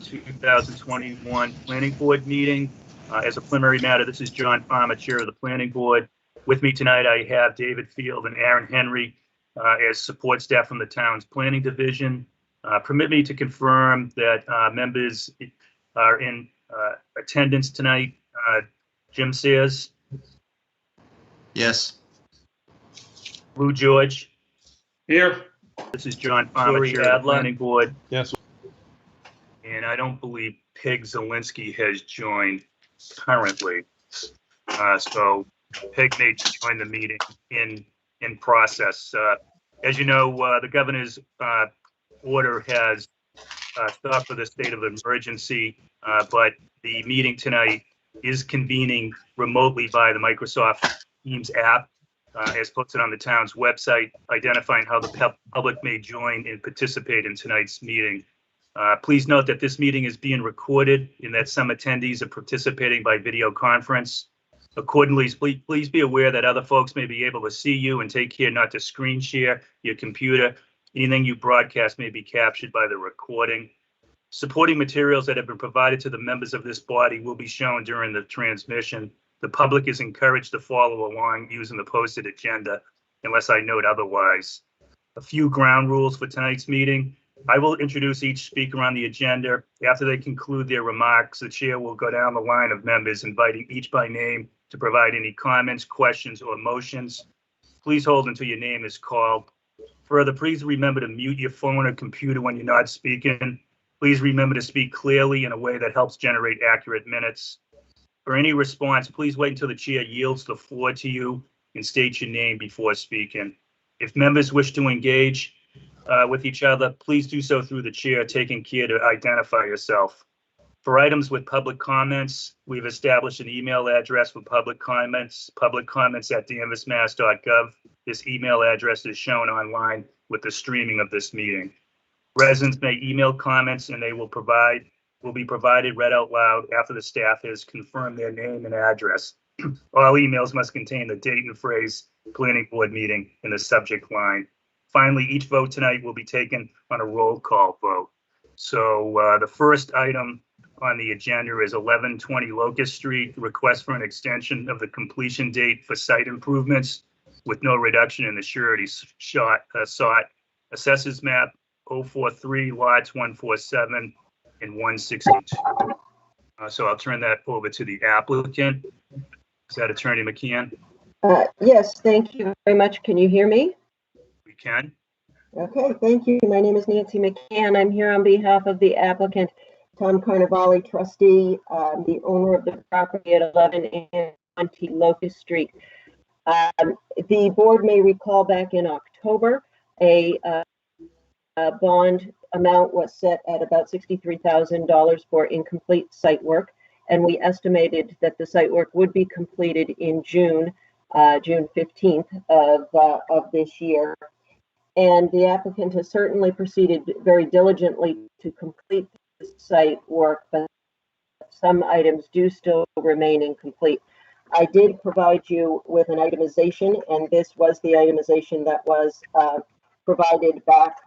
2021 Planning Board meeting. As a preliminary matter, this is John Farmer, Chair of the Planning Board. With me tonight, I have David Field and Aaron Henry as support staff from the town's planning division. Permit me to confirm that members are in attendance tonight. Jim Sears. Yes. Lou George. Here. This is John Farmer, Chair of the Planning Board. Yes. And I don't believe Peg Zielinski has joined currently. So Peg may join the meeting in process. As you know, the governor's order has stopped for the state of emergency, but the meeting tonight is convening remotely by the Microsoft Teams app, as posted on the town's website, identifying how the public may join and participate in tonight's meeting. Please note that this meeting is being recorded and that some attendees are participating by video conference. Accordingly, please be aware that other folks may be able to see you, and take care not to screen share your computer. Anything you broadcast may be captured by the recording. Supporting materials that have been provided to the members of this body will be shown during the transmission. The public is encouraged to follow along using the posted agenda unless I note otherwise. A few ground rules for tonight's meeting. I will introduce each speaker on the agenda. After they conclude their remarks, the chair will go down the line of members, inviting each by name to provide any comments, questions, or motions. Please hold until your name is called. Further, please remember to mute your phone or computer when you're not speaking. Please remember to speak clearly in a way that helps generate accurate minutes. For any response, please wait until the chair yields the floor to you and state your name before speaking. If members wish to engage with each other, please do so through the chair, taking care to identify yourself. For items with public comments, we've established an email address for public comments @danversmass.gov. This email address is shown online with the streaming of this meeting. Residents may email comments and they will be provided read out loud after the staff has confirmed their name and address. All emails must contain the date and phrase planning board meeting in the subject line. Finally, each vote tonight will be taken on a roll call vote. So the first item on the agenda is 1120 Locust Street, request for an extension of the completion date for site improvements with no reduction in the surety sought. Assessors map 043, lots 147 and 162. So I'll turn that over to the applicant. Is that Attorney McCann? Yes, thank you very much. Can you hear me? We can. Okay, thank you. My name is Nancy McCann. I'm here on behalf of the applicant, Tom Carnevale, trustee, the owner of the property at 1120 Locust Street. The board may recall back in October, a bond amount was set at about $63,000 for incomplete site work, and we estimated that the site work would be completed in June 15th of this year. And the applicant has certainly proceeded very diligently to complete the site work, but some items do still remain incomplete. I did provide you with an itemization, and this was the itemization that was provided back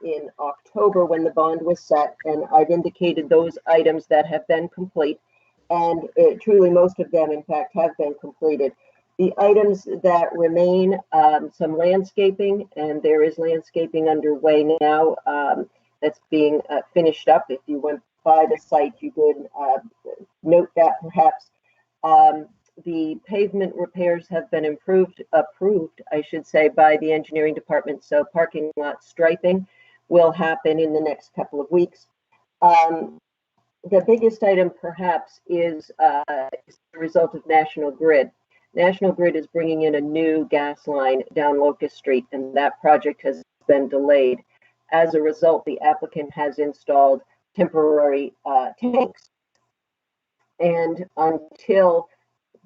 in October when the bond was set, and I've indicated those items that have been complete, and truly most of them in fact have been completed. The items that remain, some landscaping, and there is landscaping underway now that's being finished up. If you went by the site, you would note that perhaps. The pavement repairs have been approved, I should say, by the engineering department. So parking lot striping will happen in the next couple of weeks. The biggest item perhaps is the result of National Grid. National Grid is bringing in a new gas line down Locust Street, and that project has been delayed. As a result, the applicant has installed temporary tanks. And until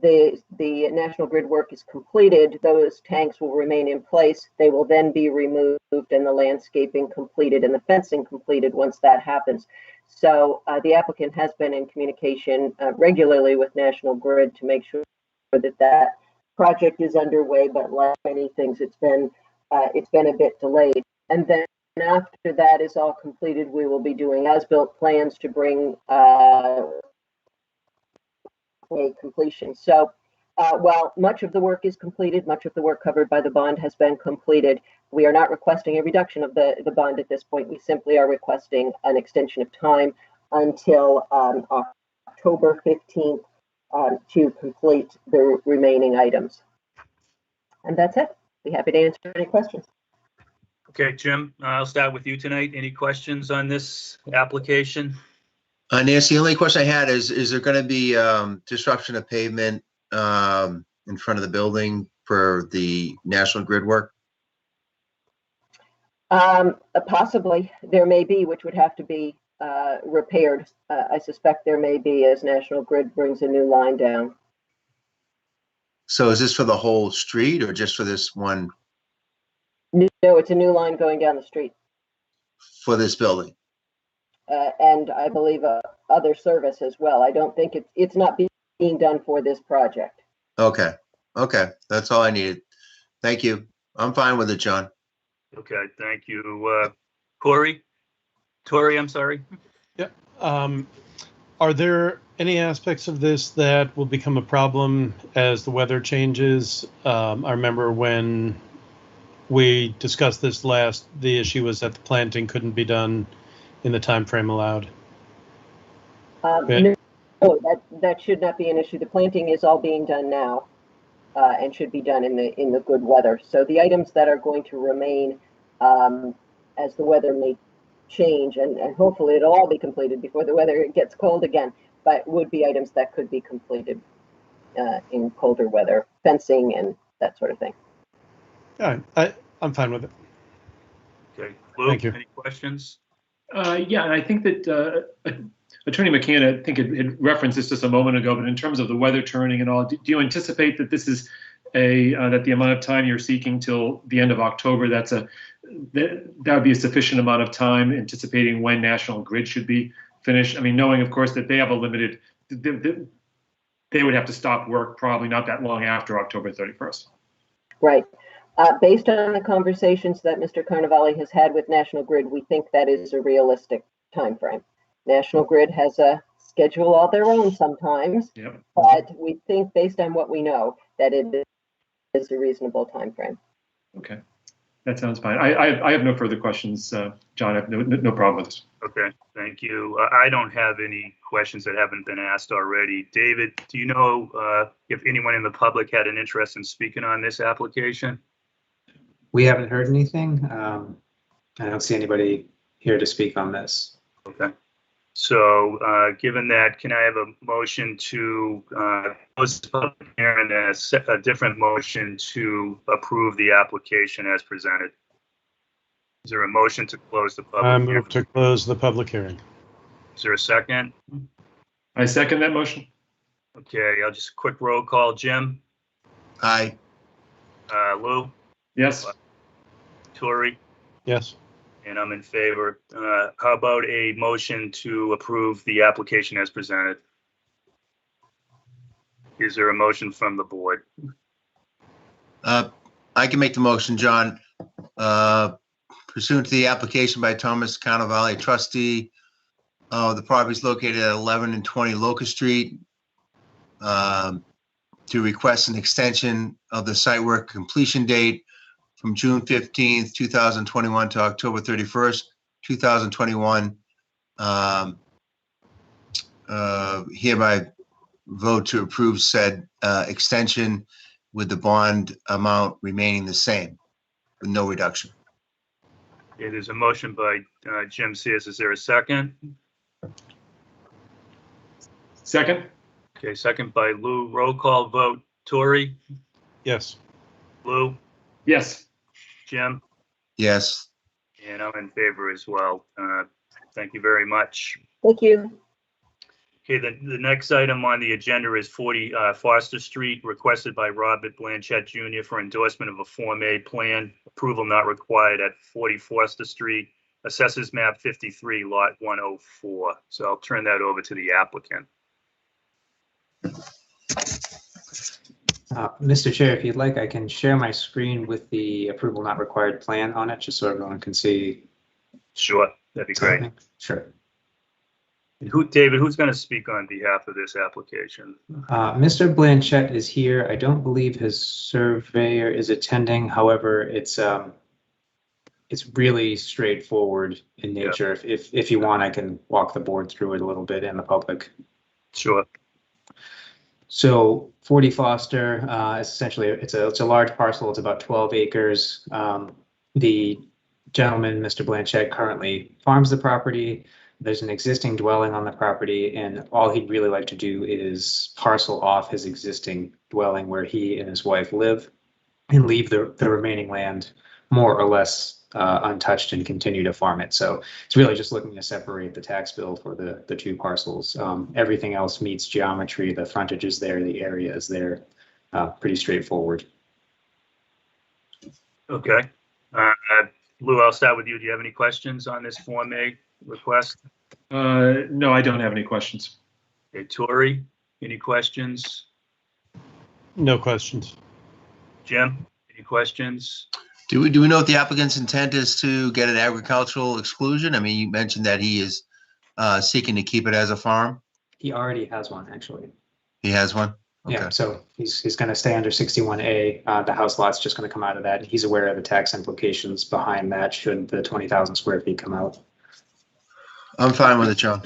the National Grid work is completed, those tanks will remain in place. They will then be removed and the landscaping completed and the fencing completed once that happens. So the applicant has been in communication regularly with National Grid to make sure that that project is underway, but like many things, it's been a bit delayed. And then after that is all completed, we will be doing as-built plans to bring a completion. So while much of the work is completed, much of the work covered by the bond has been completed, we are not requesting a reduction of the bond at this point. We simply are requesting an extension of time until October 15th to complete the remaining items. And that's it. Be happy to answer any questions. Okay, Jim, I'll start with you tonight. Any questions on this application? Nancy, the only question I had is there going to be disruption of pavement in front of the building for the National Grid work? Possibly. There may be, which would have to be repaired. I suspect there may be as National Grid brings a new line down. So is this for the whole street or just for this one? No, it's a new line going down the street. For this building? And I believe other service as well. I don't think it's not being done for this project. Okay. Okay. That's all I needed. Thank you. I'm fine with it, John. Okay, thank you. Tori, I'm sorry. Yeah. Are there any aspects of this that will become a problem as the weather changes? I remember when we discussed this last, the issue was that the planting couldn't be done in the time frame allowed. No, that should not be an issue. The planting is all being done now and should be done in the good weather. So the items that are going to remain as the weather may change, and hopefully it'll all be completed before the weather gets cold again, but would be items that could be completed in colder weather, fencing and that sort of thing. All right, I'm fine with it. Okay, Lou, Thank you. Any questions? Yeah, and I think that Attorney McCann, I think had referenced this just a moment ago, but in terms of the weather turning and all, do you anticipate that this is that the amount of time you're seeking till the end of October, that would be a sufficient amount of time, anticipating when National Grid should be finished? I mean, knowing, of course, that they have a limited, they would have to stop work probably not that long after October 31st. Right. Based on the conversations that Mr. Carnevale has had with National Grid, we think that is a realistic time frame. National Grid has a schedule all their own sometimes, Yep. but we think, based on what we know, that it is a reasonable time frame. Okay, that sounds fine. I have no further questions, John. I have no problem with this. Okay, thank you. I don't have any questions that haven't been asked already. David, do you know if anyone in the public had an interest in speaking on this application? We haven't heard anything. I don't see anybody here to speak on this. Okay. So given that, can I have a motion to close the public hearing and a different motion to approve the application as presented? Is there a motion to close the public hearing? I move to close the public hearing. Is there a second? I second that motion. Okay, I'll just quick roll call. Jim? Aye. Lou? Yes. Tori? Yes. And I'm in favor. How about a motion to approve the application as presented? Is there a motion from the board? I can make the motion, John. Pursuant to the application by Thomas Carnevale, trustee, the property is located at 11 and 20 Locust Street, to request an extension of the site work completion date from June 15th, 2021 to October 31st, 2021. Hereby vote to approve said extension with the bond amount remaining the same, with no reduction. It is a motion by Jim Sears. Is there a second? Second. Okay, second by Lou. Roll call vote. Tori? Yes. Lou? Yes. Jim? Yes. And I'm in favor as well. Thank you very much. Thank you. Okay, the next item on the agenda is 40 Foster Street, requested by Robert Blanchett Jr. for endorsement of a Form A plan. Approval not required at 40 Foster Street, Assessors Map 53, Lot 104. So I'll turn that over to the applicant. Mr. Chair, if you'd like, I can share my screen with the approval not required plan on it, just so everyone can see Sure, that'd be great. Sure. And David, who's going to speak on behalf of this application? Mr. Blanchett is here. I don't believe his surveyor is attending. However, it's really straightforward in Yeah. nature. If you want, I can walk the board through it a little bit in the public. Sure. So 40 Foster is essentially it's a large parcel. It's about 12 acres. The gentleman, Mr. Blanchett, currently farms the property. There's an existing dwelling on the property, and all he'd really like to do is parcel off his existing dwelling where he and his wife live and leave the remaining land more or less untouched and continue to farm it. So it's really just looking to separate the tax bill for the two parcels. Everything else meets geometry. The frontage is there, the area is there. Pretty straightforward. Okay. Lou, I'll start with you. Do you have any questions on this Form A request? No, I don't have any questions. Okay, Tori, any questions? No questions. Jim, any questions? Do we know if the applicant's intent is to get an agricultural exclusion? I mean, you mentioned that he is seeking to keep it as a farm. He already has one, actually. He has one? Yeah, Okay. so he's going to stay under 61A. The house lot's just going to come out of that. He's aware of the tax implications behind that should the 20,000 square feet come out. I'm fine with it, John.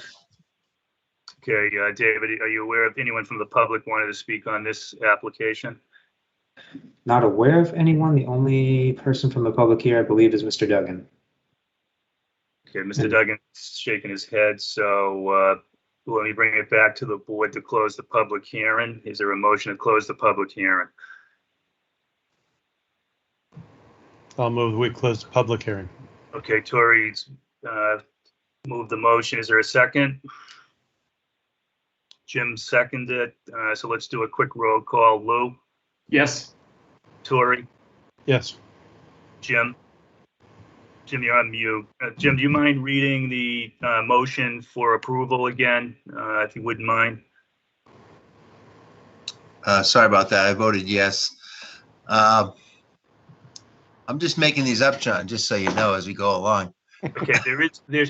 Okay, David, are you aware of anyone from the public wanted to speak on this application? Not aware of anyone. The only person from the public here, I believe, is Mr. Duggan. Okay, Mr. Duggan's shaking his head, so let me bring it back to the board to close the public hearing. Is there a motion to close the public hearing? I'll move we close the public hearing. Okay, Tori's moved the motion. Is there a second? Jim seconded. So let's do a quick roll call. Lou, Yes. Tori, Yes. Jim. Jim, you're on mute. Jim, do you mind reading the motion for approval again, if you wouldn't mind? Sorry about that. I voted yes. I'm just making these up, John, just so you know, as we go along. Okay,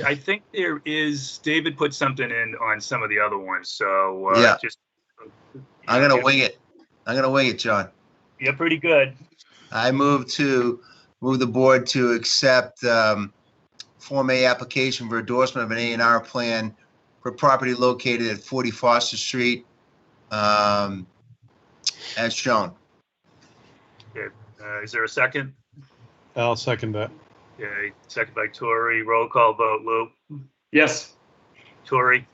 I think there is, David put something in on some of the other ones, so Yeah. just. I'm going to wing it. I'm going to wing it, John. You're pretty good. I move the board to accept Form A application for endorsement of an A&R plan for property located at 40 Foster Street, as shown. Okay, is there a second? I'll second that. Okay, second by Tori. Roll call vote. Lou, Yes. Tori,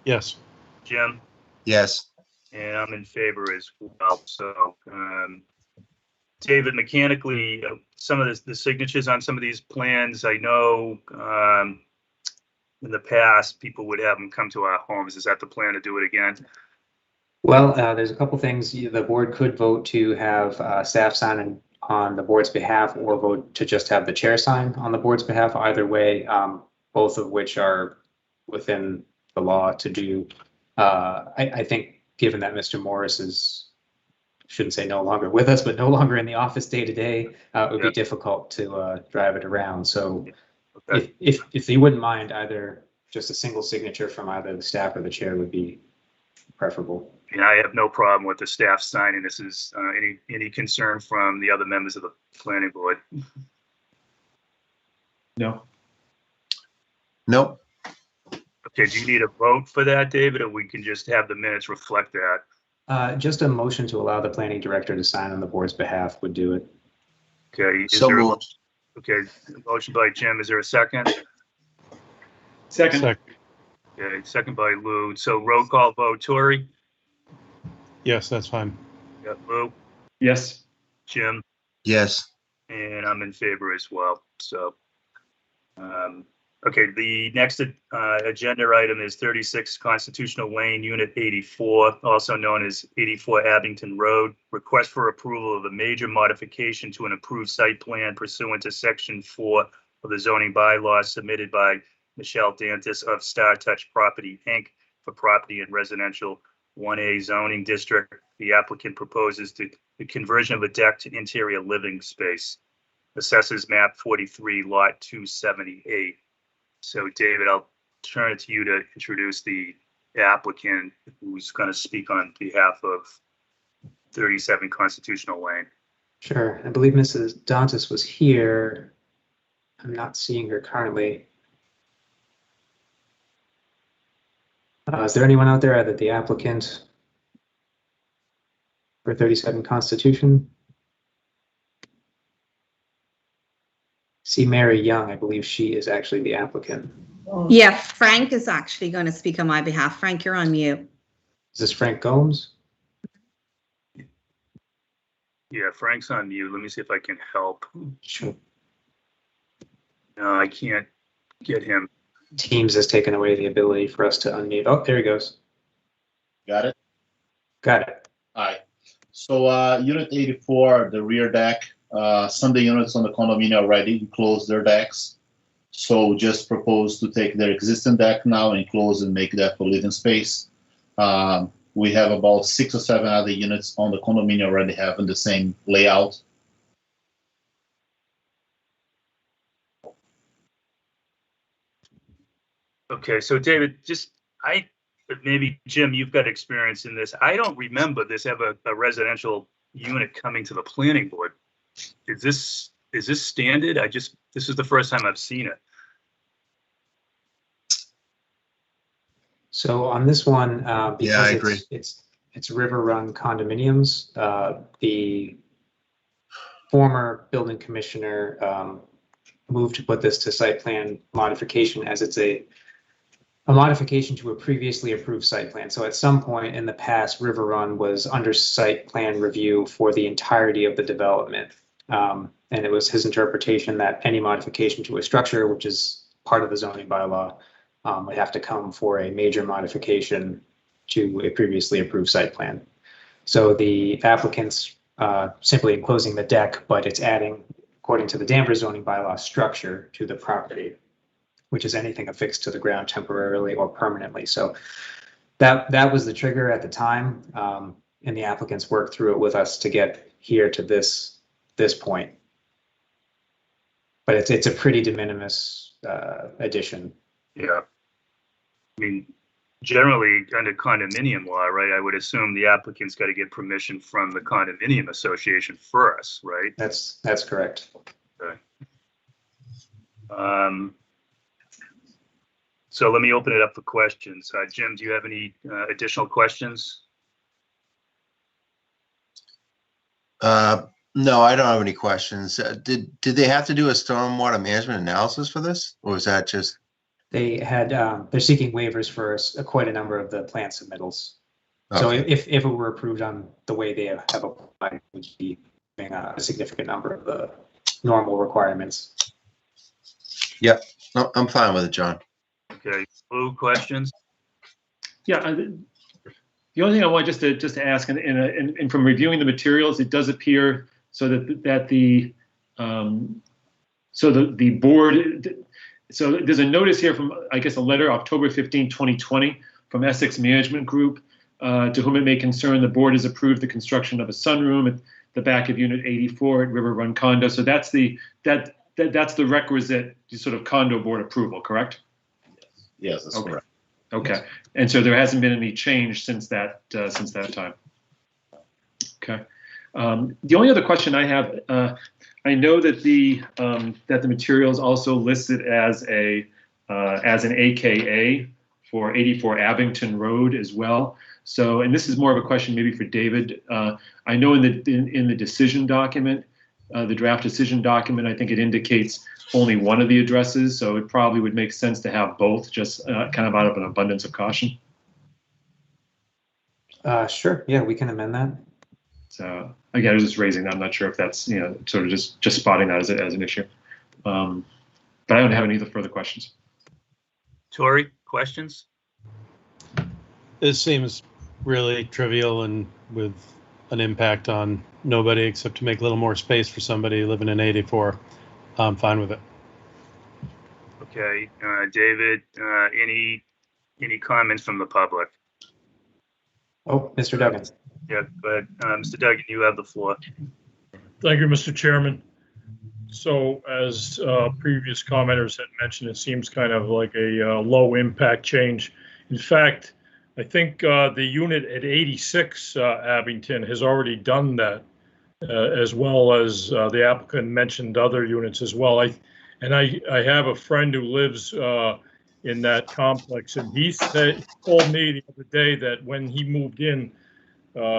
Yes. Jim, Yes. and I'm in favor as well. So, David, mechanically, some of the signatures on some of these plans, I know in the past, people would have them come to our homes. Is that the plan to do it again? Well, there's a couple things. The board could vote to have staff sign on the board's behalf or vote to just have the chair sign on the board's behalf. Either way, both of which are within the law to do. I think given that Mr. Morris is, shouldn't say no longer with us, but no longer in the office day to day, it would be difficult to drive it around. So Okay. if you wouldn't mind, either just a single signature from either the staff or the chair would be preferable. And I have no problem with the staff signing. This is any concern from the other members of the planning board. No. Nope. Okay, do you need a vote for that, David, or we can just have the minutes reflect that? Just a motion to allow the planning director to sign on the board's behalf would do it. Okay. So moved. Okay, motion by Jim. Is there a second? Second. Okay, second by Lou. So roll call vote. Tori? Yes, that's fine. Yeah, Lou? Yes. Jim? Yes. And I'm in favor as well. So, okay, the next agenda item is 36 Constitutional Lane, Unit 84, also known as 84 Abington Road. Request for approval of a major modification to an approved site plan pursuant to Section 4 of the zoning bylaws submitted by Michelle Dantis of Star Touch Property, Inc. for property in residential 1A zoning district. The applicant proposes the conversion of a deck to interior living space. Assessors map 43, lot 278. So David, I'll turn it to you to introduce the applicant who's going to speak on behalf of 37 Constitutional Lane. Sure. I believe Mrs. Dantas was here. I'm not seeing her currently. Is there anyone out there, either the applicant for 37 Constitution? See Mary Young, I believe she is actually the applicant. Yeah, Frank is actually going to speak on my behalf. Frank, you're on mute. Is this Frank Gomes? Yeah, Frank's on mute. Let me see if I can help. Sure. No, I can't get him. Teams has taken away the ability for us to unmute. Oh, there he goes. Got it? Got it. All right. So unit 84, the rear deck, some of the units on the condominium already closed their decks. So just propose to take their existing deck now and close and make that for living space. We have about 6 or 7 other units on the condominium already having the same layout. Okay, so David, maybe Jim, you've got experience in this. I don't remember this ever a residential unit coming to the planning board. Is this standard? This is the first time I've seen it. So on this one, because Yeah, I agree. It's river run condominiums, the former building commissioner moved to put this to site plan modification, as it's a modification to a previously approved site plan. So at some point in the past, River Run was under site plan review for the entirety of the development. And it was his interpretation that any modification to a structure, which is part of the zoning bylaw, would have to come for a major modification to a previously approved site plan. So the applicant's simply enclosing the deck, but it's adding, according to the Danvers zoning bylaw, structure to the property, which is anything affixed to the ground temporarily or permanently. So that was the trigger at the time, and the applicants worked through it with us to get here to this point. But it's a pretty de minimis addition. Yeah. I mean, generally under condominium law, right, I would assume the applicant's got to get permission from the condominium association first, right? That's correct. Okay. So let me open it up for questions. Jim, do you have any additional questions? No, I don't have any questions. Did they have to do a stormwater management analysis for this, or was that just? They had they're seeking waivers for quite a number of the plan submittals. Okay. So if it were approved on the way they have applied, it would be a significant number of the normal requirements. Yep, no, I'm fine with it, John. Okay, Lou, questions? Yeah, the only thing I want just to ask, and from reviewing the materials, it does appear so that the board. So there's a notice here from, I guess, a letter October 15, 2020 from Essex Management Group, to whom it may concern. The board has approved the construction of a sunroom at the back of Unit 84 at River Run Condo. So that's the requisite sort of condo board approval, correct? Yes, that's Okay. correct. Okay, and so there hasn't been any change since that time. Okay. The only other question I have, I know that the materials also listed as an AKA for 84 Abington Road as well. So, and this is more of a question maybe for David. I know in the decision document, the draft decision document, I think it indicates only one of the addresses, so it probably would make sense to have both, just kind of out of an abundance of caution. Sure, yeah, we can amend that. So again, I was just raising that. I'm not sure if that's sort of just spotting that as an issue. But I don't have any further questions. Tori, questions? This seems really trivial and with an impact on nobody except to make a little more space for somebody living in 84. I'm fine with it. Okay, David, any comments from the public? Oh, Mr. Duggan. Yeah, but Mr. Duggan, you have the floor. Thank you, Mr. Chairman. So as previous commenters had mentioned, it seems kind of like a low impact change. In fact, I think the unit at 86 Abington has already done that, as well as the applicant mentioned other units as well. I have a friend who lives in that complex, and he told me the other day that when he moved in,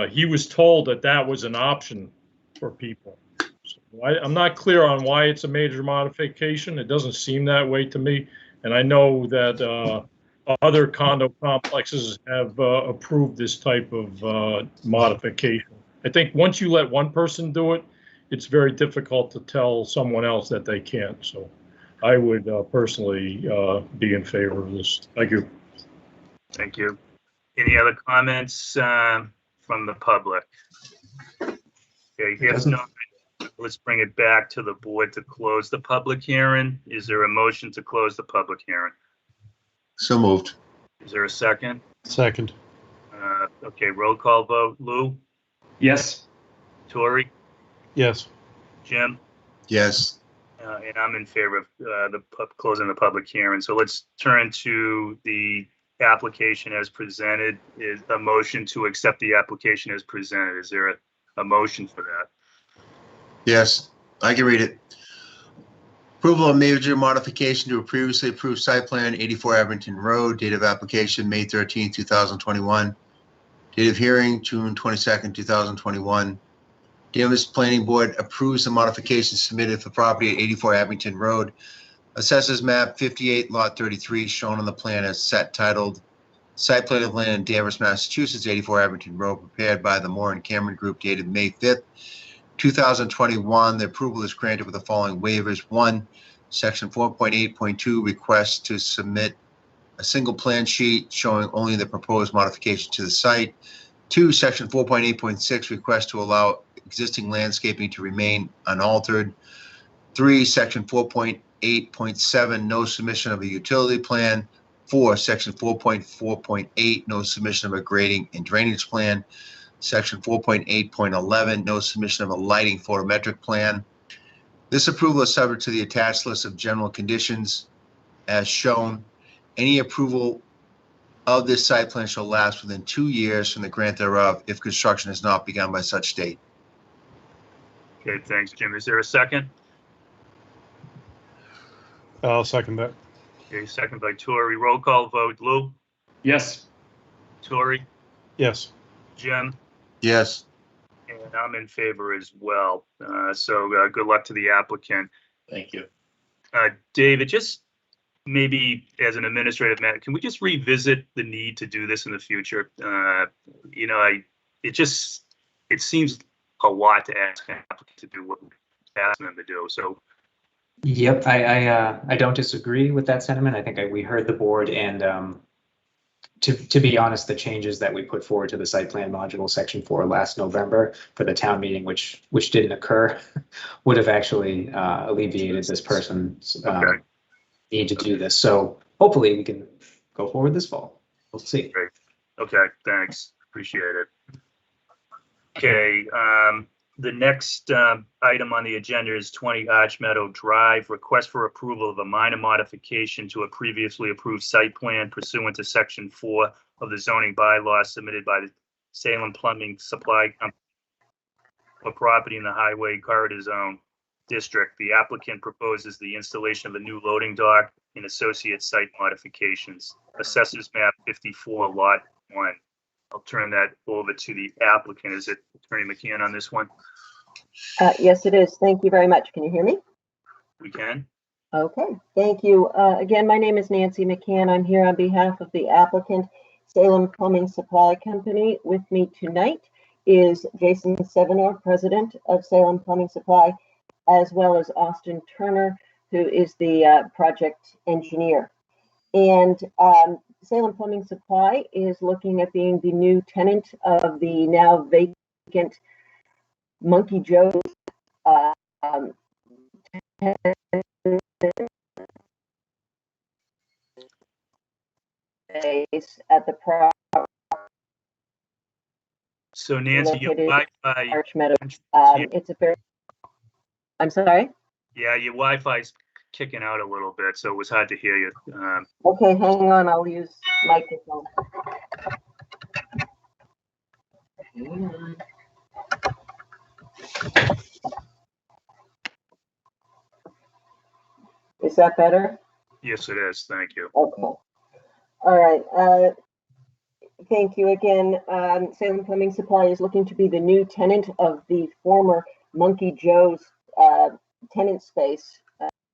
he was told that that was an option for people. So I'm not clear on why it's a major modification. It doesn't seem that way to me. And I know that other condo complexes have approved this type of modification. I think once you let one person do it, it's very difficult to tell someone else that they can't. So I would personally be in favor of this. Thank you. Thank you. Any other comments from the public? Okay, if not, let's bring it back to the board to close the public hearing. Is there a motion to close the public hearing? So moved. Is there a second? Second. Okay, roll call vote. Lou? Yes. Tori? Yes. Jim? Yes. And I'm in favor of closing the public hearing. So let's turn to the application as presented. Is a motion to accept the application as presented. Is there a motion for that? Yes, I can read it. Approval of major modification to a previously approved site plan, 84 Abington Road, date of application, May 13, 2021. Date of hearing, June 22nd, 2021. Danvers Planning Board approves the modification submitted for property at 84 Abington Road. Assessors map 58, lot 33, shown on the plan as set titled Site Plan of Land in Danvers, Massachusetts, 84 Abington Road, prepared by the Moore and Cameron Group, dated May 5th, 2021. The approval is granted with the following waivers. 1, section 4.8.2, request to submit a single plan sheet showing only the proposed modification to the site. 2, section 4.8.6, request to allow existing landscaping to remain unaltered. 3, section 4.8.7, no submission of a utility plan. 4, section 4.4.8, no submission of a grading and drainage plan. Section 4.8.11, no submission of a lighting photometric plan. This approval is subject to the attached list of general conditions as shown. Any approval of this site plan shall last within 2 years from the grant thereof if construction has not begun by such date. Okay, thanks, Jim. Is there a second? I'll second that. Okay, second by Tori. Roll call vote. Lou? Yes. Tori? Yes. Jim? Yes. And I'm in favor as well. So good luck to the applicant. Thank you. David, just maybe as an administrative matter, can we just revisit the need to do this in the future? You know, it seems a lot to ask an applicant to do what we're asking them to do. So. Yep, I don't disagree with that sentiment. I think we heard the board, and to be honest, the changes that we put forward to the site plan module section 4 last November for the town meeting, which didn't occur, would have actually alleviated this person's need to do this. So hopefully we can go forward this fall. We'll see. Great. Okay, thanks. Appreciate it. Okay, the next item on the agenda is 20 Arch Meadow Drive, request for approval of a minor modification to a previously approved site plan pursuant to section 4 of the zoning bylaw submitted by the Salem Plumbing Supply Company for property in the Highway Corridor Zone District. The applicant proposes the installation of a new loading dock and associate site modifications. Assessors map 54, lot 1. I'll turn that over to the applicant. Is it Attorney McCann on this one? Yes, it is. Thank you very much. Can you hear me? We can. Okay, thank you. Again, my name is Nancy McCann. I'm here on behalf of the applicant, Salem Plumbing Supply Company. With me tonight is Jason Sevenor, president of Salem Plumbing Supply, as well as Austin Turner, who is the project engineer. And Salem Plumbing Supply is looking at being the new tenant of the now vacant Monkey Joe's space at the property. So Nancy, your Wi-Fi, Arch Meadow. It's a very. I'm sorry. Yeah, your Wi-Fi's kicking out a little bit, so it was hard to hear you. Okay, hang on, I'll use microphone. Hang on. Is that better? Yes, it is. Thank you. Okay. All right. Thank you again. Salem Plumbing Supply is looking to be the new tenant of the former Monkey Joe's tenant space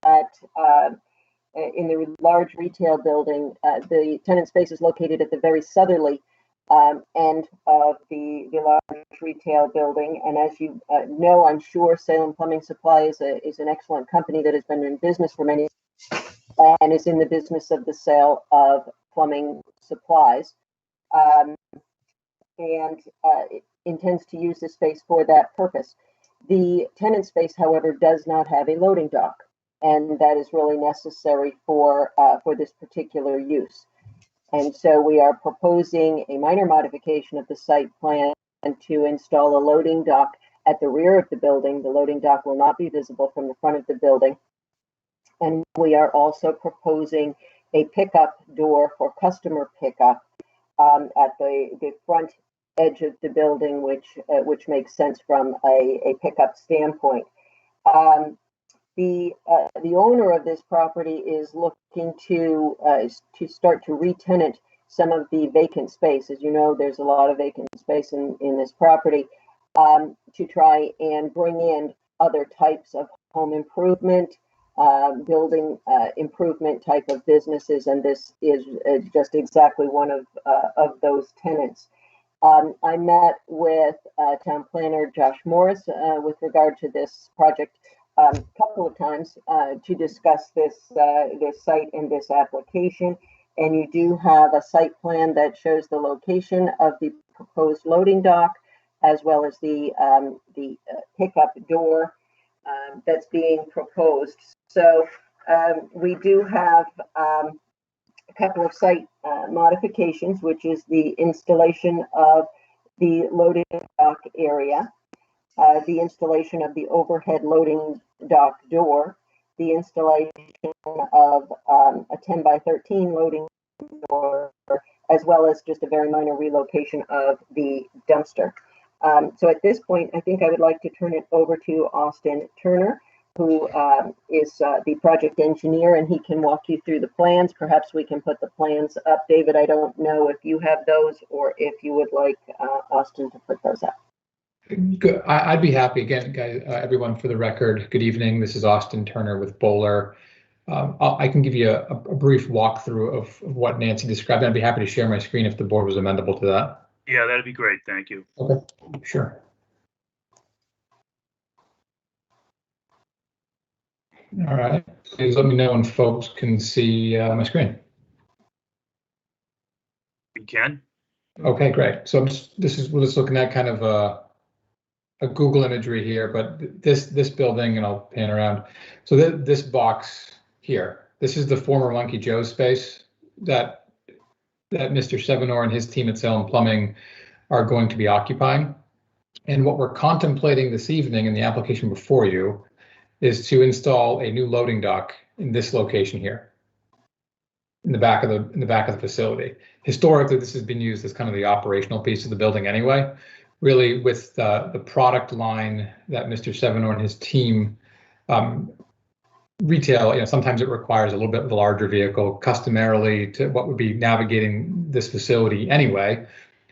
in the large retail building. The tenant space is located at the very southerly end of the large retail building. And as you know, I'm sure Salem Plumbing Supply is an excellent company that has been in business for many years and is in the business of the sale of plumbing supplies. It intends to use this space for that purpose. The tenant space, however, does not have a loading dock, and that is really necessary for this particular use. And so we are proposing a minor modification of the site plan to install a loading dock at the rear of the building. The loading dock will not be visible from the front of the building. And we are also proposing a pickup door for customer pickup at the front edge of the building, which makes sense from a pickup standpoint. The owner of this property is looking to start to re-tenant some of the vacant space. As you know, there's a lot of vacant space in this property, to try and bring in other types of home improvement, building improvement type of businesses, and this is just exactly one of those tenants. I met with town planner Josh Morris with regard to this project a couple of times to discuss this site and this application. And you do have a site plan that shows the location of the proposed loading dock, as well as the pickup door that's being proposed. So we do have a couple of site modifications, which is the installation of the loading dock area, the installation of the overhead loading dock door, the installation of a 10 by 13 loading door, as well as just a very minor relocation of the dumpster. So at this point, I think I would like to turn it over to Austin Turner, who is the project engineer, and he can walk you through the plans. Perhaps we can put the plans up. David, I don't know if you have those or if you would like Austin to put those up. Good. I'd be happy. Again, guys, everyone, for the record, good evening. This is Austin Turner with Bowler. I can give you a brief walkthrough of what Nancy described. I'd be happy to share my screen if the board was amenable to that. Yeah, that'd be great. Thank you. Okay, sure. All right. Please let me know when folks can see my screen. We can. Okay, great. So we're just looking at kind of a Google imagery here, but this building, and I'll pan around. So this box here, this is the former Monkey Joe space that Mr. Sevenor and his team at Salem Plumbing are going to be occupying. And what we're contemplating this evening in the application before you is to install a new loading dock in this location here, in the back of the facility. Historically, this has been used as kind of the operational piece of the building anyway. Really, with the product line that Mr. Sevenor and his team retail, sometimes it requires a little bit of a larger vehicle, customarily to what would be navigating this facility anyway.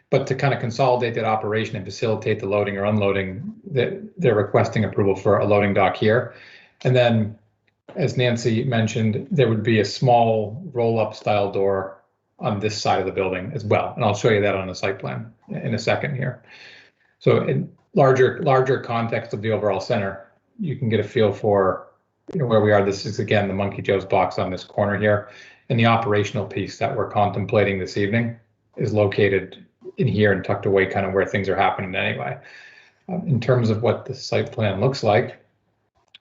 But to kind of consolidate that operation and facilitate the loading or unloading, they're requesting approval for a loading dock here. And then, as Nancy mentioned, there would be a small roll-up style door on this side of the building as well. And I'll show you that on the site plan in a second here. So in larger context of the overall center, you can get a feel for where we are. This is, again, the Monkey Joe's box on this corner here. And the operational piece that we're contemplating this evening is located in here and tucked away kind of where things are happening anyway. In terms of what the site plan looks like,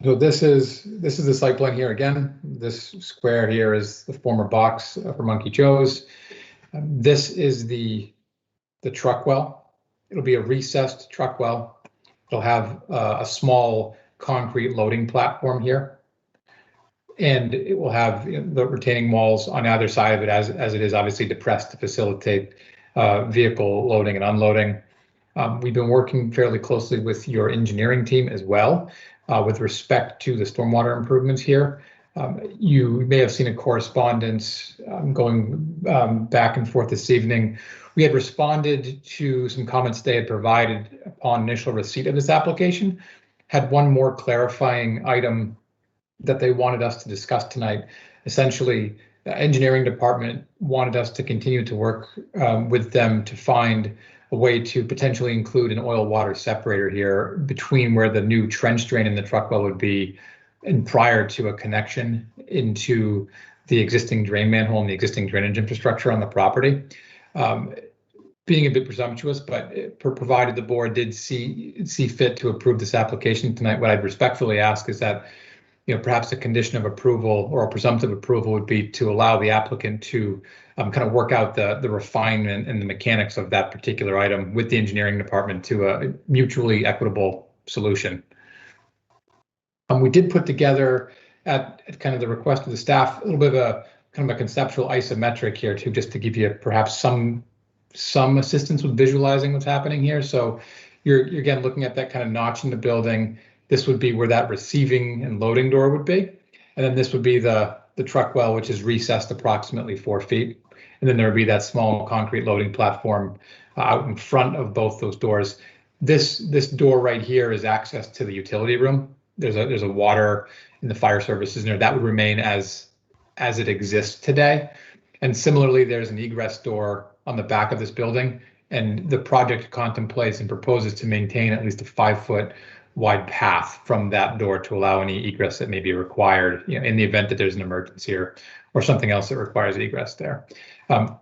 so this is the site plan here again. This square here is the former box for Monkey Joe's. This is the truck well. It'll be a recessed truck well. It'll have a small concrete loading platform here And it will have the retaining walls on either side of it as it is obviously depressed to facilitate vehicle loading and unloading. We've been working fairly closely with your engineering team as well with respect to the stormwater improvements here. You may have seen a correspondence going back and forth this evening. We had responded to some comments they had provided upon initial receipt of this application, had one more clarifying item that they wanted us to discuss tonight. Essentially, the engineering department wanted us to continue to work with them to find a way to potentially include an oil water separator here between where the new trench drain in the truck well would be and prior to a connection into the existing drain manhole and the existing drainage infrastructure on the property. Being a bit presumptuous, but provided the board did see fit to approve this application tonight, what I'd respectfully ask is that perhaps a condition of approval or a presumptive approval would be to allow the applicant to kind of work out the refinement and the mechanics of that particular item with the engineering department to a mutually equitable solution. We did put together at kind of the request of the staff a little bit of a kind of a conceptual isometric here too, just to give you perhaps some assistance with visualizing what's happening here. So you're again looking at that kind of notch in the building. This would be where that receiving and loading door would be. And then this would be the truck well, which is recessed approximately 4 feet. And then there would be that small concrete loading platform out in front of both those doors. This door right here is access to the utility room. There's a water in the fire services in there. That would remain as it exists today. And similarly, there's an egress door on the back of this building. And the project contemplates and proposes to maintain at least a 5-foot wide path from that door to allow any egress that may be required in the event that there's an emergency or something else that requires egress there.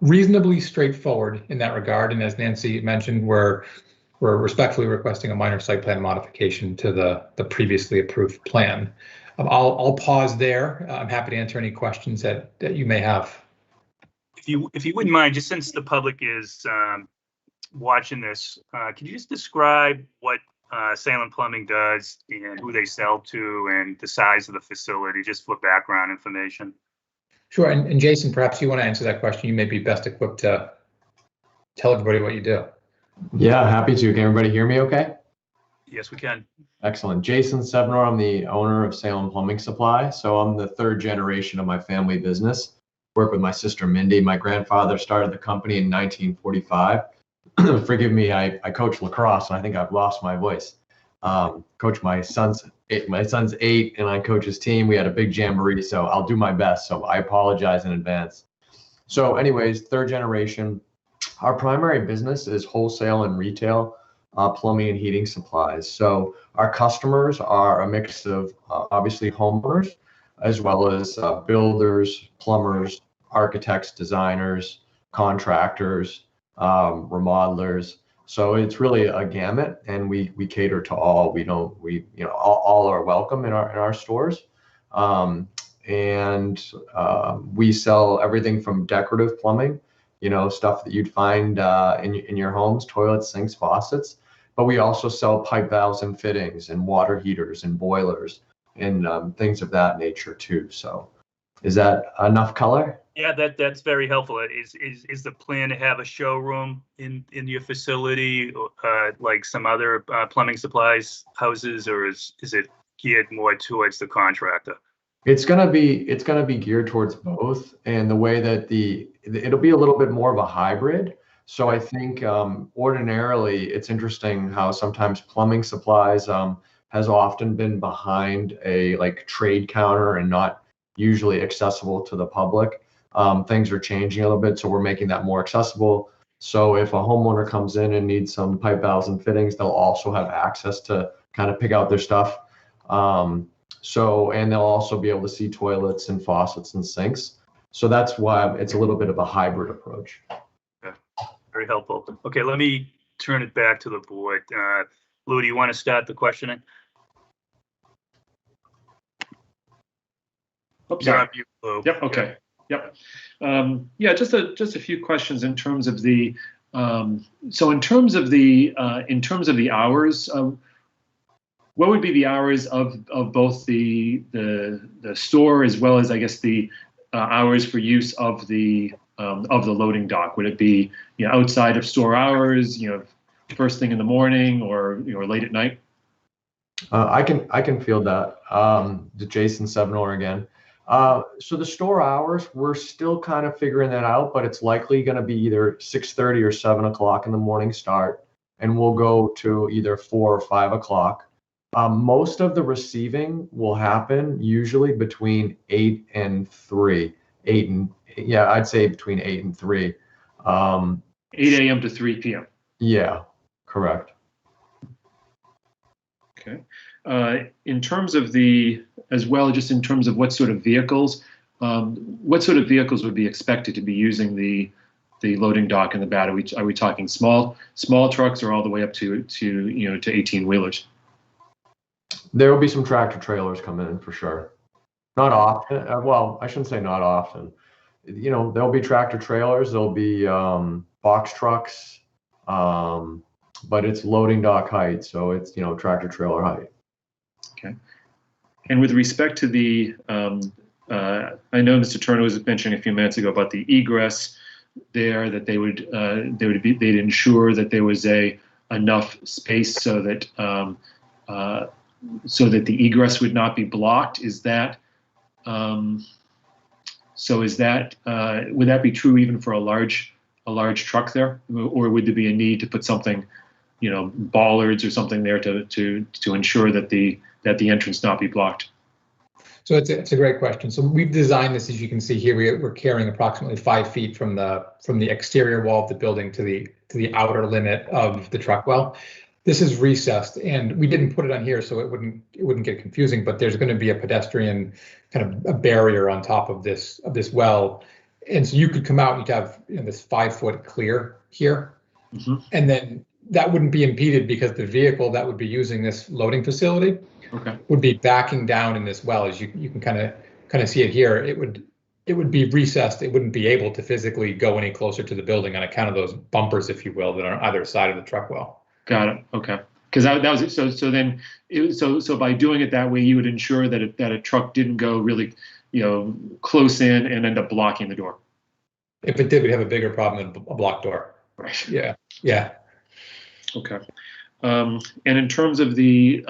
Reasonably straightforward in that regard. And as Nancy mentioned, we're respectfully requesting a minor site plan modification to the previously approved plan. I'll pause there. I'm happy to answer any questions that you may have. If you wouldn't mind, just since the public is watching this, can you just describe what Salem Plumbing does and who they sell to and the size of the facility, just for background information? Sure. And Jason, perhaps you want to answer that question. You may be best equipped to tell everybody what you do. Yeah, happy to. Can everybody hear me okay? Yes, we can. Excellent. Jason Sevenor, I'm the owner of Salem Plumbing Supply. So I'm the 3rd generation of my family business. Work with my sister Mindy. My grandfather started the company in 1945. Forgive me, I coach lacrosse and I think I've lost my voice. Coach my son's 8 and I coach his team. We had a big jamboree, so I'll do my best. So I apologize in advance. So anyways, 3rd generation. Our primary business is wholesale and retail plumbing and heating supplies. So our customers are a mix of obviously homeowners, as well as builders, plumbers, architects, designers, contractors, remodelers. So it's really a gamut, and we cater to all. All are welcome in our stores. We sell everything from decorative plumbing, stuff that you'd find in your homes, toilets, sinks, faucets. But we also sell pipe valves and fittings and water heaters and boilers and things of that nature too. So is that enough color? Yeah, that's very helpful. Is the plan to have a showroom in your facility, like some other plumbing supplies houses, or is it geared more towards the contractor? It's gonna be geared towards both, and the way that it'll be a little bit more of a hybrid. So I think ordinarily it's interesting how sometimes plumbing supplies has often been behind a trade counter and not usually accessible to the public. Things are changing a little bit, so we're making that more accessible. So if a homeowner comes in and needs some pipe valves and fittings, they'll also have access to kind of pick out their stuff. And they'll also be able to see toilets and faucets and sinks. So that's why it's a little bit of a hybrid approach. Okay. Very helpful. Okay, let me turn it back to the board. Lou, do you want to start the questioning? Oops, You're sorry. on mute, Lou. Yep. Okay. Yep. Yeah. Just a few questions in terms of the. So in terms of the hours, what would be the hours of both the store as well as, I guess, the hours for use of the loading dock? Would it be, outside of store hours, first thing in the morning, or late at night? I can field that. Jason Sevenor again. So the store hours, we're still kind of figuring that out, but it's likely going to be either 6:30 or 7 o'clock in the morning start, and we'll go to either 4 or 5 o'clock. Most of the receiving will happen usually between 8 and 3. I'd say between 8 and 3. 8 a.m. to 3 p.m. Yeah, correct. Okay. In terms of just in terms of what sort of vehicles would be expected to be using the loading dock in the bat? Are we talking small trucks, or all the way up to 18 wheelers? There will be some tractor trailers coming in for sure. Not often. Well, I shouldn't say not often. There'll be tractor trailers. There'll be box trucks, but it's loading dock height, so it's tractor trailer height. Okay. And with respect to the, I know Mr. Turner was mentioning a few minutes ago about the egress there, that they'd ensure that there was enough space so that the egress would not be blocked. Is that would that be true even for a large truck there, or would there be a need to put something, bollards or something there to ensure that the entrance not be blocked? So it's a great question. So we've designed this, as you can see here, we're carrying approximately 5 feet from the exterior wall of the building to the outer limit of the truck well. This is recessed, and we didn't put it on here so it wouldn't get confusing, but there's going to be a pedestrian kind of a barrier on top of this well. And so you could come out and you'd have this 5 foot clear here. Mm-hmm. And then that wouldn't be impeded because the vehicle that would be using this loading facility would be backing down in this well. As you can kind of see it here, it would be recessed. It wouldn't be able to physically go any closer to the building on account of those bumpers, if you will, that are on either side of the truck well. Got it. Okay. Because that was it. So by doing it that way, you would ensure that a truck didn't go really, close in and end up blocking the door. If it did, we'd have a bigger problem than a blocked door. Right. Yeah. Yeah. Okay. And in terms of the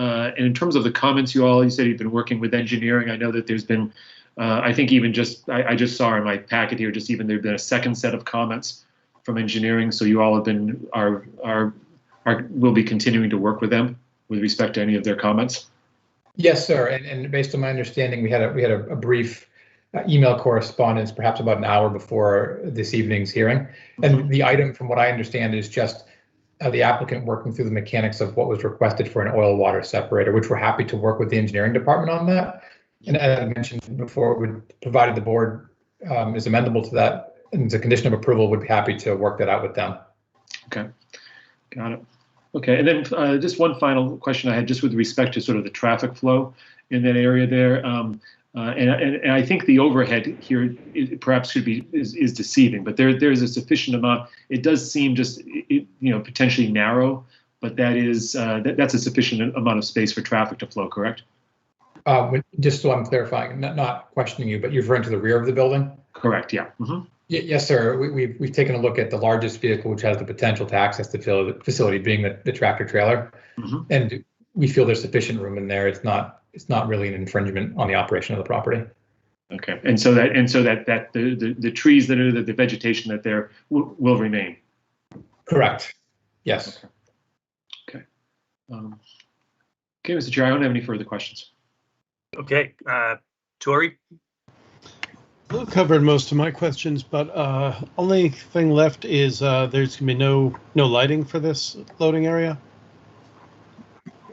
comments, you said you've been working with engineering. I know that there's been, I think even I just saw in my packet here, there's been a second set of comments from engineering. So you all will be continuing to work with them with respect to any of their comments? Yes, sir. And based on my understanding, we had a brief email correspondence, perhaps about an hour before this evening's hearing. And the item, from what I understand, is just the applicant working through the mechanics of what was requested for an oil water separator, which we're happy to work with the engineering department on that. And as I mentioned before, provided the board is amendable to that, and as a condition of approval, would be happy to work that out with them. Okay. Got it. Okay, and then just one final question I had, just with respect to sort of the traffic flow in that area there, and I think the overhead here perhaps is deceiving, but there's a sufficient amount. It does seem just potentially narrow, but that's a sufficient amount of space for traffic to flow, correct? Just so I'm clarifying, not questioning you, but you're referring to the rear of the building? Correct. Yeah. Mm-hmm. Yes, sir. We've taken a look at the largest vehicle, which has the potential to access the facility, being the tractor trailer, and we feel there's sufficient room in there. It's not really an infringement on the operation of the property. Okay, and so that the trees that are the vegetation that there will remain. Correct. Yes. Okay. Okay, Mr. Chair, I don't have any further questions. Okay, Tori. You covered most of my questions, but only thing left is there's gonna be no lighting for this loading area.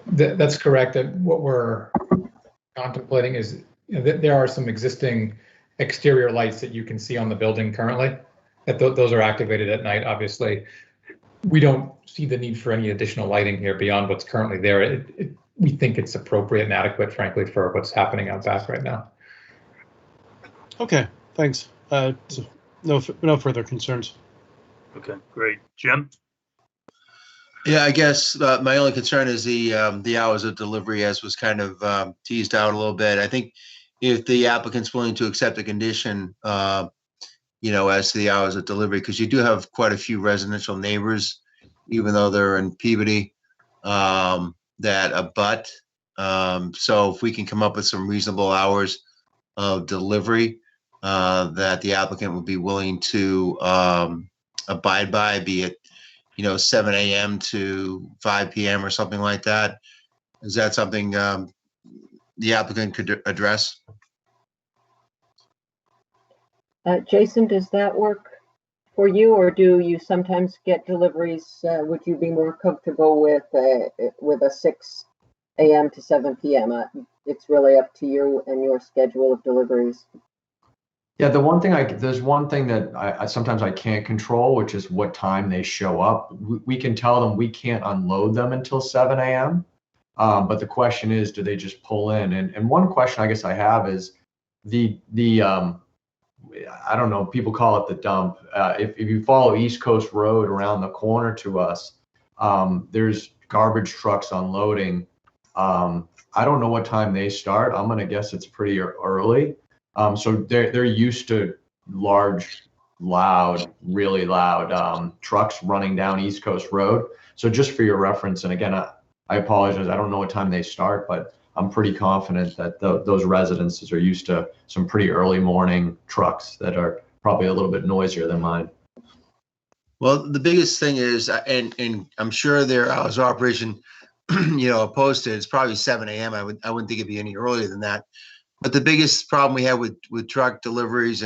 That's correct. What we're contemplating is that there are some existing exterior lights that you can see on the building currently. That those are activated at night. Obviously, we don't see the need for any additional lighting here beyond what's currently there. We think it's appropriate and adequate, frankly, for what's happening out back right now. Okay, thanks. So no further concerns. Okay, great. Jim? Yeah, I guess my only concern is the hours of delivery, as was kind of teased out a little bit. I think if the applicant's willing to accept a condition, as to the hours of delivery, because you do have quite a few residential neighbors, even though they're in Peabody, that abut. So if we can come up with some reasonable hours of delivery that the applicant would be willing to abide by, be it 7 a.m. to 5 p.m. or something like that. Is that something the applicant could address? Jason, does that work for you, or do you sometimes get deliveries? Would you be more comfortable with a 6 a.m. to 7 p.m.? It's really up to you and your schedule of deliveries. Yeah, there's one thing that I sometimes I can't control, which is what time they show up. We can tell them we can't unload them until 7 a.m. But the question is, do they just pull in? And one question I guess I have is the I don't know, people call it the dump. If you follow East Coast Road around the corner to us, there's garbage trucks unloading. I don't know what time they start. I'm gonna guess it's pretty early. So they're used to large, loud, really loud trucks running down East Coast Road. So just for your reference, and again, I apologize, I don't know what time they start, but I'm pretty confident that those residences are used to some pretty early morning trucks that are probably a little bit noisier than mine. Well, the biggest thing is, and I'm sure their hours of operation, posted, it's probably 7 a.m. I wouldn't think it'd be any earlier than that. But the biggest problem we have with truck deliveries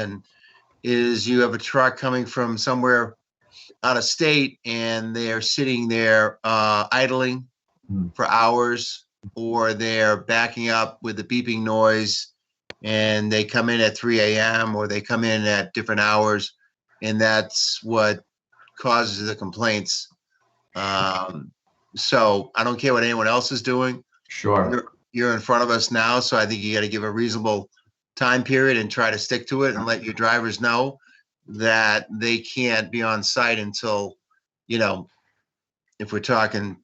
is you have a truck coming from somewhere out of state and they're sitting there idling for hours, or they're backing up with the beeping noise and they come in at 3 a.m. or they come in at different hours, and that's what causes the complaints. So I don't care what anyone else is doing. Sure. You're in front of us now, so I think you got to give a reasonable time period and try to stick to it and let your drivers know that they can't be on site until, if we're talking,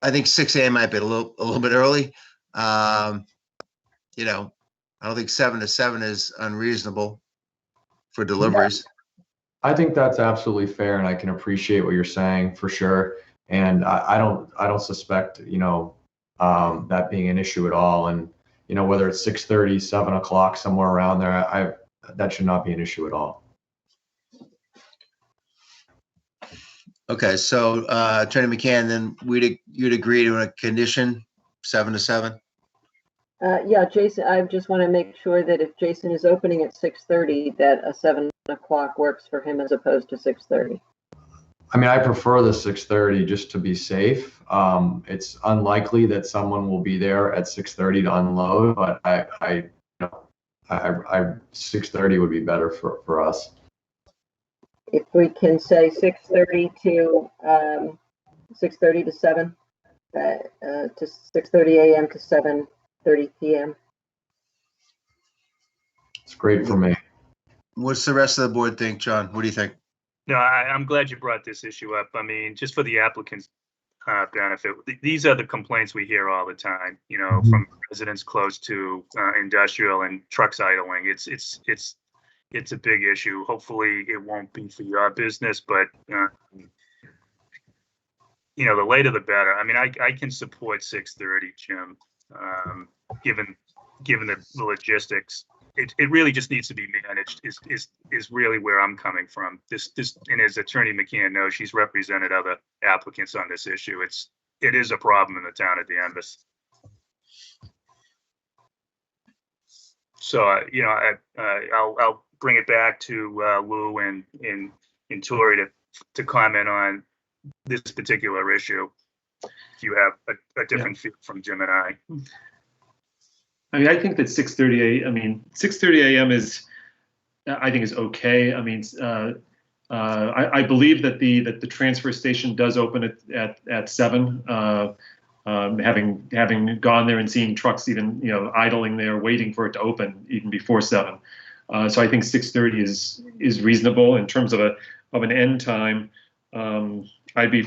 I think 6 a.m. might be a little bit early. I don't think 7 to 7 is unreasonable for deliveries. I think that's absolutely fair, and I can appreciate what you're saying for sure. And I don't suspect, that being an issue at all. And, whether it's 6:30, 7 o'clock, somewhere around there, that should not be an issue at all. Okay, so Attorney McCann, then you'd agree to a condition 7 to 7? Yeah, Jason, I just want to make sure that if Jason is opening at 6:30, that a 7 o'clock works for him as opposed to 6:30. I mean, I prefer the 6:30 just to be safe. It's unlikely that someone will be there at 6:30 to unload, but I 6:30 would be better for us. If we can say 6:30 to 7, to 6:30 a.m. to 7:30 p.m. It's great for me. What's the rest of the board think, John? What do you think? No, I'm glad you brought this issue up. I mean, just for the applicant's benefit, these are the complaints we hear all the time, from residents close to industrial and trucks idling. It's a big issue. Hopefully it won't be for your business, but the later the better. I mean, I can support 6:30, Jim, given the logistics. It really just needs to be managed is really where I'm coming from. This and as Attorney McCann knows, she's represented other applicants on this issue. It is a problem in the town of Danvers. So I'll bring it back to Lou and Tori to comment on this particular issue. If you have a different feel from Jim and I. I mean, I think that 6:30 a.m. is okay. I mean, I believe that the transfer station does open at 7. Having gone there and seeing trucks even idling there waiting for it to open even before 7. So I think 6:30 is reasonable in terms of an end time. I'd be,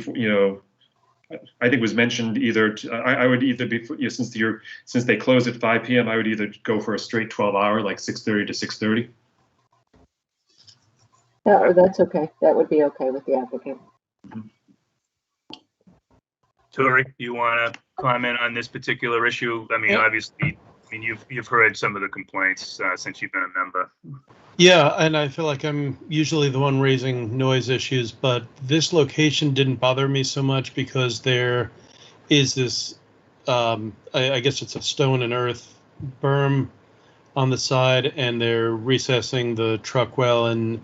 I think was mentioned either, I would either be, since they close at 5 p.m., I would either go for a straight 12-hour, like 6:30 to 6:30. That's okay. That would be okay with the applicant. Tori, do you want to comment on this particular issue? I mean, Yeah. obviously, you've heard some of the complaints since you've been a member. Yeah, and I feel like I'm usually the one raising noise issues, but this location didn't bother me so much because there is this, I guess it's a stone and earth berm on the side, and they're recessing the truck well, and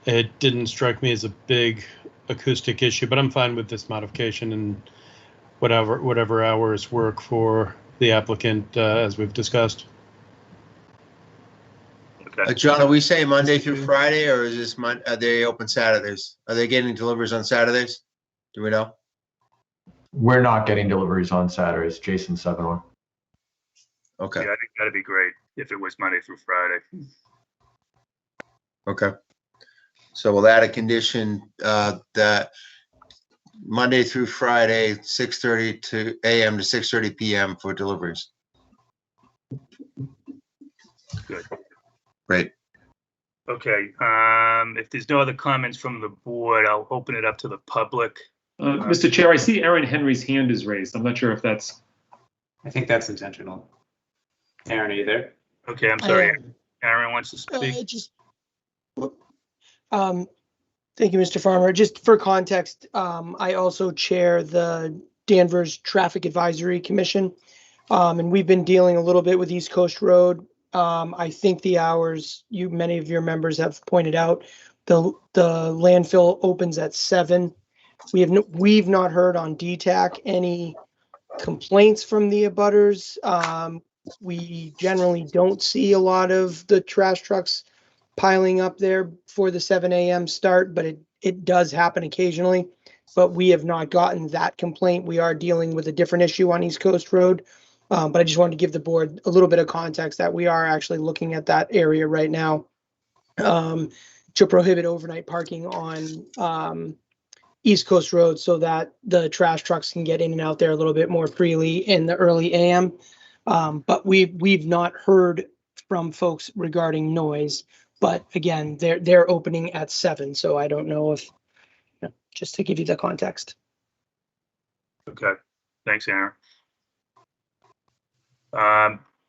it didn't strike me as a big acoustic issue, but I'm fine with this modification and whatever hours work for the applicant, as we've discussed. Okay. John, are we saying Monday through Friday, or is this are they open Saturdays? Are they getting deliveries on Saturdays? Do we know? We're not getting deliveries on Saturdays, Jason Sevenor. Okay, Yeah, I think that'd be great if it was Monday through Friday. okay. So we'll add a condition that Monday through Friday, 6:30 a.m. to 6:30 p.m. for deliveries. Good. Great. Okay. If there's no other comments from the board, I'll open it up to the public. Mr. Chair, I see Aaron Henry's hand is raised. I'm not sure if that's. I think that's intentional. Aaron, are you there? Okay, I'm sorry. Aaron wants to speak. Thank you, Mr. Farmer. Just for context, I also chair the Danvers Traffic Advisory Commission, and we've been dealing a little bit with East Coast Road. I think the hours many of your members have pointed out, the landfill opens at 7. We've not heard on DTAC any complaints from the abutters. We generally don't see a lot of the trash trucks piling up there for the 7 a.m. start, but it does happen occasionally. But we have not gotten that complaint. We are dealing with a different issue on East Coast Road. But I just wanted to give the board a little bit of context that we are actually looking at that area right now to prohibit overnight parking on East Coast Road so that the trash trucks can get in and out there a little bit more freely in the early AM. But we've not heard from folks regarding noise. But again, they're opening at 7, so I don't know if, just to give you the context. Okay. Thanks, Aaron.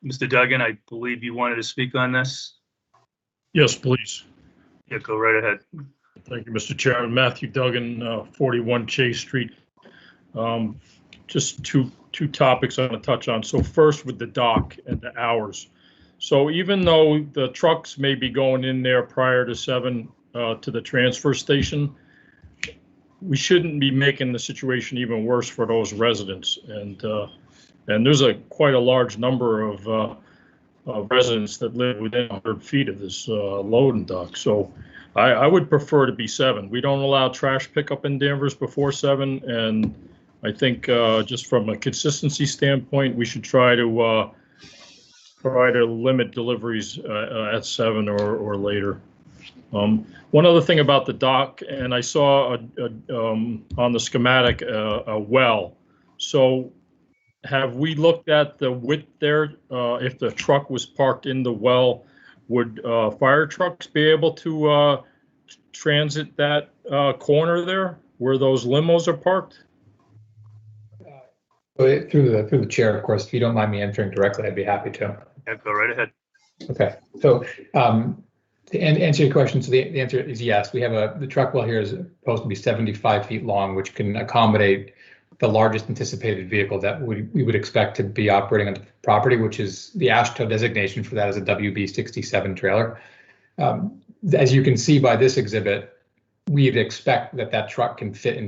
Mr. Duggan, I believe you wanted to speak on this. Yes, please. Yeah, go right ahead. Thank you, Mr. Chairman. Matthew Duggan, 41 Chase Street. Just two topics I want to touch on. So first with the dock and the hours. So even though the trucks may be going in there prior to 7 to the transfer station, we shouldn't be making the situation even worse for those residents. And there's quite a large number of residents that live within 100 feet of this loading dock. So I would prefer to be 7. We don't allow trash pickup in Danvers before 7, and I think just from a consistency standpoint, we should try to limit deliveries at 7 or later. One other thing about the dock, and I saw on the schematic a well. So have we looked at the width there? If the truck was parked in the well, would fire trucks be able to transit that corner there where those limos are parked? Through the chair, of course, if you don't mind me answering directly, I'd be happy to. Yeah, go right ahead. Okay, so to answer your question, so the answer is yes. We have the truck well here is supposed to be 75 feet long, which can accommodate the largest anticipated vehicle that we would expect to be operating on the property, which is the AASHTO designation for that is a WB67 trailer. As you can see by this exhibit, we'd expect that truck can fit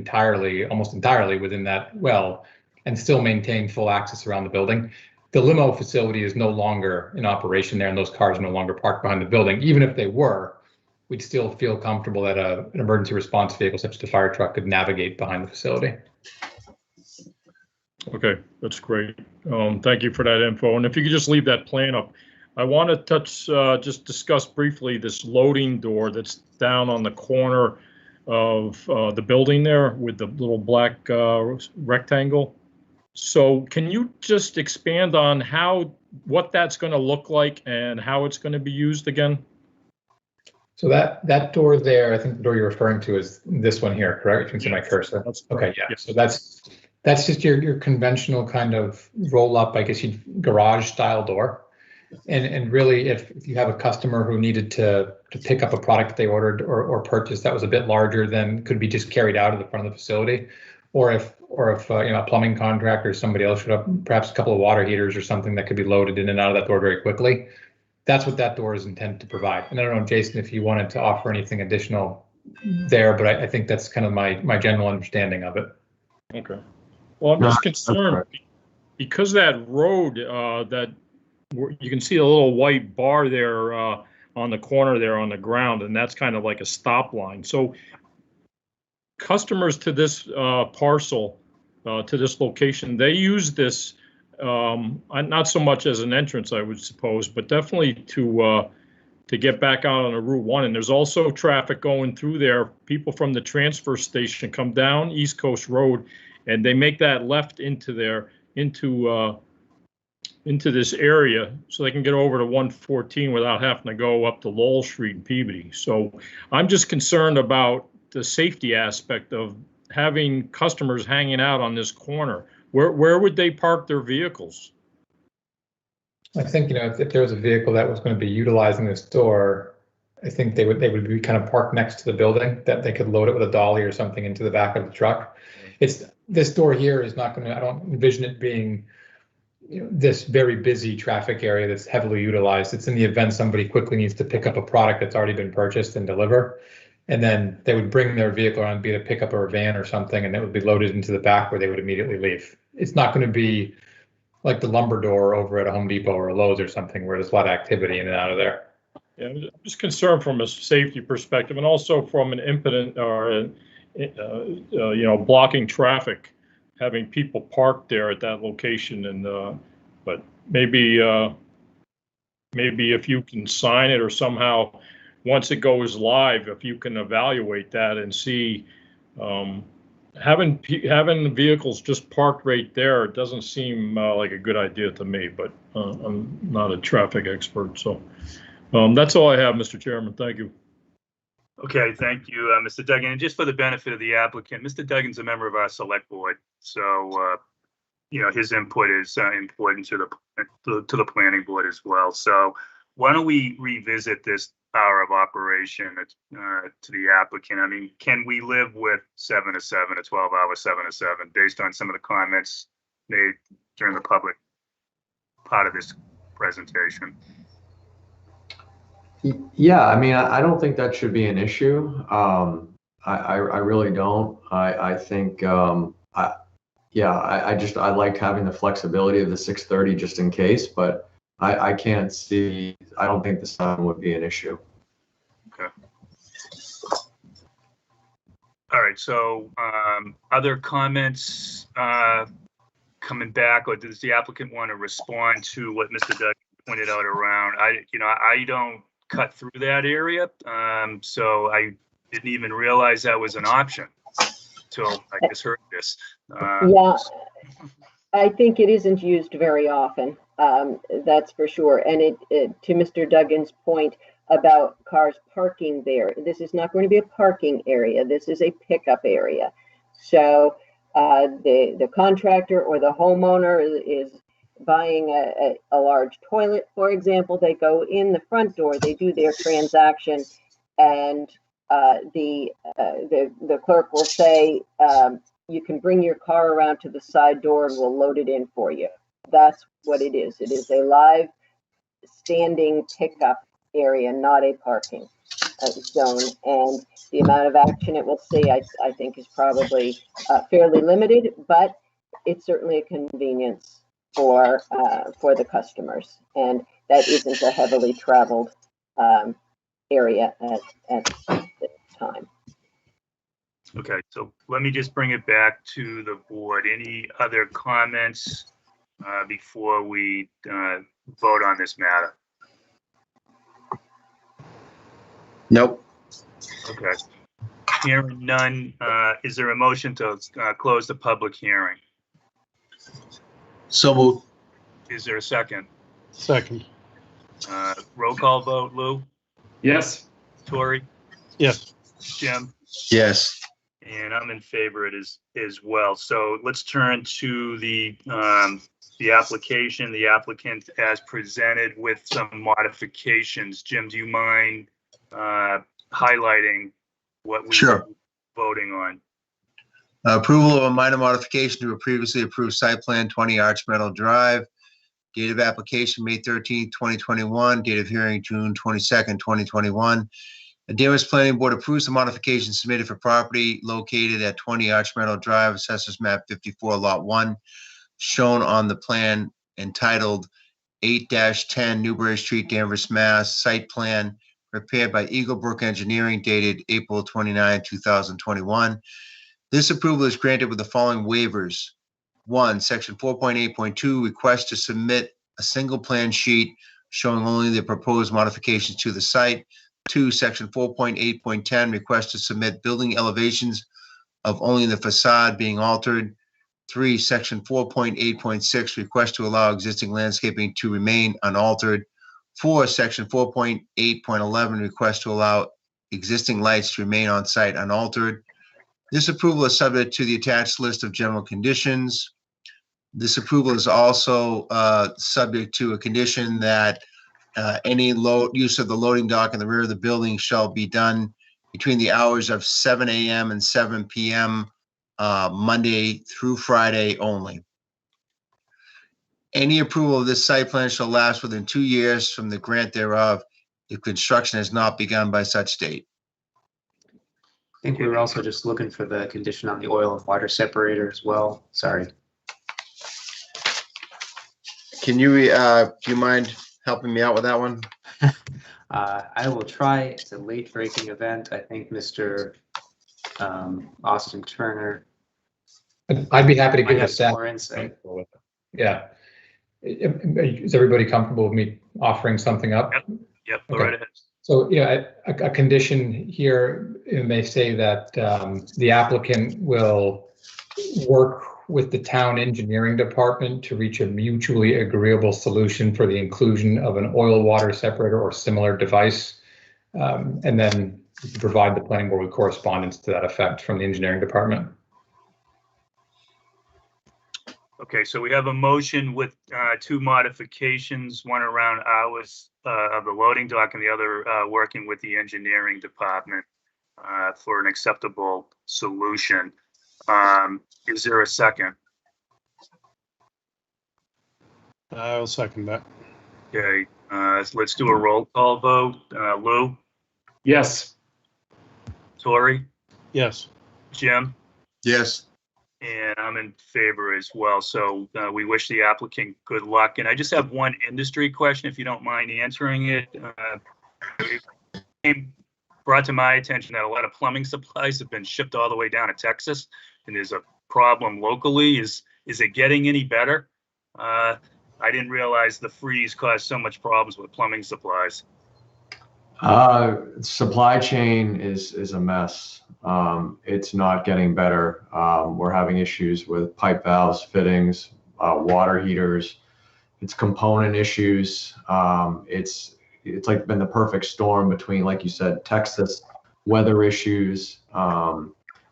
almost entirely within that well and still maintain full access around the building. The limo facility is no longer in operation there, and those cars are no longer parked behind the building. Even if they were, we'd still feel comfortable that an emergency response vehicle such as the fire truck could navigate behind the facility. Okay, that's great. Thank you for that info. And if you could just leave that plan up. I want to just discuss briefly this loading door that's down on the corner of the building there with the little black rectangle. So can you just expand on what that's going to look like and how it's going to be used again? So that door there, I think the door you're referring to is this one here, correct? You can see my cursor. Okay, yeah. So that's just your conventional kind of roll up, I guess, garage style door. And really, if you have a customer who needed to pick up a product that they ordered or purchased that was a bit larger than could be just carried out of the front of the facility, or if a plumbing contractor or somebody else showed up, perhaps a couple of water heaters or something that could be loaded in and out of that door very quickly. That's what that door is intended to provide. And I don't know, Jason, if you wanted to offer anything additional there, but I think that's kind of my general understanding of it. Okay. Well, I'm just concerned because that road that you can see a little white bar there on the corner there on the ground, and that's kind of like a stop line. So customers to this parcel, to this location, they use this not so much as an entrance, I would suppose, but definitely to get back out on a Route 1. And there's also traffic going through there. People from the transfer station come down East Coast Road, and they make that left into this area so they can get over to 114 without having to go up to Lowell Street in Peabody. So I'm just concerned about the safety aspect of having customers hanging out on this corner. Where would they park their vehicles? I think, if there was a vehicle that was going to be utilizing this door, I think they would be kind of parked next to the building that they could load it with a dolly or something into the back of the truck. This door here is not going to, I don't envision it being this very busy traffic area that's heavily utilized. It's in the event somebody quickly needs to pick up a product that's already been purchased and deliver. And then they would bring their vehicle around, be it a pickup or a van or something, and it would be loaded into the back where they would immediately leave. It's not going to be like the lumber door over at a Home Depot or a Lowe's or something where there's a lot of activity in and out of there. Yeah, I'm just concerned from a safety perspective and also from an impotent or blocking traffic, having people parked there at that location. And but maybe if you can sign it or somehow, once it goes live, if you can evaluate that and see, having the vehicles just parked right there, it doesn't seem like a good idea to me, but I'm not a traffic expert. So that's all I have, Mr. Chairman. Thank you. Okay, thank you, Mr. Duggan. And just for the benefit of the applicant, Mr. Duggan's a member of our select board. So, his input is important to the planning board as well. So why don't we revisit this hour of operation to the applicant? I mean, can we live with 7 to 7, a 12-hour 7 to 7, based on some of the comments made during the public part of this presentation? Yeah, I mean, I don't think that should be an issue. I really don't. I think, I like having the flexibility of the 6:30 just in case, but I can't see, I don't think the 7 would be an issue. Okay. All right, so other comments coming back, or does the applicant want to respond to what Mr. Duggan pointed out around? I don't cut through that area, so I didn't even realize that was an option until I just heard this. Yeah, I think it isn't used very often, that's for sure. And to Mr. Duggan's point about cars parking there, this is not going to be a parking area. This is a pickup area. So the contractor or the homeowner is buying a large toilet, for example. They go in the front door, they do their transaction, and the clerk will say, you can bring your car around to the side door and we'll load it in for you. That's what it is. It is a live standing pickup area, not a parking zone. And the amount of action it will see, I think, is probably fairly limited, but it's certainly a convenience for the customers. And that isn't a heavily traveled area at this time. Okay, so let me just bring it back to the board. Any other comments before we vote on this matter? Nope. Okay. Hearing none, is there a motion to close the public hearing? So moved. Is there a second? Second. Roll call vote, Lou, Yes. Tori, Yes. Jim, Yes. and I'm in favor of it as well. So let's turn to the application, the applicant as presented with some modifications. Jim, do you mind highlighting what we Sure. are voting on? Approval of a minor modification to a previously approved site plan, 20 Arch Meadow Drive. Date of application, May 13th, 2021. Date of hearing, June 22nd, 2021. The Danvers Planning Board approves the modification submitted for property located at 20 Arch Meadow Drive, Assessors Map 54, Lot 1, shown on the plan entitled 8-10 Newbury Street, Danvers, Mass. Site plan prepared by Eagle Brook Engineering dated April 29, 2021. This approval is granted with the following waivers. 1, Section 4.8.2, request to submit a single plan sheet showing only the proposed modifications to the site. 2, Section 4.8.10, request to submit building elevations of only the facade being altered. 3, Section 4.8.6, request to allow existing landscaping to remain unaltered. 4, Section 4.8.11, request to allow existing lights to remain on site unaltered. This approval is subject to the attached list of general conditions. This approval is also subject to a condition that any use of the loading dock in the rear of the building shall be done between the hours of 7 a.m. and 7 p.m. Monday through Friday only. Any approval of this site plan shall last within 2 years from the grant thereof if construction has not begun by such date. I think we were also just looking for the condition on the oil and water separator as well. Sorry. Can you, do you mind helping me out with that one? I will try. It's a late breaking event. I think Mr. Austin Turner I'd be happy to might give a have some stat. more insight. Yeah. Is everybody comfortable with me offering something up? Yep, go Okay. right ahead. So, yeah, a condition here, it may say that the applicant will work with the town engineering department to reach a mutually agreeable solution for the inclusion of an oil water separator or similar device. And then provide the planning board with correspondence to that effect from the engineering department. Okay, so we have a motion with 2 modifications, one around hours of the loading dock and the other working with the engineering department for an acceptable solution. Is there a second? I'll second that. Okay, let's do a roll call vote. Lou, Yes. Tori, Yes. Jim? Yes. And I'm in favor as well. So we wish the applicant good luck. And I just have one industry question, if you don't mind answering it. It came brought to my attention that a lot of plumbing supplies have been shipped all the way down to Texas, and there's a problem locally. Is it getting any better? I didn't realize the freeze caused so much problems with plumbing supplies. Supply chain is a mess. It's not getting better. We're having issues with pipe valves, fittings, water heaters. It's component issues. It's like been the perfect storm between, like you said, Texas, weather issues.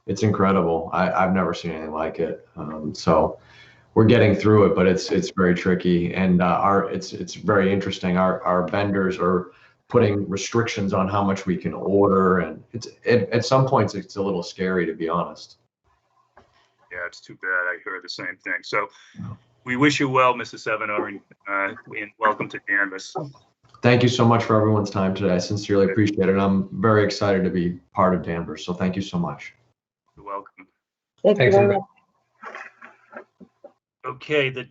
It's incredible. I've never seen anything like it. So we're getting through it, but it's very tricky, and it's very interesting. Our vendors are putting restrictions on how much we can order, and at some points it's a little scary, to be honest. Yeah, it's too bad. I heard the same thing. So we wish you well, Mr. Seveno, and welcome to Danvers. Thank you so much for everyone's time today. I sincerely appreciate it. I'm very excited to be part of Danvers, so thank you so much. You're welcome. Thank you very much. Okay, the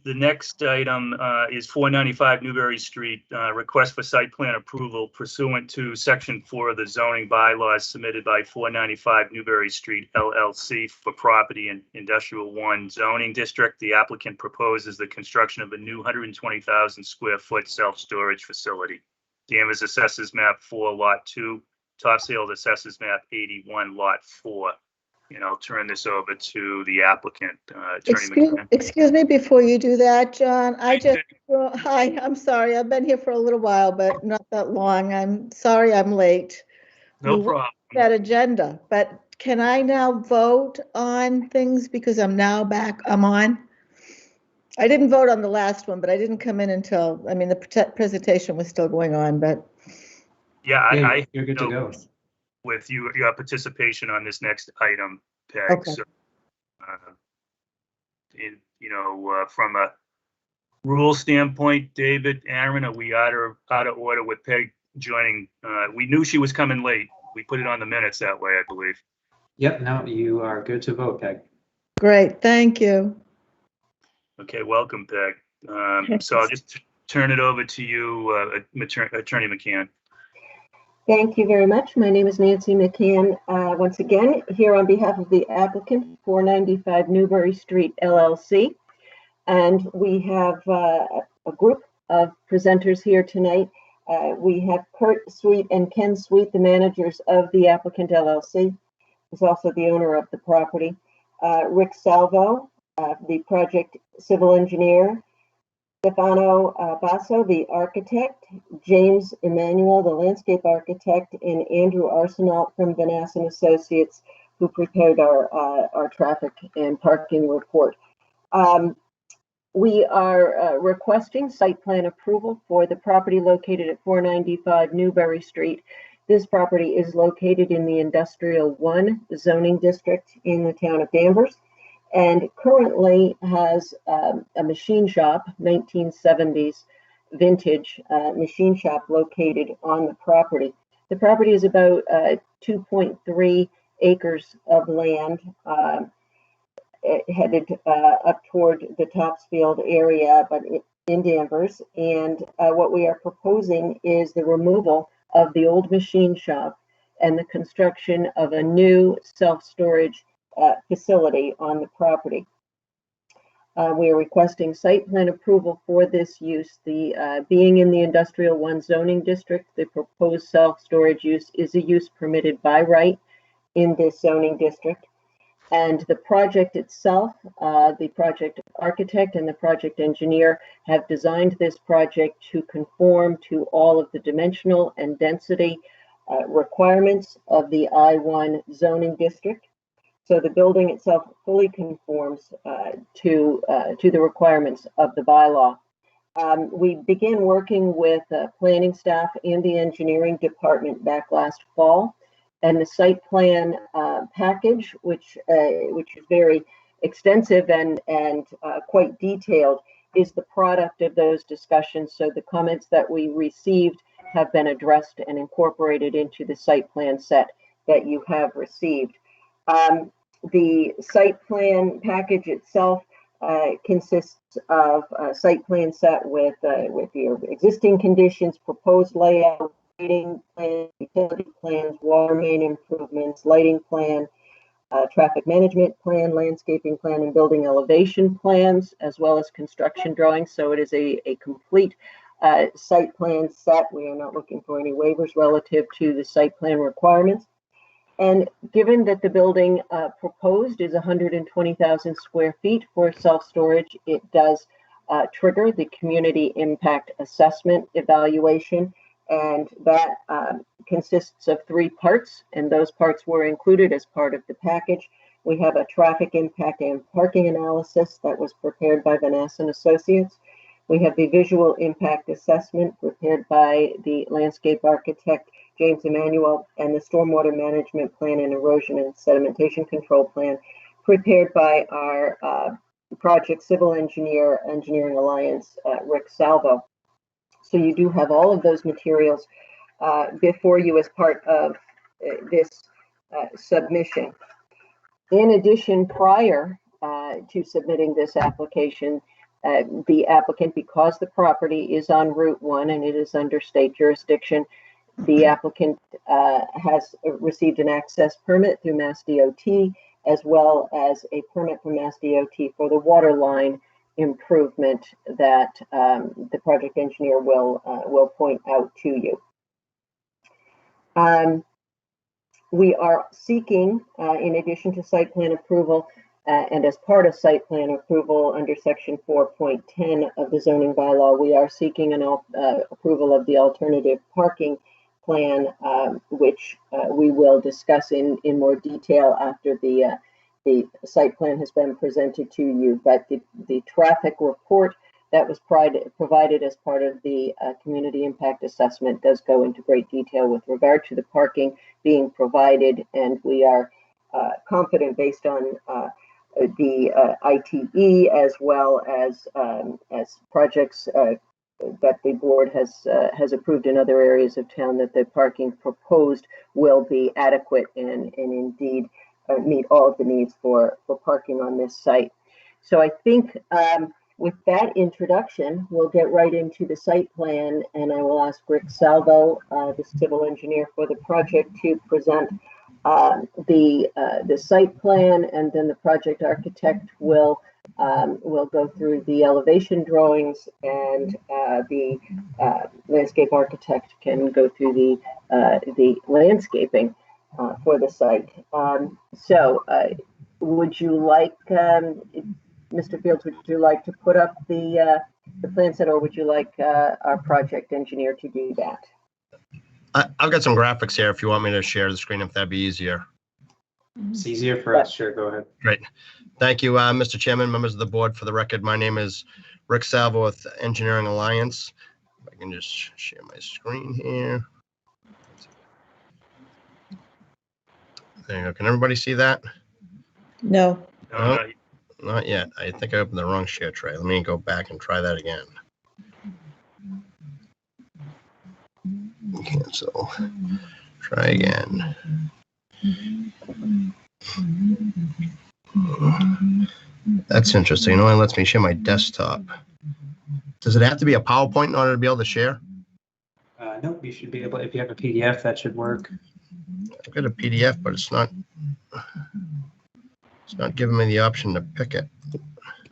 next item is 495 Newbury Street, request for site plan approval pursuant to Section 4 of the zoning bylaws submitted by 495 Newbury Street LLC for property in Industrial 1 zoning district. The applicant proposes the construction of a new 120,000 square foot self-storage facility. Danvers assesses map 4 lot 2, Topsail Assessors Map 81, Lot 4. And I'll turn this over to the applicant, Attorney McCann. Excuse me before you do that, John. Hi, I'm sorry. I've been here for a little while, but not that long. I'm sorry I'm late. No We problem. that agenda, but can I now vote on things because I'm now back, I'm on? I didn't vote on the last one, but I didn't come in until, I mean, the presentation was still going on, but. Yeah, You're good to go. With your participation on this next item, Peg. Okay. So, from a rule standpoint, David, Aaron, are we out of order with Peg joining? We knew she was coming late. We put it on the minutes that way, I believe. Yep, no, you are good to vote, Peg. Great, thank you. Okay, welcome, Peg. So I'll just turn it over to you, Attorney McCann. Thank you very much. My name is Nancy McCann. Once again, here on behalf of the applicant, 495 Newbury Street, LLC. And we have a group of presenters here tonight. We have Kurt Sweet and Ken Sweet, the managers of the applicant LLC, who's also the owner of the property. Rick Salvo, the project civil engineer. Stefano Basso, the architect, James Emanuel, the landscape architect, and Andrew Arsenault from Vanassin Associates, who prepared our traffic and parking report. We are requesting site plan approval for the property located at 495 Newbury Street. This property is located in the Industrial 1 zoning district in the town of Danvers, and currently has a machine shop, 1970s vintage machine shop located on the property. The property is about 2.3 acres of land headed up toward the Topsfield area, but in Danvers. And what we are proposing is the removal of the old machine shop and the construction of a new self-storage facility on the property. We are requesting site plan approval for this use. Being in the Industrial 1 zoning district, the proposed self-storage use is a use permitted by right in this zoning district. And the project itself, the project architect and the project engineer have designed this project to conform to all of the dimensional and density requirements of the I-1 zoning district. So the building itself fully conforms to the requirements of the bylaw. We began working with planning staff and the engineering department back last fall, and the site plan package, which is very extensive and quite detailed, is the product of those discussions. So the comments that we received have been addressed and incorporated into the site plan set that you have received. The site plan package itself consists of a site plan set with your existing conditions, proposed layout, lighting plans, utility plans, water main improvements, lighting plan, traffic management plan, landscaping plan, and building elevation plans, as well as construction drawings. So it is a complete site plan set. We are not looking for any waivers relative to the site plan requirements. And given that the building proposed is 120,000 square feet for self-storage, it does trigger the community impact assessment evaluation. And that consists of 3 parts, and those parts were included as part of the package. We have a traffic impact and parking analysis that was prepared by Vanassin Associates. We have the visual impact assessment prepared by the landscape architect, James Emanuel, and the stormwater management plan and erosion and sedimentation control plan prepared by our project civil engineer, Engineering Alliance, Rick Salvo. So you do have all of those materials before you as part of this submission. In addition, prior to submitting this application, the applicant, because the property is on Route 1 and it is under state jurisdiction, the applicant has received an access permit through Mass DOT, as well as a permit from Mass DOT for the water line improvement that the project engineer will point out to you. We are seeking, in addition to site plan approval, and as part of site plan approval under section 4.10 of the zoning bylaw, we are seeking an approval of the alternative parking plan, which we will discuss in more detail after the site plan has been presented to you. But the traffic report that was provided as part of the community impact assessment does go into great detail with regard to the parking being provided, and we are confident based on the ITE as well as projects that the board has approved in other areas of town, that the parking proposed will be adequate and indeed meet all of the needs for parking on this site. So I think with that introduction, we'll get right into the site plan, and I will ask Rick Salvo, the civil engineer for the project, to present the site plan, and then the project architect will go through the elevation drawings, and the landscape architect can go through the landscaping for the site. So would you like, Mr. Fields, would you like to put up the plan set, or would you like our project engineer to do that? I've got some graphics here if you want me to share the screen, if that'd be easier. It's easier for us. Sure, go ahead. Great. Thank you, Mr. Chairman, members of the board. For the record, my name is Rick Salvo with Engineering Alliance. If I can just share my screen here. There you go. Can everybody see that? No. No, not yet. I think I opened the wrong share tray. Let me go back and try that again. Cancel. Try again. That's interesting. It only lets me share my desktop. Does it have to be a PowerPoint in order to be able to share? Nope, you should be able, if you have a PDF, that should work. I've got a PDF, but it's not giving me the option to pick it.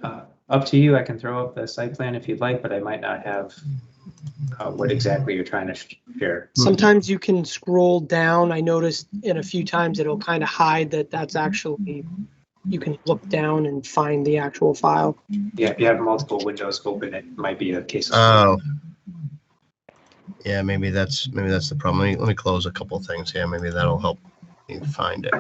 Up to you. I can throw up the site plan if you'd like, but I might not have what exactly you're trying to share. Sometimes you can scroll down. I noticed in a few times it'll kind of hide that's actually, you can look down and find the actual file. Yeah, if you have multiple windows open, it might be a case of. Oh. Yeah, maybe that's the problem. Let me close a couple of things here. Maybe that'll help me find it.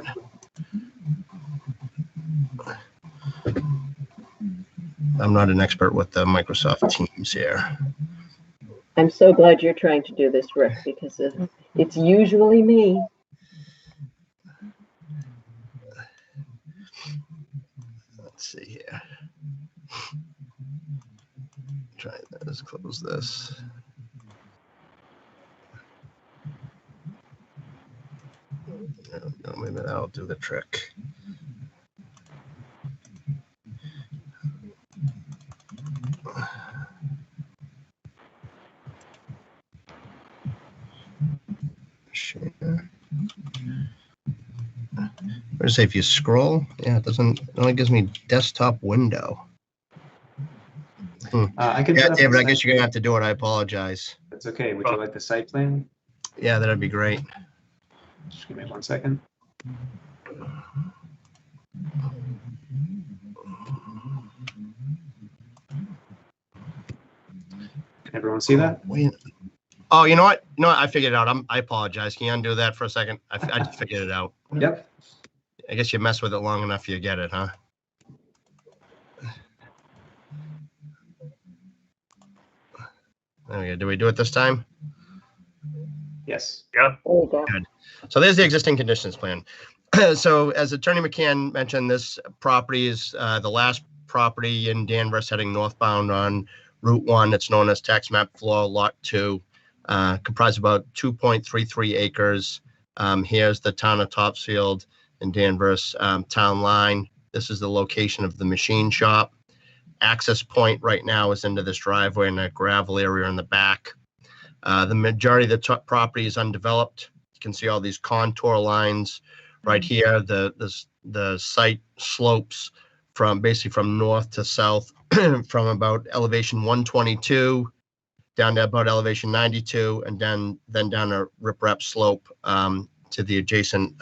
I'm not an expert with the Microsoft Teams here. I'm so glad you're trying to do this, Rick, because it's usually me. Let's see here. Try this, close this. No, maybe that'll do the trick. Share. What does it say? If you scroll, yeah, it only gives me desktop window. I can. Yeah, David, I guess you're gonna have to do it. I apologize. That's okay. Would you like the site plan? Yeah, that'd be great. Just give me 1 second. Can everyone see that? Wait. Oh, you know what? I figured it out. I apologize. Can you undo that for a second? I just figured it out. Yep. I guess you mess with it long enough, you get it, huh? There we go. Do we do it this time? Yes. Yeah. Good. So there's the existing conditions plan. So as Attorney McCann mentioned, this property is the last property in Danvers heading northbound on Route 1. It's known as Tax Map Floor Lot 2, comprised of about 2.33 acres. Here's the town of Topsfield and Danvers town line. This is the location of the machine shop. Access point right now is into this driveway and a gravel area in the back. The majority of the property is undeveloped. You can see all these contour lines right here. The site slopes basically from north to south from about elevation 122 down to about elevation 92, and then down a riprap slope to the adjacent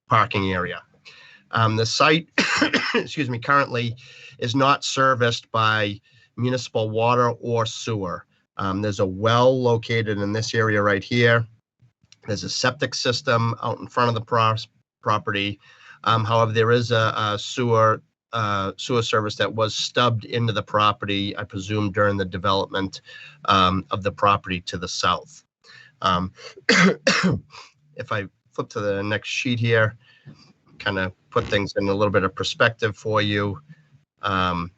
parking area. The site, excuse me, currently is not serviced by municipal water or sewer. There's a well located in this area right here. There's a septic system out in front of the property. However, there is a sewer service that was stubbed into the property, I presume, during the development of the property to the south. If I flip to the next sheet here, kind of put things in a little bit of perspective for you. Here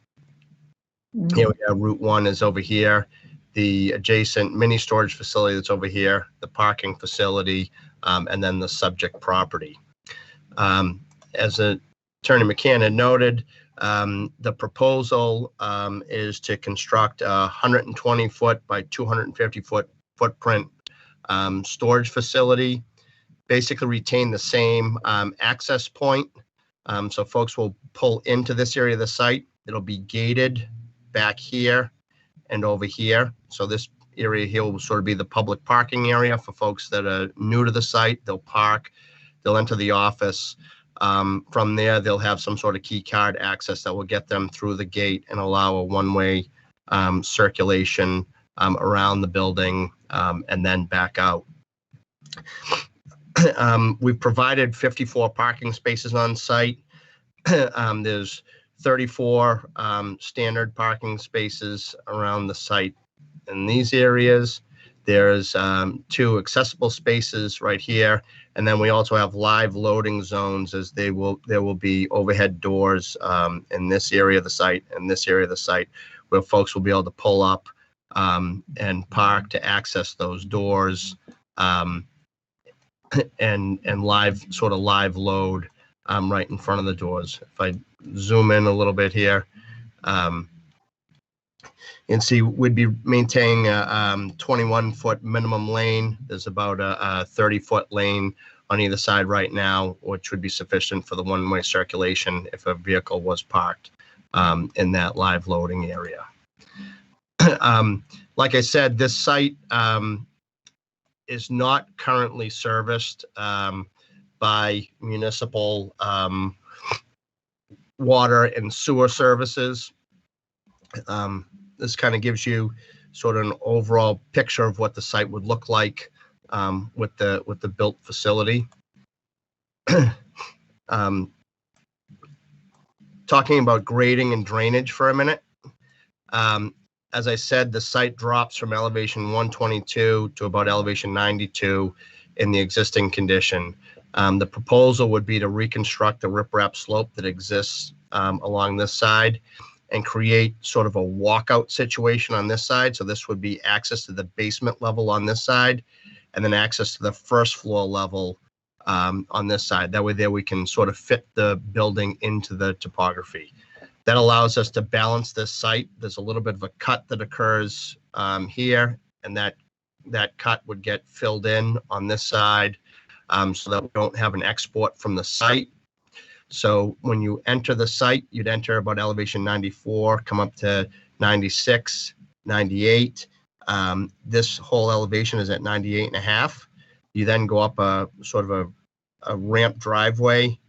we have Route 1 is over here, the adjacent mini storage facility that's over here, the parking facility, and then the subject property. As Attorney McCann had noted, the proposal is to construct a 120-foot by 250-foot footprint storage facility, basically retain the same access point. So folks will pull into this area of the site. It'll be gated back here and over here. So this area here will sort of be the public parking area for folks that are new to the site. They'll park, they'll enter the office. From there, they'll have some sort of key card access that will get them through the gate and allow a one-way circulation around the building and then back out. We've provided 54 parking spaces on site. There's 34 standard parking spaces around the site in these areas. There's 2 accessible spaces right here, and then we also have live loading zones, as there will be overhead doors in this area of the site and this area of the site, where folks will be able to pull up and park to access those doors and live load right in front of the doors. If I zoom in a little bit here, you can see we'd be maintaining a 21-foot minimum lane. There's about a 30-foot lane on either side right now, which would be sufficient for the one-way circulation if a vehicle was parked in that live loading area. Like I said, this site is not currently serviced by municipal water and sewer services. This kind of gives you sort of an overall picture of what the site would look like with the built facility. Talking about grading and drainage for a minute. As I said, the site drops from elevation 122 to about elevation 92 in the existing condition. The proposal would be to reconstruct the riprap slope that exists along this side and create sort of a walkout situation on this side. So this would be access to the basement level on this side, and then access to the first floor level on this side. That way there we can sort of fit the building into the topography. That allows us to balance this site. There's a little bit of a cut that occurs here, and that cut would get filled in on this side so that we don't have an export from the site. So when you enter the site, you'd enter about elevation 94, come up to 96, 98. This whole elevation is at 98.5. You then go up a sort of a ramp driveway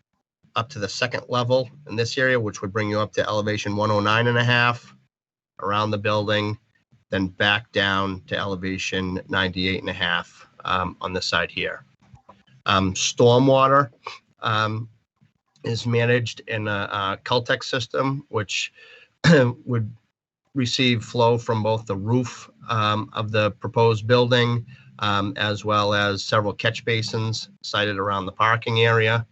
up to the second level in this area, which would bring you up to elevation 109.5 around the building, then back down to elevation 98.5 on this side here. Stormwater is managed in a Caltech system, which would receive flow from both the roof of the proposed building as well as several catch basins sited around the parking area,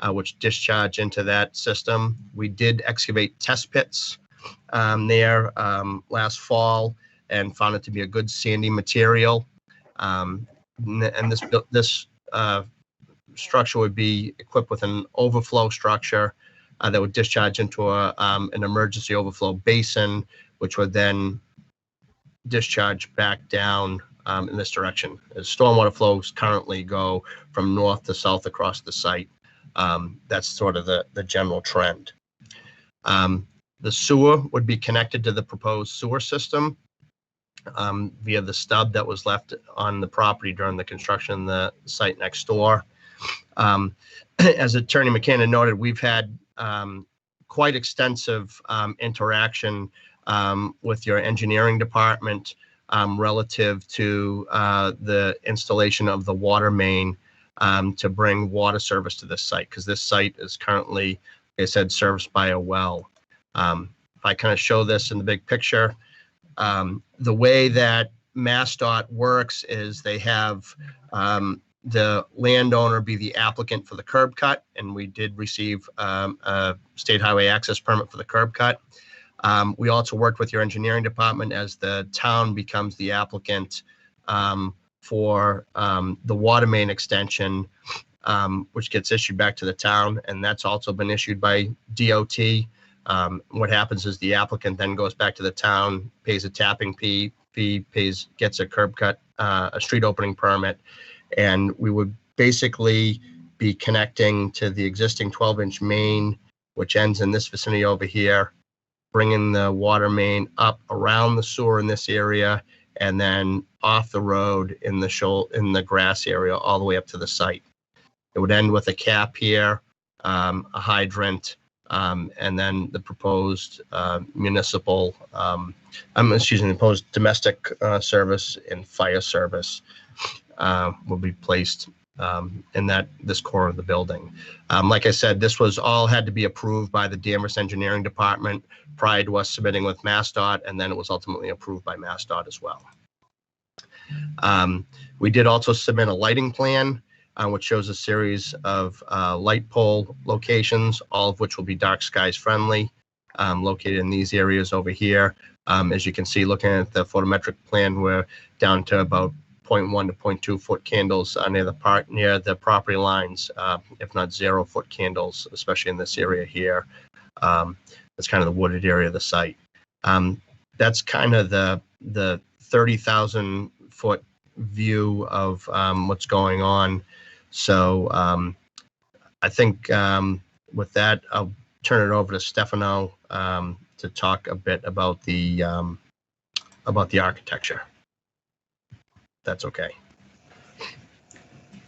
which discharge into that system. We did excavate test pits there last fall and found it to be a good sandy material. And this structure would be equipped with an overflow structure that would discharge into an emergency overflow basin, which would then discharge back down in this direction. As stormwater flows currently go from north to south across the site. That's sort of the general trend. The sewer would be connected to the proposed sewer system via the stub that was left on the property during the construction of the site next door. As Attorney McKenna noted, we've had quite extensive interaction with your engineering department relative to the installation of the water main to bring water service to this site, because this site is currently, like I said, serviced by a well. If I kind of show this in the big picture, the way that MassDOT works is they have the landowner be the applicant for the curb cut, and we did receive a state highway access permit for the curb cut. We also worked with your engineering department as the town becomes the applicant for the water main extension, which gets issued back to the town, and that's also been issued by DOT. What happens is the applicant then goes back to the town, pays a tapping fee, gets a curb cut, a street opening permit, and we would basically be connecting to the existing 12-inch main, which ends in this vicinity over here, bringing the water main up around the sewer in this area, and then off the road in the grass area all the way up to the site. It would end with a cap here, a hydrant, and then the proposed proposed domestic service and fire service will be placed in this corner of the building. Like I said, this was all had to be approved by the Danvers Engineering Department prior to us submitting with MassDOT, and then it was ultimately approved by MassDOT as well. We did also submit a lighting plan, which shows a series of light pole locations, all of which will be dark skies friendly, located in these areas over here. As you can see, looking at the photometric plan, we're down to about 0.1 to 0.2 foot candles near the property lines, if not 0 foot candles, especially in this area here. That's kind of the wooded area of the site. That's kind of the 30,000 foot view of what's going on. So I think with that, I'll turn it over to Stefano to talk a bit about the architecture. That's okay.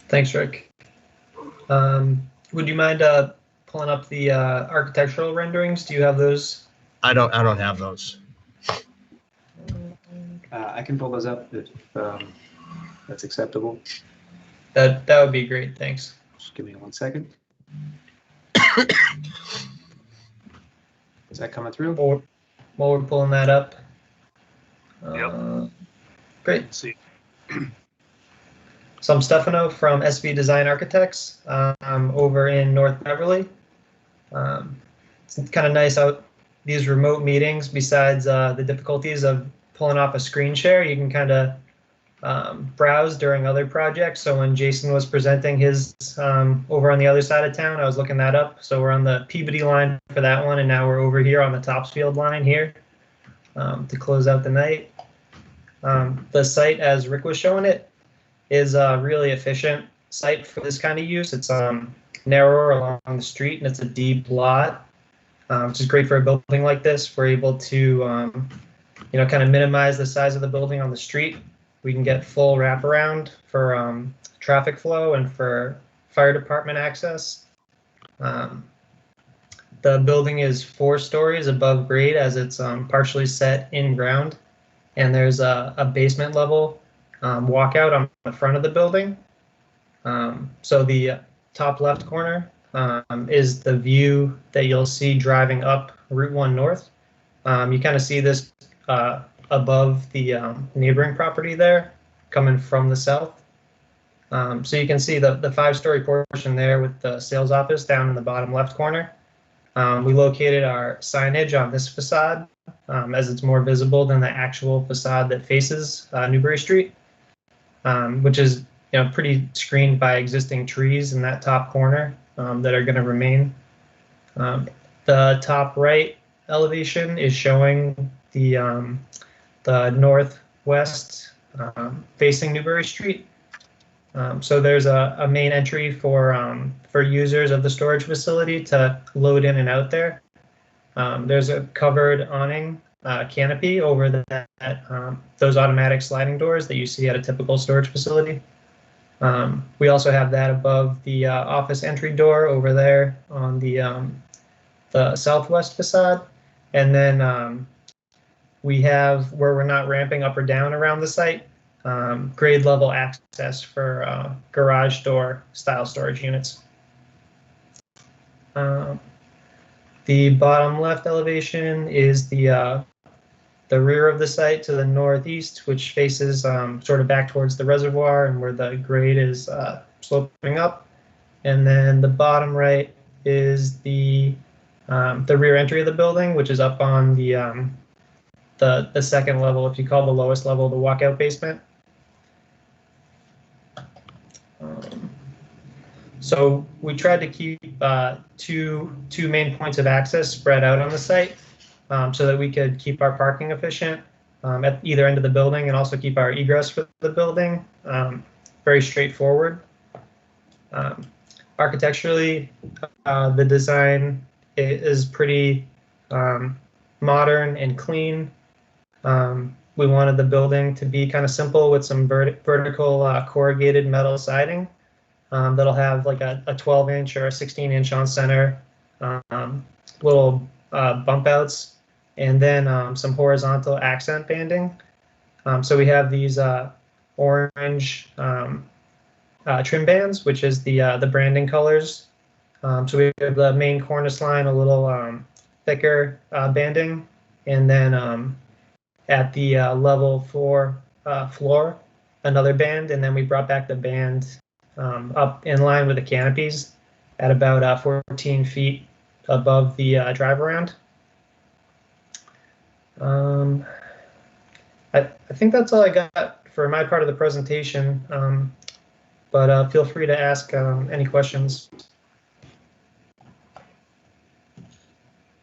Thanks, Rick. Would you mind pulling up the architectural renderings? Do you have those? I don't have those. I can pull those up if that's acceptable. That would be great. Thanks. Just give me 1 second. Is that coming through? While we're pulling that up. Yep. Great. See. So I'm Stefano from SV Design Architects over in North Beverly. It's kind of nice out these remote meetings. Besides the difficulties of pulling off a screen share, you can kind of browse during other projects. So when Jason was presenting his over on the other side of town, I was looking that up. So we're on the Peabody line for that one, and now we're over here on the Topsfield line here to close out the night. The site, as Rick was showing it, is a really efficient site for this kind of use. It's narrower along the street, and it's a deep lot, which is great for a building like this. We're able to, kind of minimize the size of the building on the street. We can get full wraparound for traffic flow and for fire department access. The building is 4 stories above grade as it's partially set in ground. And there's a basement level walkout on the front of the building. So the top left corner is the view that you'll see driving up Route 1 North. You kind of see this above the neighboring property there coming from the south. So you can see the 5-story portion there with the sales office down in the bottom left corner. We located our signage on this facade as it's more visible than the actual facade that faces Newbury Street, which is pretty screened by existing trees in that top corner that are going to remain. The top right elevation is showing the northwest facing Newbury Street. So there's a main entry for users of the storage facility to load in and out there. There's a covered awning canopy over those automatic sliding doors that you see at a typical storage facility. We also have that above the office entry door over there on the southwest facade. And then we have, where we're not ramping up or down around the site, grade level access for garage door style storage units. The bottom left elevation is the rear of the site to the northeast, which faces sort of back towards the reservoir and where the grade is sloping up. And then the bottom right is the rear entry of the building, which is up on the second level, if you call the lowest level the walkout basement. So we tried to keep two main points of access spread out on the site so that we could keep our parking efficient at either end of the building and also keep our egress for the building very straightforward. Architecturally, the design is pretty modern and clean. We wanted the building to be kind of simple with some vertical corrugated metal siding that'll have like a 12-inch or a 16-inch on center, little bump outs, and then some horizontal accent banding. So we have these orange trim bands, which is the branding colors. So we have the main cornice line, a little thicker banding, and then at the level 4 floor, another band, and then we brought back the band up in line with the canopies at about 14 feet above the drive around. I think that's all I got for my part of the presentation, but feel free to ask any questions.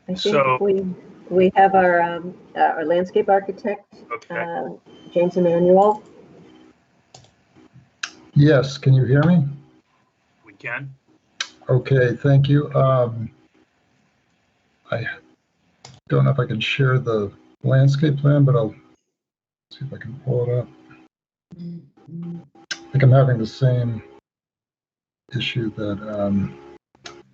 I think we have our landscape architect, Okay. James Emanuel. Yes, can you hear me? We can. Okay, thank you. I don't know if I can share the landscape plan, but I'll see if I can pull it up. I think I'm having the same issue that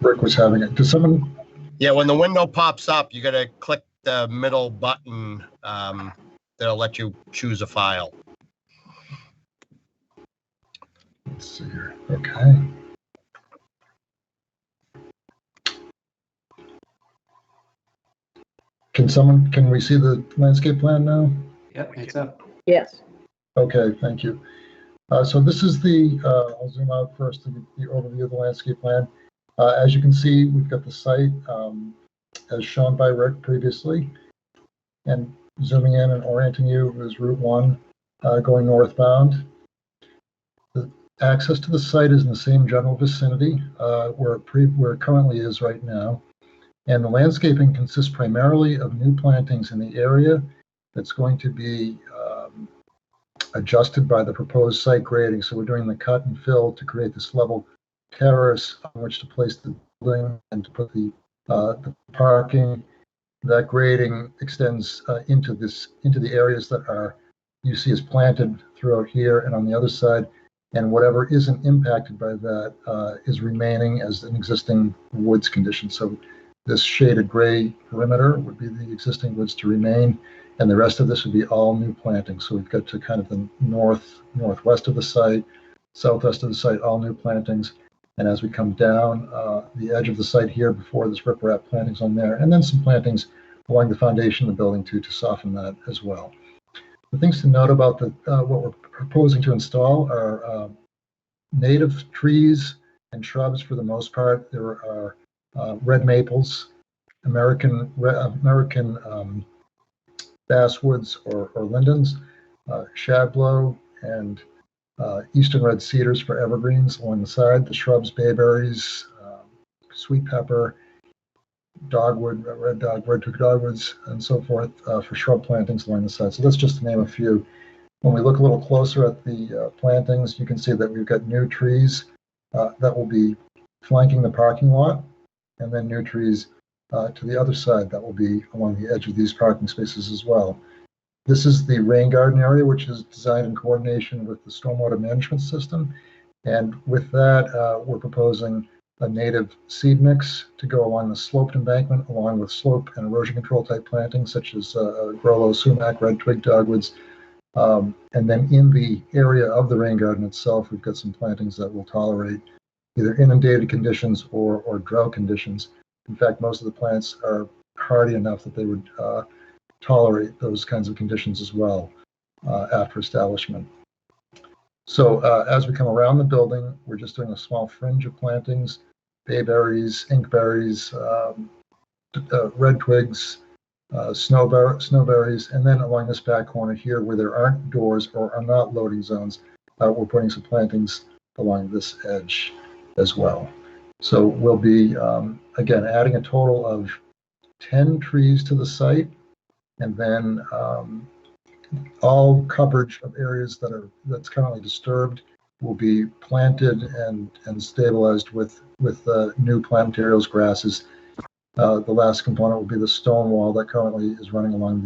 Rick was having. Does someone? Yeah, when the window pops up, you got to click the middle button. That'll let you choose a file. Let's see here. Okay. Can we see the landscape plan now? Yep, it's up. Yes. Okay, thank you. So this is I'll zoom out first to the overview of the landscape plan. As you can see, we've got the site as shown by Rick previously. And zooming in and orienting you is Route 1 going northbound. The access to the site is in the same general vicinity where it currently is right now. And the landscaping consists primarily of new plantings in the area that's going to be adjusted by the proposed site grading. So we're doing the cut and fill to create this level terrace on which to place the building and to put the parking. That grading extends into the areas that you see as planted throughout here and on the other side. And whatever isn't impacted by that is remaining as an existing woods condition. So this shaded gray perimeter would be the existing woods to remain, and the rest of this would be all new planting. So we've got to kind of the northwest of the site, southwest of the site, all new plantings. And as we come down the edge of the site here before this riprap plantings on there, and then some plantings along the foundation of the building too to soften that as well. The things to note about what we're proposing to install are native trees and shrubs for the most part. There are red maples, American basswoods or lindens, shadblow, and eastern red cedars for evergreens along the side. The shrubs, bayberries, sweet pepper, dogwood, red twig dogwoods, and so forth for shrub plantings along the side. So that's just to name a few. When we look a little closer at the plantings, you can see that we've got new trees that will be flanking the parking lot, and then new trees to the other side that will be along the edge of these parking spaces as well. This is the rain garden area, which is designed in coordination with the stormwater management system. And with that, we're proposing a native seed mix to go along the sloped embankment, along with slope and erosion control type plantings such as Grollo, sumac, red twig, dogwoods. And then in the area of the rain garden itself, we've got some plantings that will tolerate either inundated conditions or drought conditions. In fact, most of the plants are hardy enough that they would tolerate those kinds of conditions as well after establishment. So as we come around the building, we're just doing a small fringe of plantings, bayberries, inkberries, red twigs, snowberries, and then along this back corner here where there aren't doors or are not loading zones, we're putting some plantings along this edge as well. So we'll be, again, adding a total of 10 trees to the site, and then all coverage of areas that's currently disturbed will be planted and stabilized with new plant materials, grasses. The last component will be the stone wall that currently is running along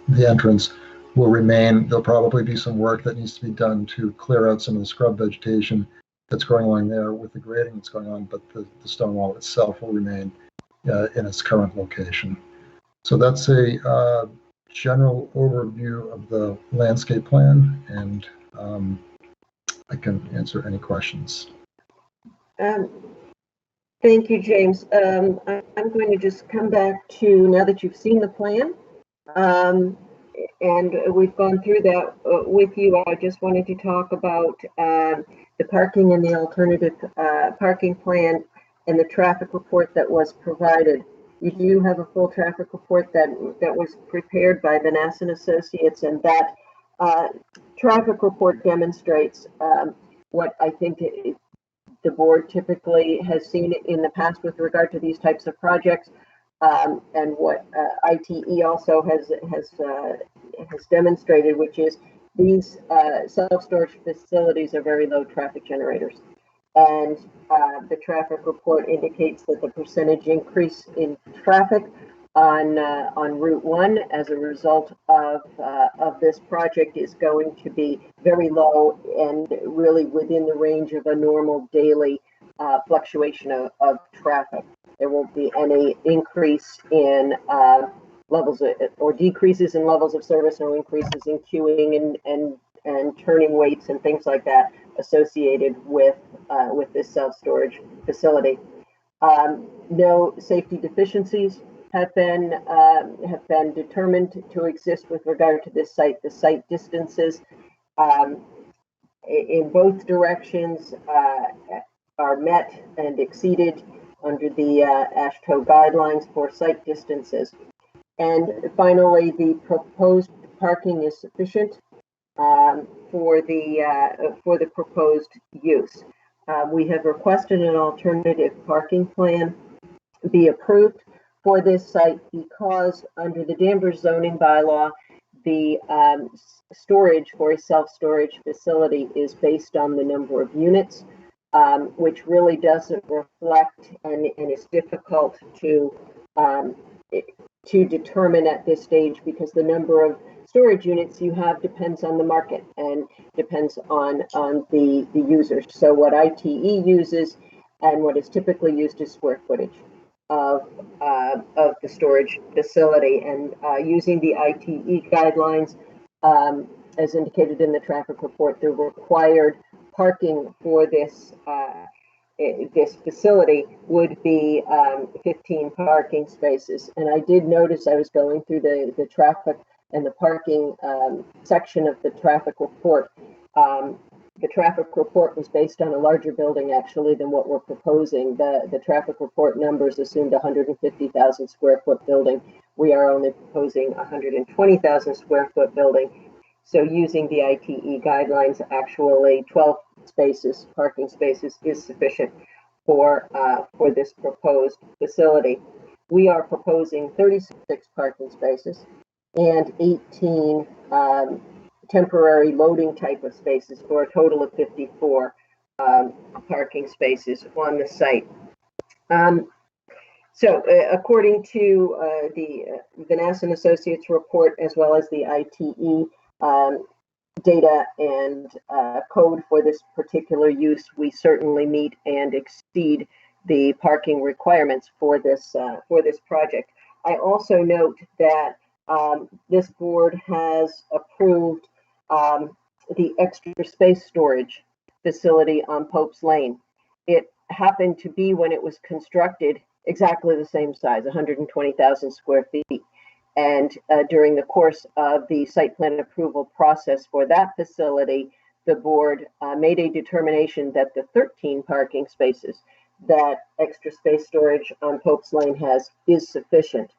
the entrance will remain. There'll probably be some work that needs to be done to clear out some of the scrub vegetation that's growing along there with the grading that's going on, but the stone wall itself will remain in its current location. So that's a general overview of the landscape plan, and I can answer any questions. Thank you, James. I'm going to just come back to, now that you've seen the plan, and we've gone through that with you, I just wanted to talk about the parking and the alternative parking plan and the traffic report that was provided. You do have a full traffic report that was prepared by Vanessa and Associates, and that traffic report demonstrates what I think the board typically has seen in the past with regard to these types of projects, and what ITE also has demonstrated, which is these self-storage facilities are very low traffic generators. And the traffic report indicates that the percentage increase in traffic on Route 1 as a result of this project is going to be very low and really within the range of a normal daily fluctuation of traffic. There won't be any increase in levels or decreases in levels of service, no increases in queuing and turning weights and things like that associated with this self-storage facility. No safety deficiencies have been determined to exist with regard to this site. The site distances in both directions are met and exceeded under the AASHTO guidelines for site distances. And finally, the proposed parking is sufficient for the proposed use. We have requested an alternative parking plan be approved for this site because under the Danvers zoning bylaw, the storage for a self-storage facility is based on the number of units, which really doesn't reflect and is difficult to determine at this stage because the number of storage units you have depends on the market and depends on the users. So what ITE uses and what is typically used is square footage of the storage facility, and using the ITE guidelines as indicated in the traffic report, the required parking for this facility would be 15 parking spaces. And I did notice, I was going through the traffic and the parking section of the traffic report. The traffic report was based on a larger building actually than what we're proposing. The traffic report numbers assumed 150,000 square foot building. We are only proposing 120,000 square foot building. So using the ITE guidelines, actually 12 spaces, parking spaces, is sufficient for this proposed facility. We are proposing 36 parking spaces and 18 temporary loading type of spaces for a total of 54 parking spaces on the site. So according to the Vanessa and Associates report, as well as the ITE, data and code for this particular use, we certainly meet and exceed the parking requirements for this project. I also note that this board has approved the extra space storage facility on Pope's Lane. It happened to be, when it was constructed, exactly the same size, 120,000 square feet. And during the course of the site plan approval process for that facility, the board made a determination that the 13 parking spaces that extra space storage on Pope's Lane has is sufficient.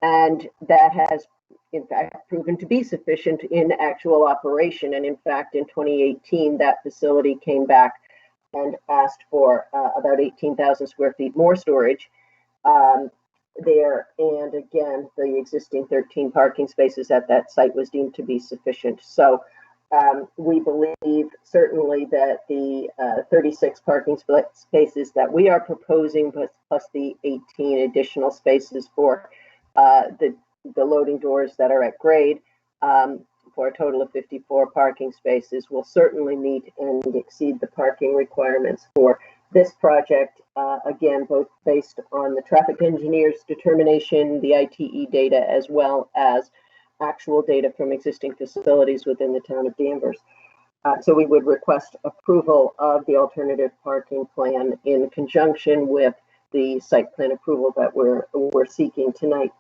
And that has, in fact, proven to be sufficient in actual operation. And in fact, in 2018, that facility came back and asked for about 18,000 square feet more storage there. And again, the existing 13 parking spaces at that site was deemed to be sufficient. So we believe certainly that the 36 parking spaces that we are proposing, plus the 18 additional spaces for the loading doors that are at grade, for a total of 54 parking spaces, will certainly meet and exceed the parking requirements for this project, again, both based on the traffic engineer's determination, the ITE data, as well as actual data from existing facilities within the town of Danvers. So we would request approval of the alternative parking plan in conjunction with the site plan approval that we're seeking tonight.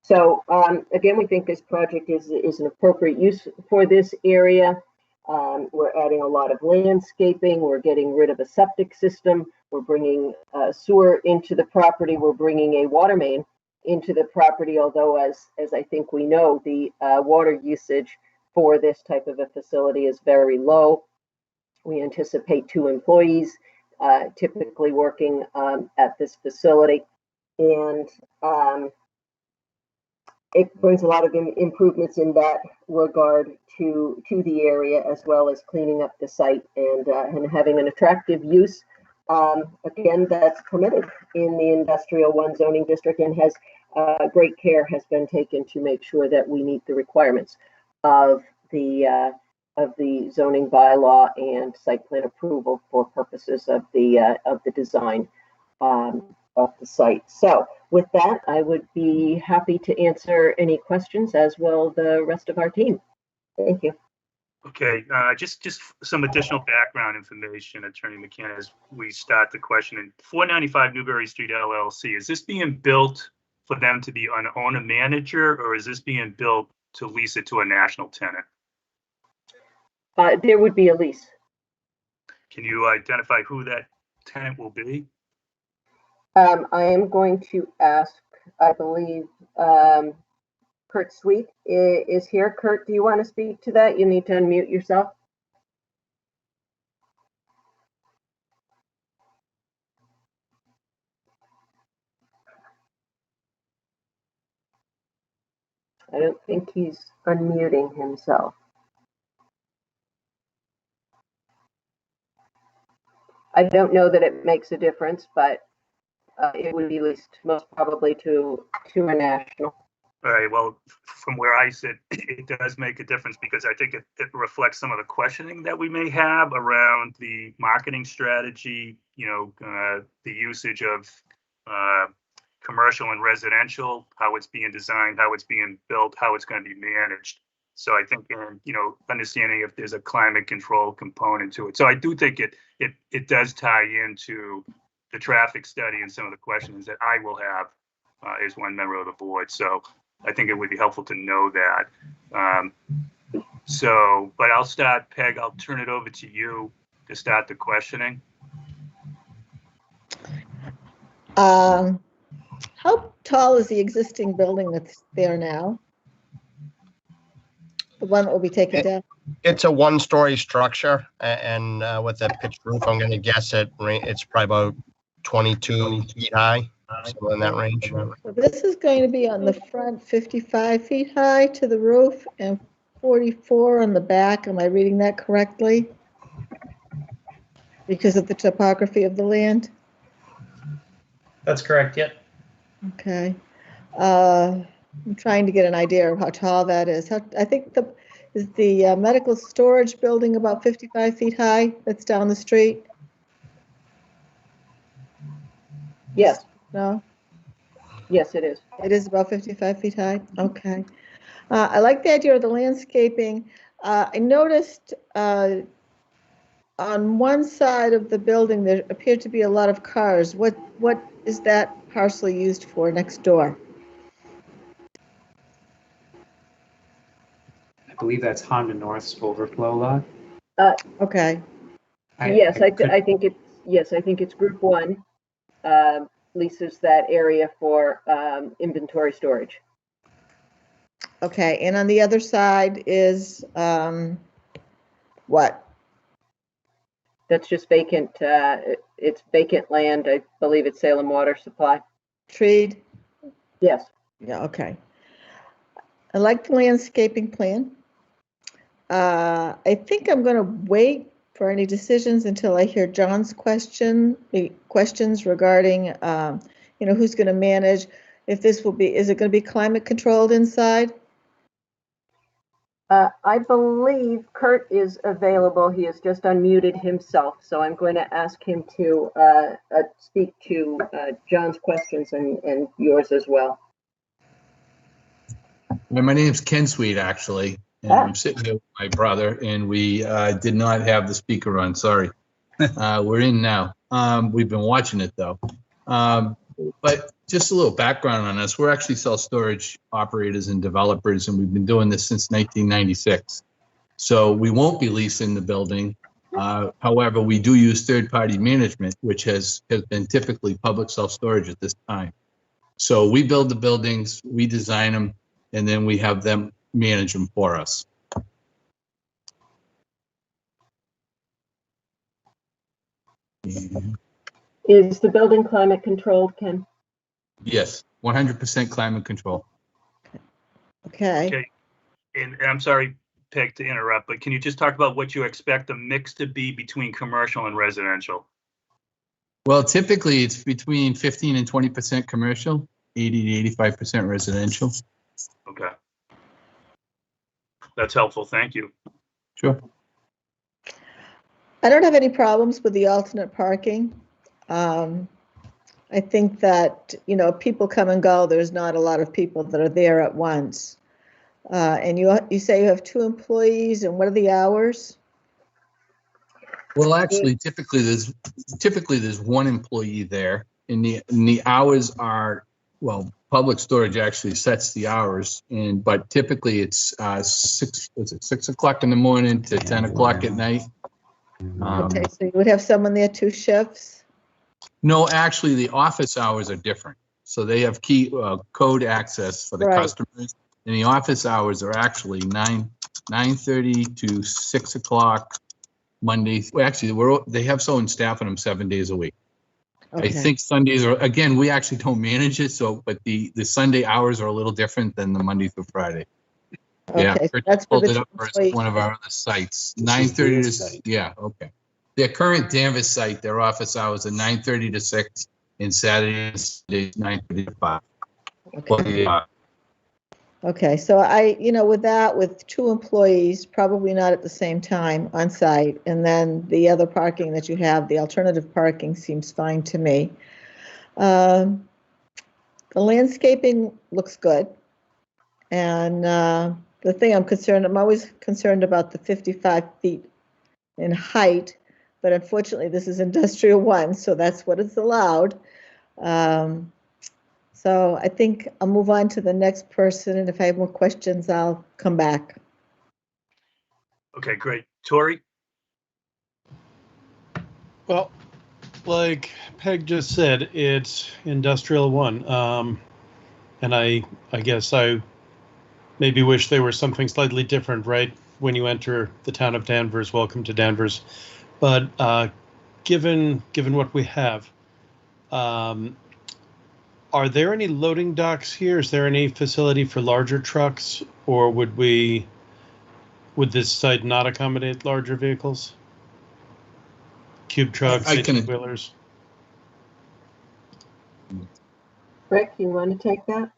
So again, we think this project is an appropriate use for this area. We're adding a lot of landscaping. We're getting rid of a septic system. We're bringing sewer into the property. We're bringing a water main into the property, although as I think we know, the water usage for this type of a facility is very low. We anticipate 2 employees typically working at this facility. And it brings a lot of improvements in that regard to the area, as well as cleaning up the site and having an attractive use. Again, that's permitted in the Industrial 1 zoning district, and has great care has been taken to make sure that we meet the requirements of the zoning bylaw and site plan approval for purposes of the design of the site. So with that, I would be happy to answer any questions, as will the rest of our team. Thank you. Okay, just some additional background information, Attorney McCann, as we start the question. In 495 Newbury Street LLC, is this being built for them to be an owner manager, or is this being built to lease it to a national tenant? There would be a lease. Can you identify who that tenant will be? I am going to ask, I believe, Kurt Sweet is here. Kurt, do you want to speak to that? You need to unmute yourself. I don't think he's unmuting himself. I don't know that it makes a difference, but it would be leased most probably to a national. All right, well, from where I sit, it does make a difference, because I think it reflects some of the questioning that we may have around the marketing strategy, the usage of commercial and residential, how it's being designed, how it's being built, how it's going to be managed. So I think, understanding if there's a climate control component to it. So I do think it does tie into the traffic study and some of the questions that I will have as one member of the board. So I think it would be helpful to know that. But I'll start, Peg, I'll turn it over to you to start the questioning. How tall is the existing building that's there now? The one that will be taken down? It's a 1-story structure, and with a pitched roof, I'm going to guess it's probably about 22 feet high, somewhere in that range. So this is going to be on the front 55 feet high to the roof and 44 on the back. Am I reading that correctly? Because of the topography of the land? That's correct, yep. Okay. I'm trying to get an idea of how tall that is. I think is the medical storage building about 55 feet high that's down the street? Yes, No? yes, it is. It is about 55 feet high? Okay. I like the idea of the landscaping. I noticed on one side of the building, there appeared to be a lot of cars. What is that parcel used for next door? I believe that's Honda North's overflow lot. Okay. Yes, I could- think it's Group 1 leases that area for inventory storage. Okay, and on the other side is what? That's just vacant, it's vacant land. I believe it's Salem Water Supply. Treed? Yes. Yeah, okay. I like the landscaping plan. I think I'm going to wait for any decisions until I hear John's questions regarding, who's going to manage, if this will be, is it going to be climate controlled inside? I believe Kurt is available. He has just unmuted himself, so I'm going to ask him to speak to John's questions and yours as well. My name's Ken Sweet, actually, and I'm sitting here with my brother, and we did not have the speaker on. Sorry. We're in now. We've been watching it, though. But just a little background on us. We're actually self-storage operators and developers, and we've been doing this since 1996. So we won't be leasing the building. However, we do use third-party management, which has been typically public self-storage at this time. So we build the buildings, we design them, and then we have them manage them for us. Is the building climate controlled, Ken? Yes, 100% climate control. Okay. Okay. And I'm sorry, Peg, to interrupt, but can you just talk about what you expect the mix to be between commercial and residential? Well, typically it's between 15 and 20% commercial, 80 to 85% residential. Okay. That's helpful. Thank you. Sure. I don't have any problems with the alternate parking. I think that, people come and go. There's not a lot of people that are there at once. And you say you have 2 employees, and what are the hours? Well, actually, typically there's 1 employee there, and the hours are, well, Public Storage actually sets the hours, but typically it's 6 o'clock in the morning to 10 o'clock at night. Okay, so you would have someone there 2 shifts? No, actually, the office hours are different. So they have key code access for the customers, and the office hours are actually 9:30 to 6 o'clock Monday. Well, actually, they have someone staffing them 7 days a week. Okay. I think Sundays are, again, we actually don't manage it, but the Sunday hours are a little different than the Monday through Friday. Okay, yeah, so that's for pulled the it up for one of our other sites. 9:30 to, yeah, okay. Their current Danvers site, their office hours are 9:30 to 6, and Saturday and Sunday 9:30 to 5. Okay. Okay, so with 2 employees, probably not at the same time on site, and then the other parking that you have, the alternative parking seems fine to me. The landscaping looks good, and the thing I'm always concerned about the 55 feet in height, but unfortunately this is industrial 1, so that's what is allowed. So I think I'll move on to the next person, and if I have more questions, I'll come back. Okay, great. Tori? Well, like Peg just said, it's industrial 1. And I guess I maybe wish there was something slightly different, right? When you enter the town of Danvers, welcome to Danvers. But given what we have, are there any loading docks here? Is there any facility for larger trucks, or would this site not accommodate larger vehicles? Cube trucks, 18-wheelers? Rick, you want to take that?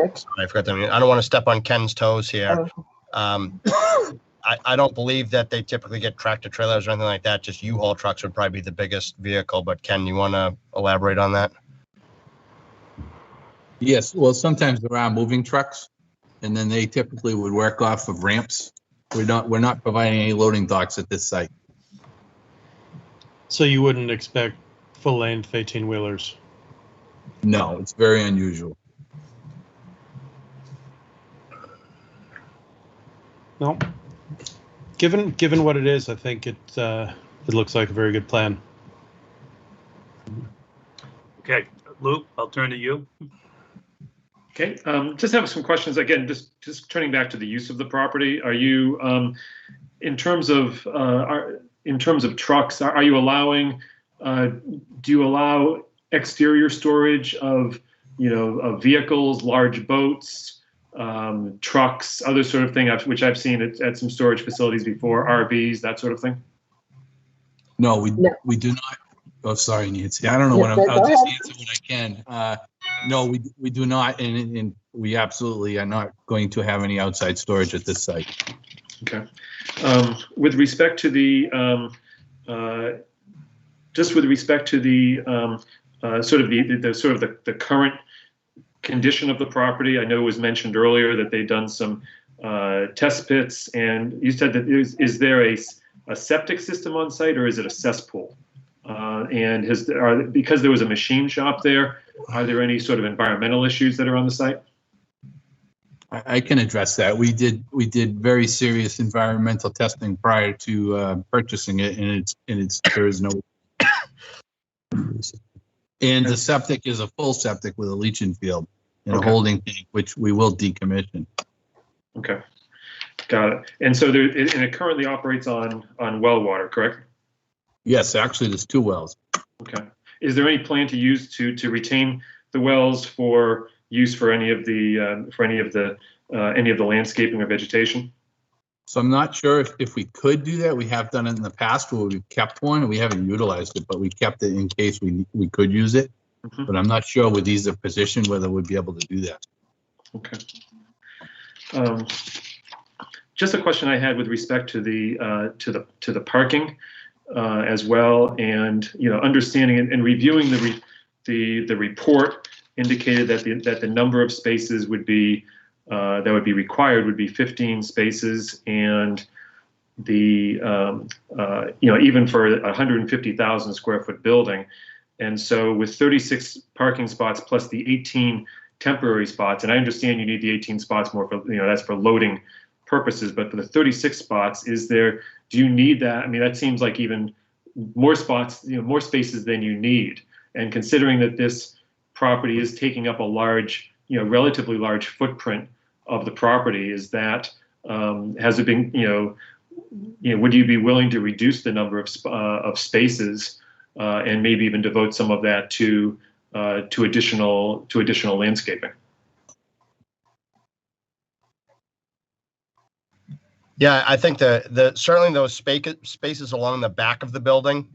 Rick. I forgot the name. I don't want to step on Ken's toes here. I don't believe that they typically get tractor trailers or anything like that. Just U-Haul trucks would probably be the biggest vehicle. But Ken, you want to elaborate on that? Yes, well, sometimes there are moving trucks, and then they typically would work off of ramps. We're not providing any loading docks at this site. So you wouldn't expect full-length 18-wheelers? No, it's very unusual. No. Given what it is, I think it looks like a very good plan. Okay, Luke, I'll turn to you. Okay, just have some questions. Again, just turning back to the use of the property. Are you, in terms of trucks, are you allowing? Do you allow exterior storage of of vehicles, large boats, trucks, other sort of thing, which I've seen at some storage facilities before, RVs, that sort of thing? No, we do not. Oh, sorry, Nancy. I don't know what I'll just answer what I can. No, we do not, and we absolutely are not going to have any outside storage at this site. Okay. With respect to the the current condition of the property, I know it was mentioned earlier that they've done some test pits, and you said that is there a septic system on site, or is it a cesspool? And because there was a machine shop there, are there any sort of environmental issues that are on the site? I can address that. We did very serious environmental testing prior to purchasing it, and there is no. And the septic is a full septic with a leaching field and a holding tank, which we will decommission. Okay, got it. And so it currently operates on well water, correct? Yes, actually, there's 2 wells. Okay. Is there any plan to use to retain the wells for use for any of the landscaping or vegetation? So I'm not sure if we could do that. We have done it in the past where we've kept one and we haven't utilized it, but we kept it in case we could use it. Mm-hmm. But I'm not sure with either position whether we'd be able to do that. Okay. Just a question I had with respect to the parking as well, and understanding and reviewing the report indicated that the number of spaces would be that would be required would be 15 spaces, and the even for a 150,000 square foot building, and so with 36 parking spots plus the 18 temporary spots, and I understand you need the 18 spots more for that's for loading purposes, but for the 36 spots, do you need that? I mean, that seems like even more spots, more spaces than you need, and considering that this property is taking up a large, relatively large footprint of the property, has it been, would you be willing to reduce the number of spaces and maybe even devote some of that to additional landscaping? Yeah, I think the certainly those spaces along the back of the building,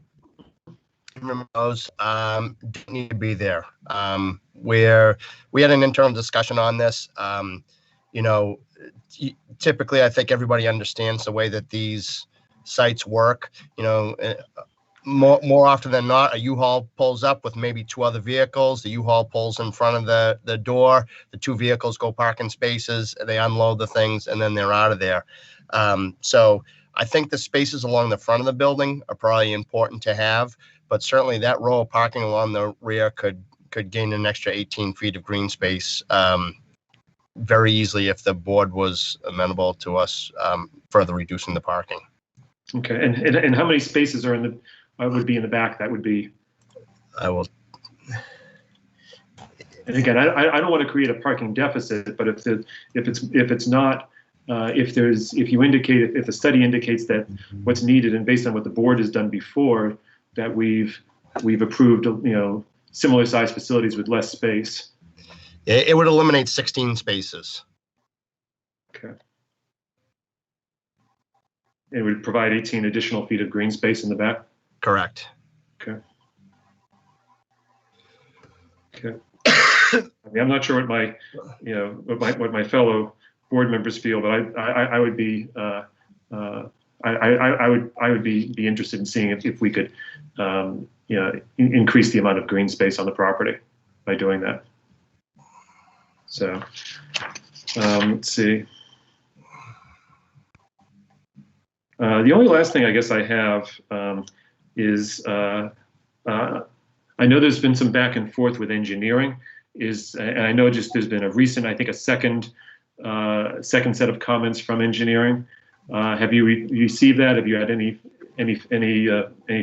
remember those, need to be there. Where we had an internal discussion on this, typically I think everybody understands the way that these sites work. More often than not, a U-Haul pulls up with maybe 2 other vehicles. The U-Haul pulls in front of the door. The 2 vehicles go park in spaces. They unload the things, and then they're out of there. So I think the spaces along the front of the building are probably important to have, but certainly that row of parking along the rear could gain an extra 18 feet of green space very easily if the board was amenable to us further reducing the parking. Okay, and how many spaces are would be in the back? That would be. I will. And again, I don't want to create a parking deficit, but if the study indicates that what's needed, and based on what the board has done before, that we've approved, similar size facilities with less space. It would eliminate 16 spaces. Okay. It would provide 18 additional feet of green space in the back? Correct. Okay. Okay. I mean, I'm not sure what my, you know, what my fellow board members feel, but I would be, I would be interested in seeing if we could, you know, increase the amount of green space on the property by doing that. So, let's see. The only last thing I guess I have is I know there's been some back and forth with engineering. And I know just there's been a recent, I think, a second set of comments from engineering. Have you received that? Have you had any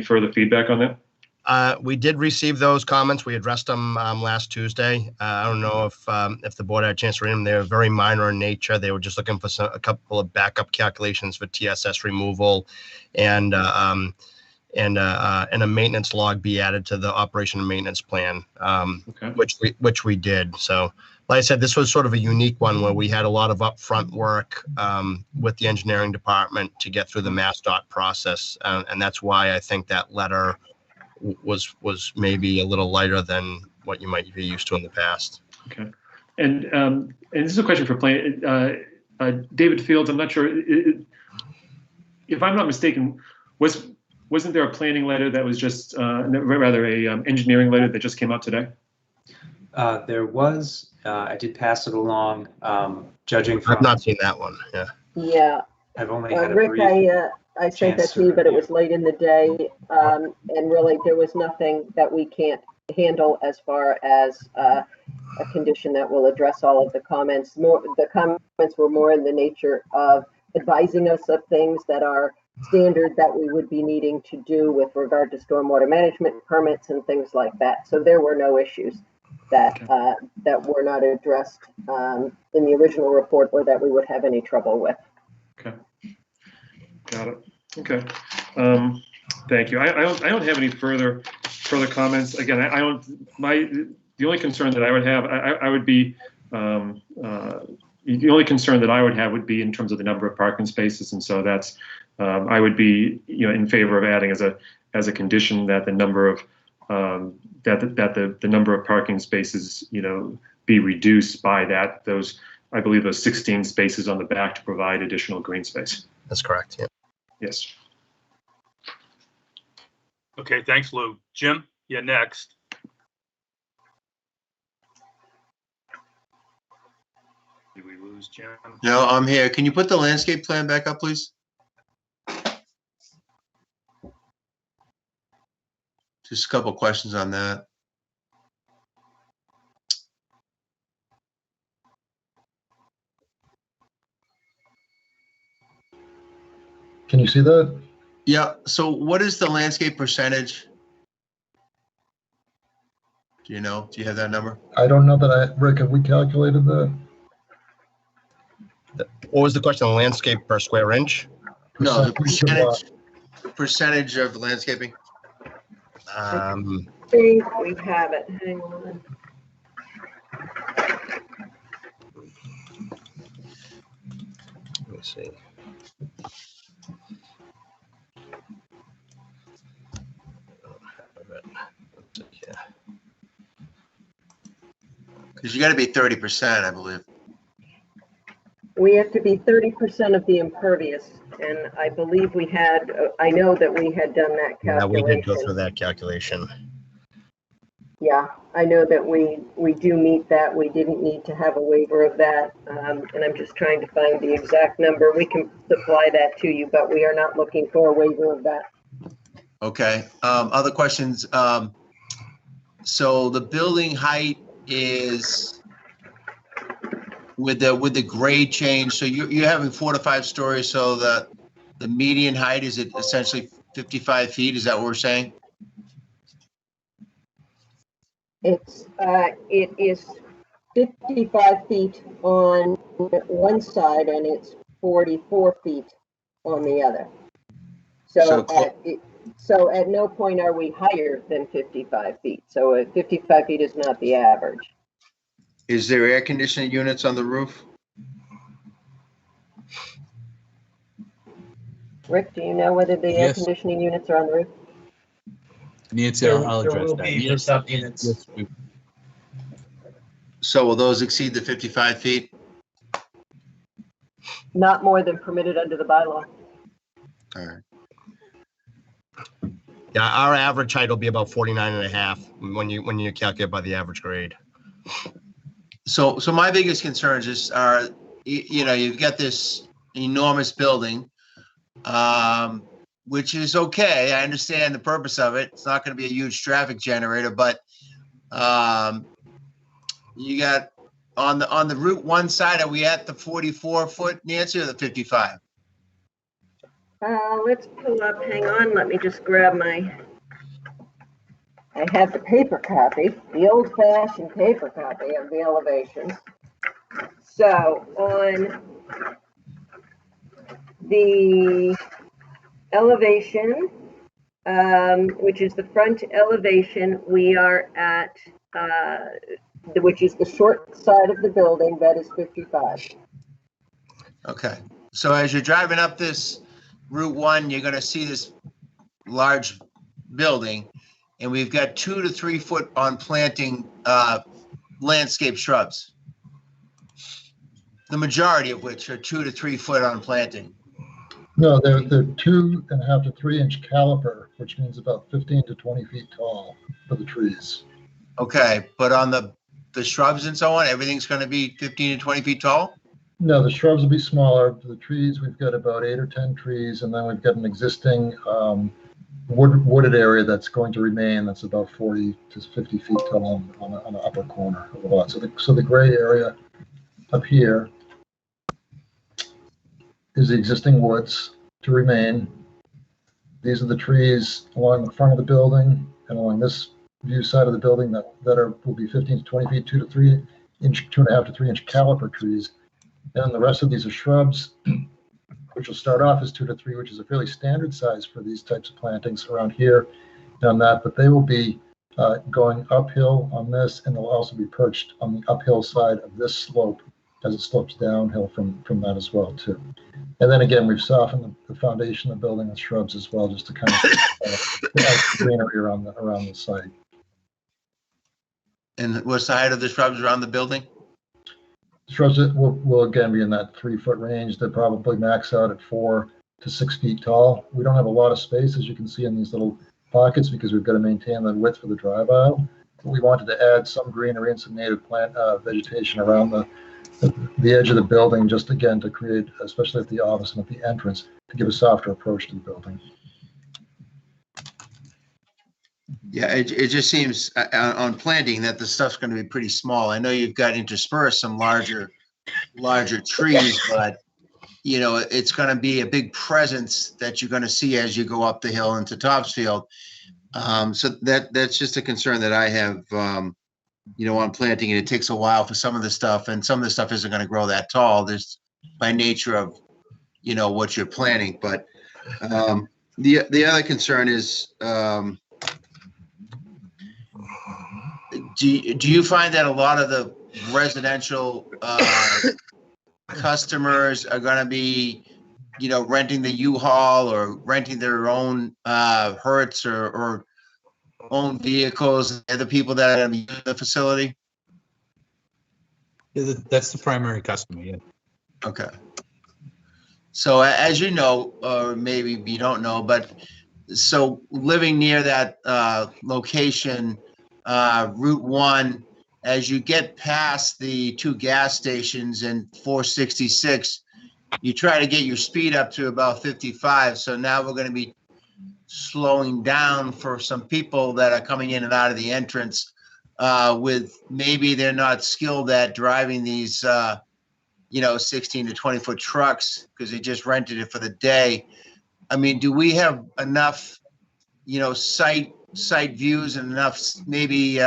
further feedback on that? We did receive those comments. We addressed them last Tuesday. I don't know if the board had a chance to read them. They were very minor in nature. They were just looking for a couple of backup calculations for TSS removal, and a maintenance log be added to the operation and maintenance plan, Okay. which we did. So, like I said, this was sort of a unique one where we had a lot of upfront work with the engineering department to get through the MassDOT process, and that's why I think that letter was maybe a little lighter than what you might be used to in the past. Okay. And this is a question for David Fields. I'm not sure if I'm not mistaken. Wasn't there a planning letter that was just rather a engineering letter that just came out today? There was. I did pass it along. Judging from, I've not seen that one. Yeah. Yeah. I've only had a Rick, brief. I sent that to you, but it was late in the day, and really there was nothing that we can't handle as far as a condition that will address all of the comments. The comments were more in the nature of advising us of things that are standard that we would be needing to do with regard to stormwater management permits and things like that. So there were no issues that were not addressed in the original report or that we would have any trouble with. Okay. Got it. Okay. Thank you. I don't have any further comments. Again, the only concern that I would have, I would be the only concern that I would have would be in terms of the number of parking spaces, and so that's I would be, you know, in favor of adding as a condition that the number of the number of parking spaces, you know, be reduced by those I believe those 16 spaces on the back to provide additional green space. That's correct. Yeah. Yes. Okay, thanks, Lou. Jim, you're next. Did we lose Jim? No, I'm here. Can you put the landscape plan back up, please? Just a couple questions on that. Can you see that? Yeah. So what is the landscape percentage? Do you know? Do you have that number? I don't know that Rick, have we calculated that? What was the question? Landscape per square inch? No, the percentage of landscaping. I think we have it. Hang on. Let me see. Because you got to be 30%, I believe. We have to be 30% of the impervious, and I believe we had, I know that we had done that Yeah, we calculation. did go through that calculation. Yeah, I know that we do meet that. We didn't need to have a waiver of that, and I'm just trying to find the exact number. We can supply that to you, but we are not looking for a waiver of that. Okay. Other questions? So the building height is with the grade change. So you're having 4 to 5 stories. So the median height is it essentially 55 feet? Is that what we're saying? It is 55 feet on one side and it's 44 feet on the other. So at no point are we higher than 55 feet. So 55 feet is not the average. Is there air conditioning units on the roof? Rick, do you know whether the air Yes. conditioning units are on the roof? Nancy, I'll address that. There will be rooftop units. Yes, So will those exceed the 55 feet? Not more than permitted under the bylaw. All right. Yeah, our average height will be about 49 and a half when you calculate by the average grade. So my biggest concerns are, you've got this enormous building, which is okay. I understand the purpose of it. It's not going to be a huge traffic generator, but you got on the Route 1 side, are we at the 44 foot, Nancy, or the 55? Let's pull up, hang on, let me just grab I have the paper copy, the old-fashioned paper copy of the elevation. So on the elevation, which is the front elevation, we are at, which is the short side of the building, that is 55. Okay. So as you're driving up this Route 1, you're going to see this large building, and we've got 2 to 3 foot on planting landscape shrubs. The majority of which are 2 to 3 foot on planting. No, they're 2.5 to 3 inch caliper, which means about 15 to 20 feet tall for the trees. Okay, but on the shrubs and so on, everything's going to be 15 to 20 feet tall? No, the shrubs will be smaller. For the trees, we've got about 8 or 10 trees, and then we've got an existing wooded area that's going to remain. That's about 40 to 50 feet tall on the upper corner of the lot. So the gray area up here is the existing woods to remain. These are the trees along the front of the building and along this view side of the building that will be 15 to 20 feet, 2 to 3 inch, 2.5 to 3 inch caliper trees. And the rest of these are shrubs, which will start off as 2 to 3, which is a fairly standard size for these types of plantings around here and on that. But they will be going uphill on this, and they'll also be perched on the uphill side of this slope as it slopes downhill from that as well too. And then again, we've softened the foundation of the building with shrubs as well, just to kind of add greenery around the site. And what's the height of the shrubs around the building? Shrubs will again be in that 3 foot range. They probably max out at 4 to 6 feet tall. We don't have a lot of space, as you can see in these little pockets, because we've got to maintain the width for the drive aisle. But we wanted to add some greenery and some native plant vegetation around the edge of the building, just again to create, especially at the office and at the entrance, to give a softer approach to the building. Yeah, it just seems on planting that the stuff's going to be pretty small. I know you've got interspersed some larger trees, but it's going to be a big presence that you're going to see as you go up the hill into Topsfield. So that's just a concern that I have. On planting, and it takes a while for some of the stuff, and some of the stuff isn't going to grow that tall. There's by nature of what you're planting. But the other concern is. Do you find that a lot of the residential customers are going to be, renting the U-Haul or renting their own Hertz or own vehicles? They're the people that are going to be using the facility? Yeah, that's the primary customer, yeah. Okay. So as you know, or maybe you don't know, but so living near that location, Route 1, as you get past the 2 gas stations and 466, you try to get your speed up to about 55. So now we're going to be slowing down for some people that are coming in and out of the entrance with maybe they're not skilled at driving these, 16 to 20 foot trucks because they just rented it for the day. I mean, do we have enough, site views and enough maybe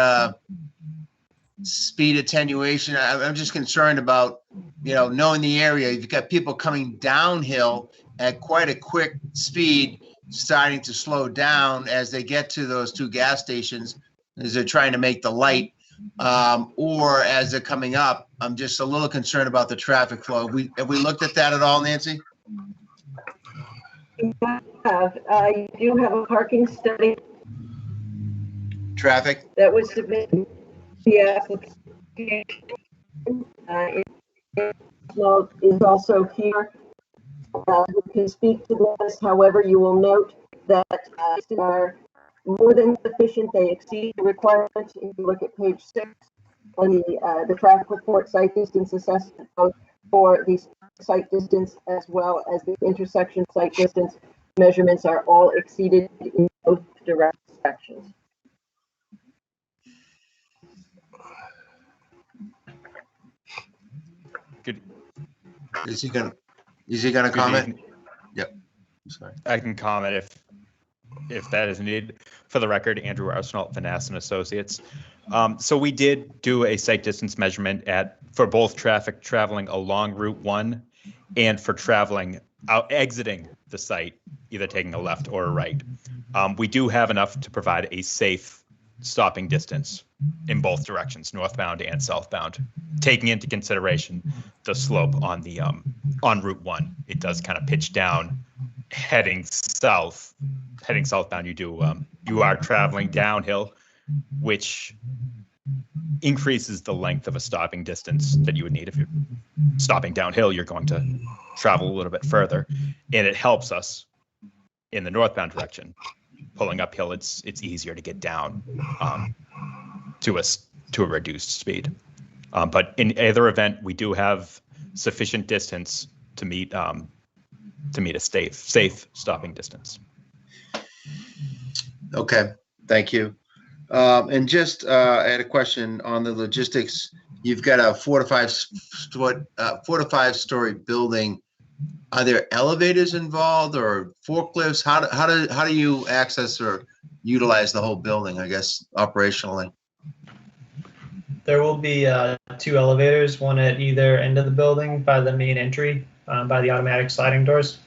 speed attenuation? I'm just concerned about, knowing the area. You've got people coming downhill at quite a quick speed, starting to slow down as they get to those 2 gas stations as they're trying to make the light, or as they're coming up. I'm just a little concerned about the traffic flow. Have we looked at that at all, Nancy? You do have a parking study Traffic? that was submitted to the application Is also here. Who can speak to this. However, you will note that are more than sufficient. They exceed the requirements. If you look at page 6 on the traffic report, site distance assessment, both for the site distance as well as the intersection site distance measurements are all exceeded in both directions. Good. Is he gonna comment? Yep. Sorry. I can comment if that is needed. For the record, Andrew Arsenal, Vanass and Associates. So we did do a site distance measurement for both traffic traveling along Route 1 and for traveling exiting the site, either taking a left or a right. We do have enough to provide a safe stopping distance in both directions, northbound and southbound, taking into consideration the slope on the on Route 1. It does kind of pitch down. Heading southbound, you are traveling downhill, which increases the length of a stopping distance that you would need. If you're stopping downhill, you're going to travel a little bit further, and it helps us in the northbound direction. Pulling uphill, it's easier to get down to a reduced speed. But in either event, we do have sufficient distance to meet a safe stopping distance. Okay, thank you. And just I had a question on the logistics. You've got a 4 to 5 story building. Are there elevators involved or forklifts? How do you access or utilize the whole building, I guess, operationally? There will be 2 elevators, one at either end of the building by the main entry, by the automatic sliding doors.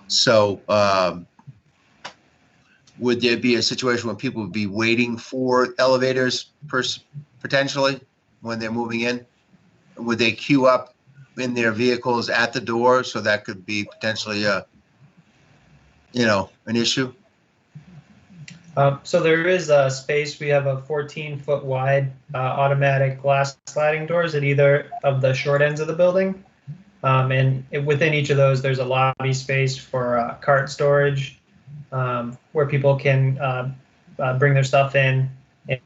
So would there be a situation where people would be waiting for elevators potentially when they're moving in? Would they queue up in their vehicles at the door? So that could be potentially an issue. So there is a space. We have a 14-foot wide automatic glass sliding doors at either of the short ends of the building. And within each of those, there's a lobby space for cart storage, where people can bring their stuff in.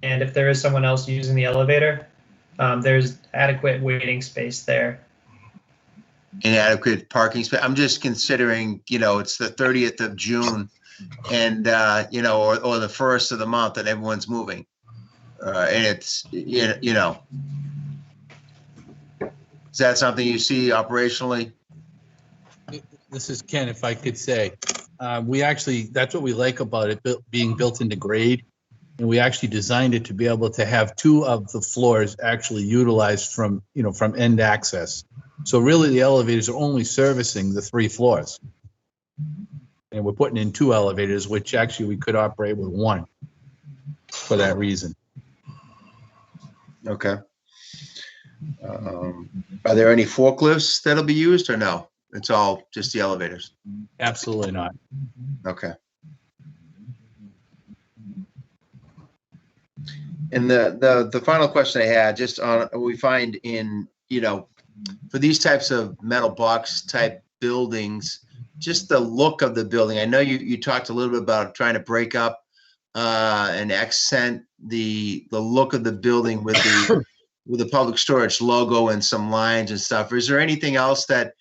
And if there is someone else using the elevator, there's adequate waiting space there. Inadequate parking space. I'm just considering, it's the 30th of June and, or the 1st of the month and everyone's moving. And it's, is that something you see operationally? This is Ken, if I could say. That's what we like about it being built into grade. And we actually designed it to be able to have 2 of the floors actually utilized from end access. So really the elevators are only servicing the 3 floors. And we're putting in 2 elevators, which actually we could operate with 1 for that reason. Okay. Are there any forklifts that'll be used or no? It's all just the elevators? Absolutely not. Okay. And the final question I had, just on, we find in, for these types of metal box type buildings, just the look of the building. I know you talked a little bit about trying to break up and accent the look of the building with the public storage logo and some lines and stuff. Is there anything else that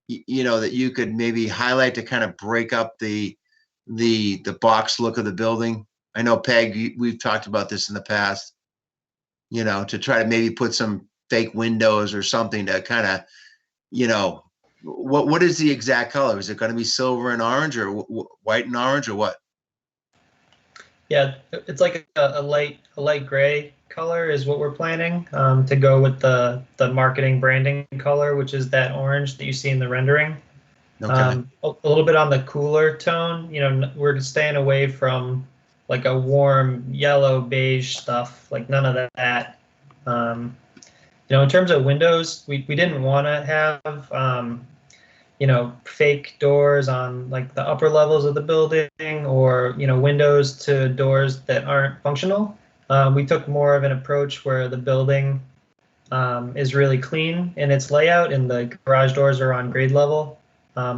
that you could maybe highlight to kind of break up the box look of the building? I know, Peg, we've talked about this in the past, to try to maybe put some fake windows or something to kind of, what is the exact color? Is it going to be silver and orange or white and orange or what? Yeah, it's like a light gray color is what we're planning to go with the marketing branding color, which is that orange that you see in the rendering. Okay. A little bit on the cooler tone. We're staying away from like a warm yellow beige stuff, like none of that. In terms of windows, we didn't want to have fake doors on like the upper levels of the building or windows to doors that aren't functional. We took more of an approach where the building is really clean in its layout, and the garage doors are on grade level.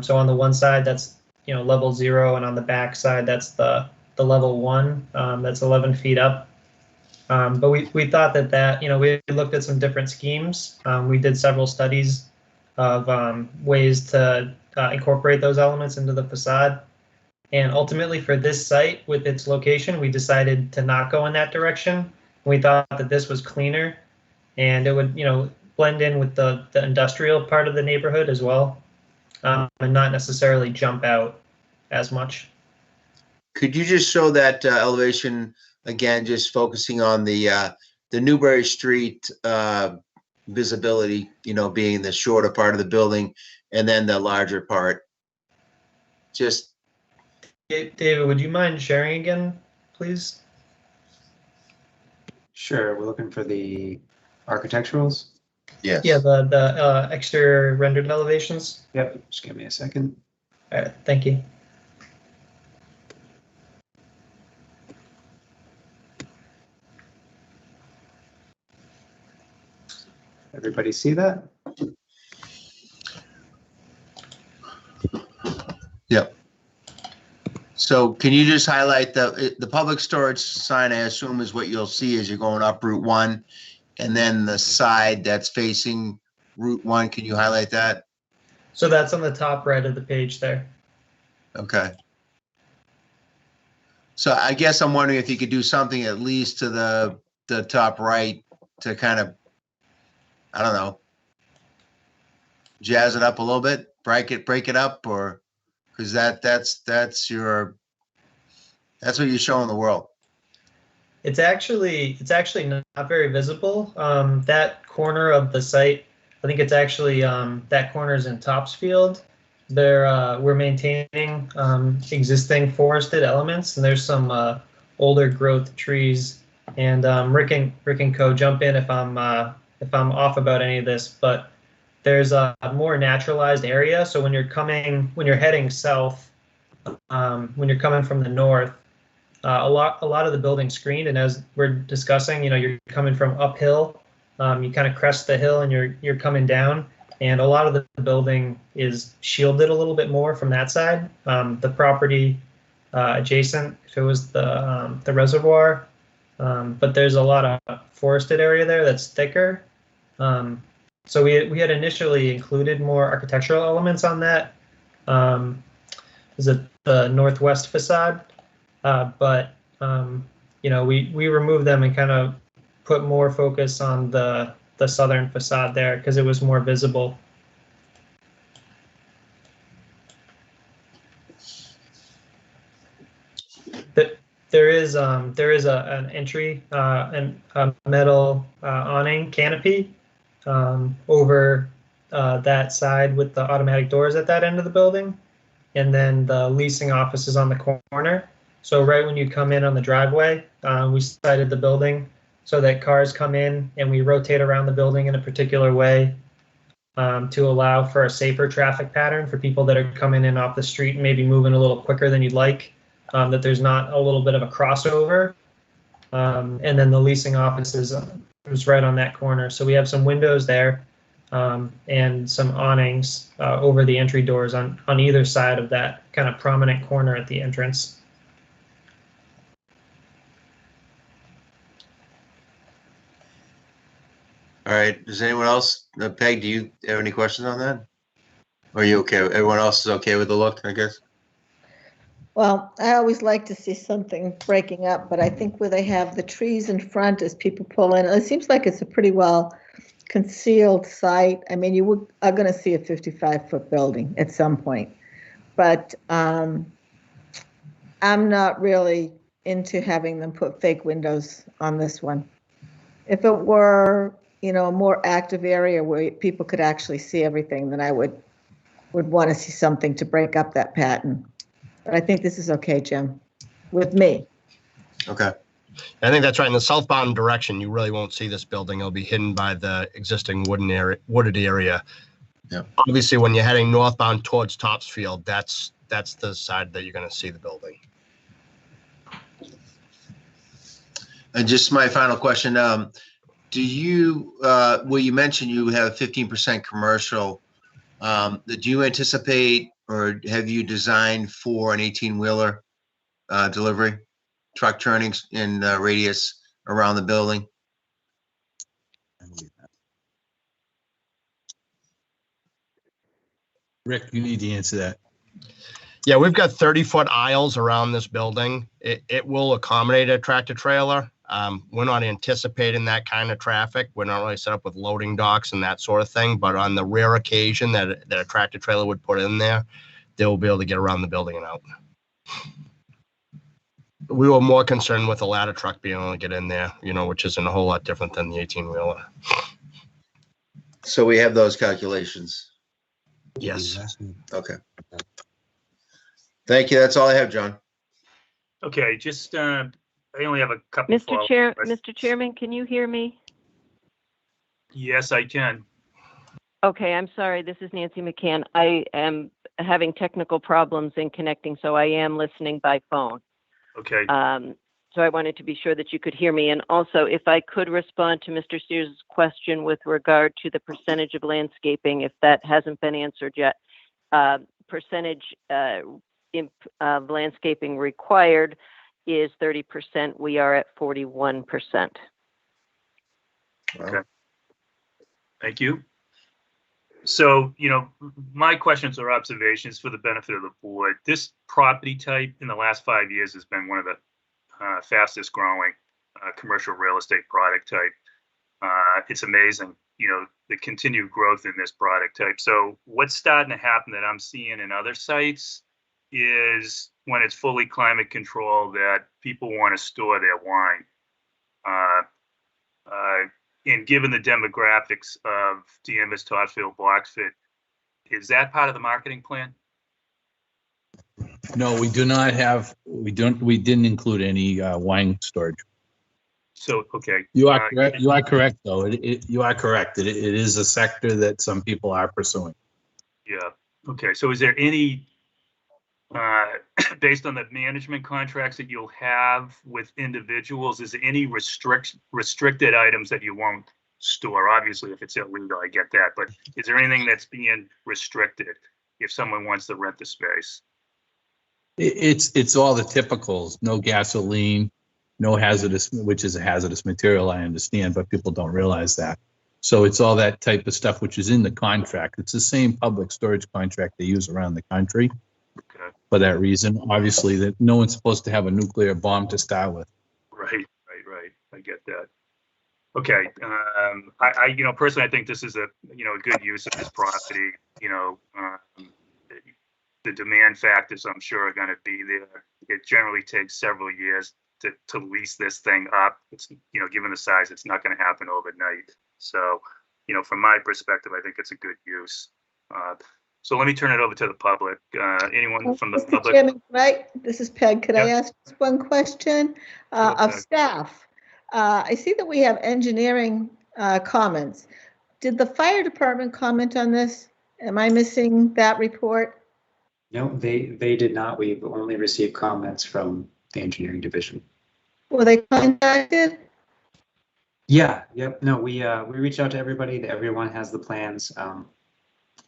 So on the one side, that's level 0, and on the back side, that's the level 1. That's 11 feet up. But we thought that we looked at some different schemes. We did several studies of ways to incorporate those elements into the facade. And ultimately for this site with its location, we decided to not go in that direction. We thought that this was cleaner and it would, blend in with the industrial part of the neighborhood as well, and not necessarily jump out as much. Could you just show that elevation again, just focusing on the Newbury Street visibility, being the shorter part of the building and then the larger part? Just David, would you mind sharing again, please? Sure, we're looking for the architecturals. Yes. Yeah, the exterior rendered elevations. Yep, just give me a second. All right, thank you. Everybody see that? Yep. So can you just highlight the public storage sign, I assume, is what you'll see as you're going up Route 1, and then the side that's facing Route 1, can you highlight that? So that's on the top right of the page there. Okay. So I guess I'm wondering if you could do something at least to the top right to kind of, I don't know, jazz it up a little bit, break it up, or because that's what you show in the world. It's actually not very visible. That corner of the site, I think it's actually that corner is in Topsfield. We're maintaining existing forested elements, and there's some older growth trees. And Rick and Co, jump in if I'm off about any of this, but there's a more naturalized area. So when you're heading south, when you're coming from the north, a lot of the building's screened, and as we're discussing, you're coming from uphill. You kind of crest the hill and you're coming down, and a lot of the building is shielded a little bit more from that side. The property adjacent, if it was the reservoir, but there's a lot of forested area there that's thicker. So we had initially included more architectural elements on that. Is it the northwest facade? But we removed them and kind of put more focus on the southern facade there because it was more visible. There is an entry and a metal awning canopy over that side with the automatic doors at that end of the building, and then the leasing office is on the corner. So right when you come in on the driveway, we sited the building so that cars come in, and we rotate around the building in a particular way to allow for a safer traffic pattern for people that are coming in off the street and maybe moving a little quicker than you'd like, that there's not a little bit of a crossover. And then the leasing office is right on that corner. So we have some windows there and some awnings over the entry doors on either side of that kind of prominent corner at the entrance. All right. Does anyone else, Peg, do you have any questions on that? Or are you okay? Everyone else is okay with the look, I guess? Well, I always like to see something breaking up, but I think where they have the trees in front as people pull in, it seems like it's a pretty well concealed site. I mean, you are going to see a 55-foot building at some point, but I'm not really into having them put fake windows on this one. If it were, a more active area where people could actually see everything, then I would want to see something to break up that pattern. But I think this is okay, Jim, with me. Okay. I think that's right. In the southbound direction, you really won't see this building. It'll be hidden by the existing wooded area. Yeah. Obviously, when you're heading northbound towards Topsfield, that's the side that you're going to see the building. And just my final question, do you, well, you mentioned you have 15% commercial. Do you anticipate or have you designed for an 18-wheeler delivery, truck turnings in radius around the building? Rick, you need to answer that. Yeah, we've got 30-foot aisles around this building. It will accommodate a tractor trailer. We're not anticipating that kind of traffic. We're not really set up with loading docks and that sort of thing, but on the rare occasion that a tractor trailer would put in there, they'll be able to get around the building and out. We were more concerned with the ladder truck being able to get in there, which isn't a whole lot different than the 18-wheeler. So we have those calculations. Yes. Okay. Thank you. That's all I have, John. Okay, just, I only have a couple. Mr. Chairman, can you hear me? Yes, I can. Okay, I'm sorry. This is Nancy McCann. I am having technical problems in connecting, so I am listening by phone. Okay. So I wanted to be sure that you could hear me. And also, if I could respond to Mr. Sears' question with regard to the percentage of landscaping, if that hasn't been answered yet. Percentage of landscaping required is 30%. We are at 41%. Okay. Thank you. So, my questions or observations for the benefit of the board. This property type in the last 5 years has been one of the fastest growing commercial real estate product type. It's amazing, the continued growth in this product type. So what's starting to happen that I'm seeing in other sites is when it's fully climate controlled that people want to store their wine. And given the demographics of Danvers, Topsfield, Bloxford, is that part of the marketing plan? No, we do not have, we didn't include any wine storage. So, okay. You are correct. You are correct, though. You are correct. It is a sector that some people are pursuing. Yeah. Okay. So is there any, based on the management contracts that you'll have with individuals, is there any restricted items that you won't store? Obviously, if it's illegal, I get that. But is there anything that's being restricted if someone wants to rent the space? It's all the typicals. No gasoline, no hazardous, which is a hazardous material, I understand, but people don't realize that. So it's all that type of stuff which is in the contract. It's the same public storage contract they use around the country. Okay. For that reason, obviously, that no one's supposed to have a nuclear bomb to start with. Right. I get that. Okay. I personally, I think this is a good use of this property. The demand factors, I'm sure, are going to be there. It generally takes several years to lease this thing up. It's, given the size, it's not going to happen overnight. So, from my perspective, I think it's a good use. So let me turn it over to the public. Anyone from the Mr. public? Chairman, this is Peg. Could I Yeah. ask just one question of Peg. staff? I see that we have engineering comments. Did the fire department comment on this? Am I missing that report? No, they did not. We've only received comments from the engineering division. Were they contacted? Yeah, yep. No, we reached out to everybody. Everyone has the plans.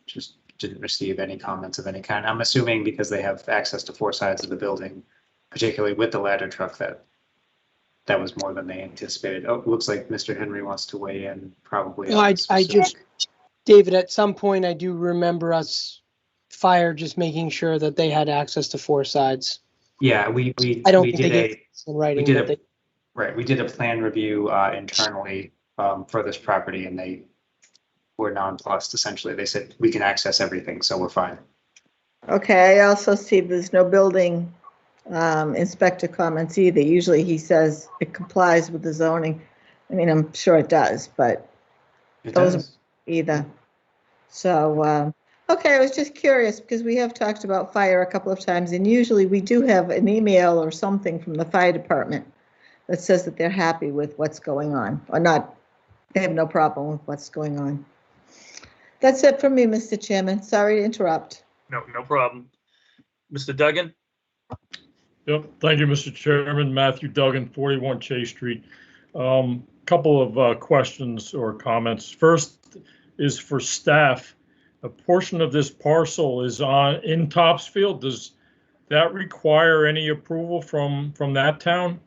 Just didn't receive any comments of any kind. I'm assuming because they have access to 4 sides of the building, particularly with the ladder truck, that was more than they anticipated. Oh, it looks like Mr. Henry wants to weigh in probably. Well, David, at some point, I do remember fire just making sure that they had access to 4 sides. Yeah, I don't think they did in writing. We did a plan review internally for this property, and they were nonplussed. Essentially, they said we can access everything, so we're fine. Okay, I also see there's no building inspector comments either. Usually he says it complies with the zoning. I mean, I'm sure it does, but those either. So, okay, I was just curious because we have talked about fire a couple of times, and usually we do have an email or something from the fire department that says that they're happy with what's going on, or not, they have no problem with what's going on. That's it from me, Mr. Chairman. Sorry to interrupt. No problem. Mr. Duggan? Yep, thank you, Mr. Chairman. Matthew Duggan, 41 Chase Street. Couple of questions or comments. First is for staff. A portion of this parcel is in Topsfield. Does that require any approval from that town?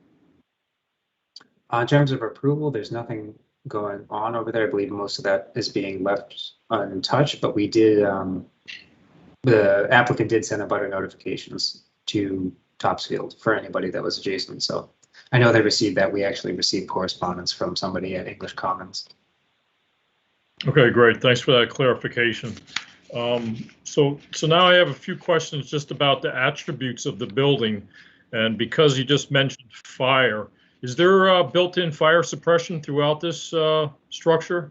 In terms of approval, there's nothing going on over there. I believe most of that is being left untouched, but we did, the applicant did send about notifications to Topsfield for anybody that was adjacent. So I know they received that. We actually received correspondence from somebody at English Commons. Okay, great. Thanks for that clarification. So now I have a few questions just about the attributes of the building. And because you just mentioned fire, is there built-in fire suppression throughout this structure?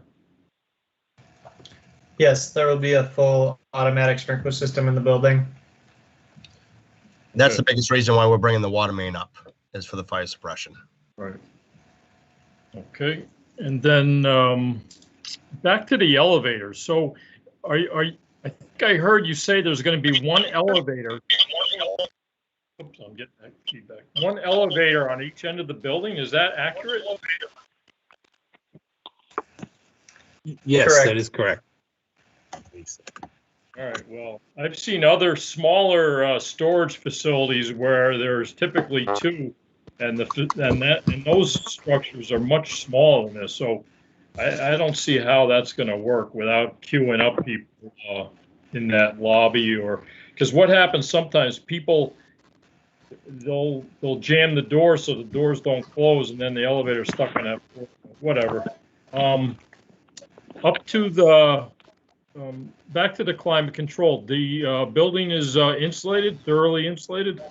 Yes, there will be a full automatic sprinkler system in the building. That's the biggest reason why we're bringing the water main up, is for the fire suppression. Right. Okay. And then back to the elevators. So I think I heard you say there's going to be one elevator. Oops, I'm getting that feedback. One elevator on each end of the building. Is that accurate? Yes, Correct. that is correct. All right. Well, I've seen other smaller storage facilities where there's typically two, and those structures are much smaller than this. So I don't see how that's going to work without queuing up people in that lobby, or because what happens sometimes, people they'll jam the door so the doors don't close, and then the elevator's stuck in that floor, whatever. Up to the back to the climate control. The building is insulated, thoroughly insulated.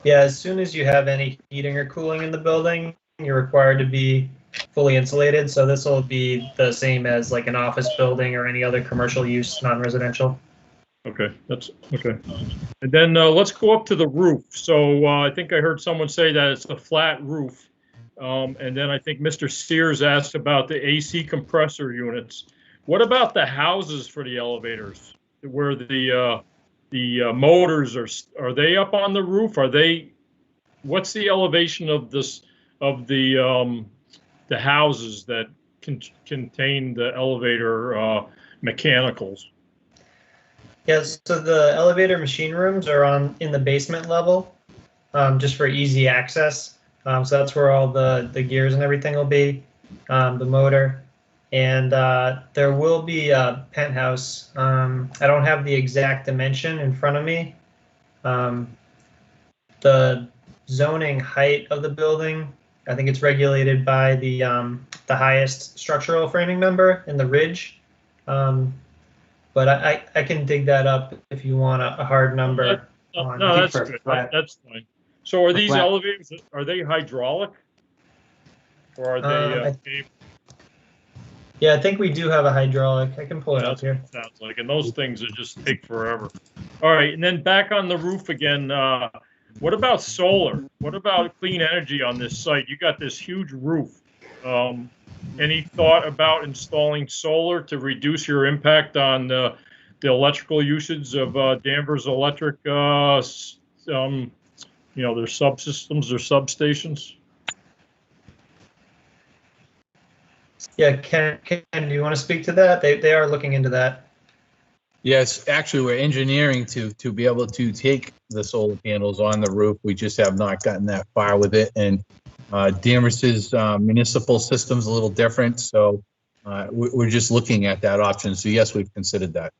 Yeah, as soon as you have any heating or cooling in the building, you're required to be fully insulated. So this will be the same as like an office building or any other commercial use, non-residential. Okay, that's okay. And then let's go up to the roof. So I think I heard someone say that it's a flat roof. And then I think Mr. Sears asked about the AC compressor units. What about the houses for the elevators, where the motors are they up on the roof? What's the elevation of the houses that contain the elevator mechanicals? Yes, so the elevator machine rooms are in the basement level, just for easy access. So that's where all the gears and everything will be, the motor. And there will be a penthouse. I don't have the exact dimension in front of me. The zoning height of the building, I think it's regulated by the highest structural framing number in the ridge. But I can dig that up if you want a hard number. No, that's good. That's fine. So are these elevators, are they hydraulic? Or are they yeah, I think we do have a hydraulic. I can pull it up here. Sounds like, and those things are just take forever. All right, and then back on the roof again. What about solar? What about clean energy on this site? You got this huge roof. Any thought about installing solar to reduce your impact on the electrical usage of Danvers Electric? Their subsystems or substations. Yeah, Ken, do you want to speak to that? They are looking into that. Yes, actually, we're engineering to be able to take the solar panels on the roof. We just have not gotten that far with it. And Danvers's municipal system's a little different, so we're just looking at that option. So yes, we've considered that.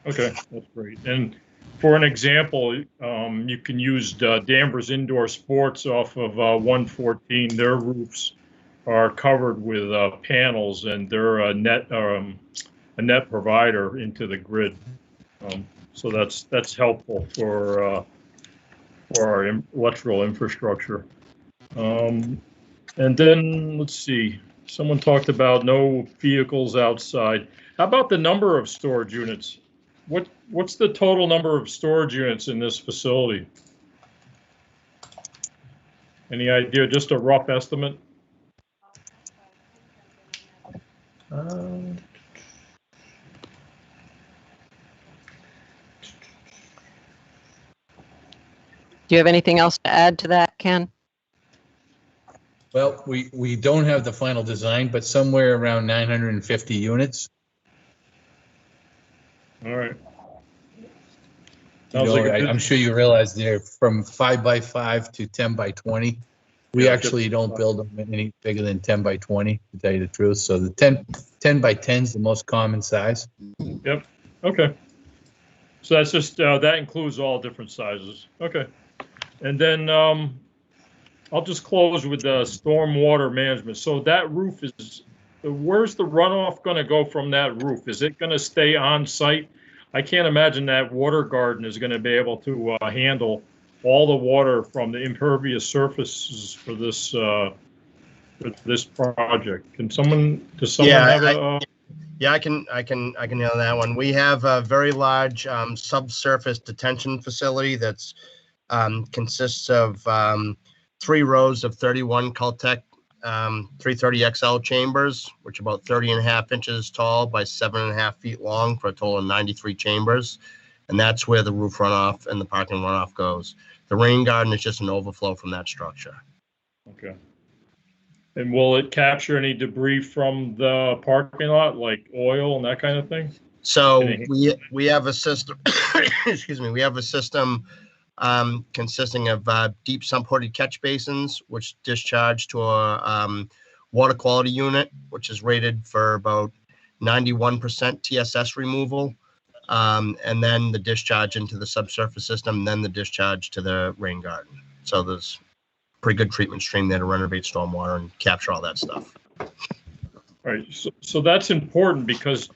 Okay, that's great. And for an example, you can use Danvers Indoor Sports off of 114. Their roofs are covered with panels, and they're a net provider into the grid. So that's helpful for our electrical infrastructure. And then let's see. Someone talked about no vehicles outside. How about the number of storage units? What's the total number of storage units in this facility? Any idea? Just a rough estimate? Do you have anything else to add to that, Ken? Well, we don't have the final design, but somewhere around 950 units. All right. You know, Sounds like a good- I'm sure you realize they're from 5 by 5 to 10 by 20. We Yeah, actually don't build them any bigger than 10 by 20, to tell you the truth. So the 10 by 10 is the most common size. Yep. Okay. So that's just that includes all different sizes. Okay. And then I'll just close with the stormwater management. So that roof is, where's the runoff going to go from that roof? Is it going to stay on site? I can't imagine that water garden is going to be able to handle all the water from the impervious surfaces for this project. Does someone have a? Yeah, I can handle that one. We have a very large subsurface detention facility that's consists of 3 rows of 31 Caltech 330 XL chambers, which are about 30.5 inches tall by 7.5 feet long, for a total of 93 chambers. And that's where the roof runoff and the parking runoff goes. The rain garden is just an overflow from that structure. Okay. And will it capture any debris from the parking lot, like oil and that kind of thing? So we have a system, excuse me, we have a system consisting of deep sump-hooded catch basins, which discharge to a water quality unit, which is rated for about 91% TSS removal, and then the discharge into the subsurface system, and then the discharge to the rain garden. So there's a pretty good treatment stream there to renovate stormwater and capture all that stuff. Right. So that's important because,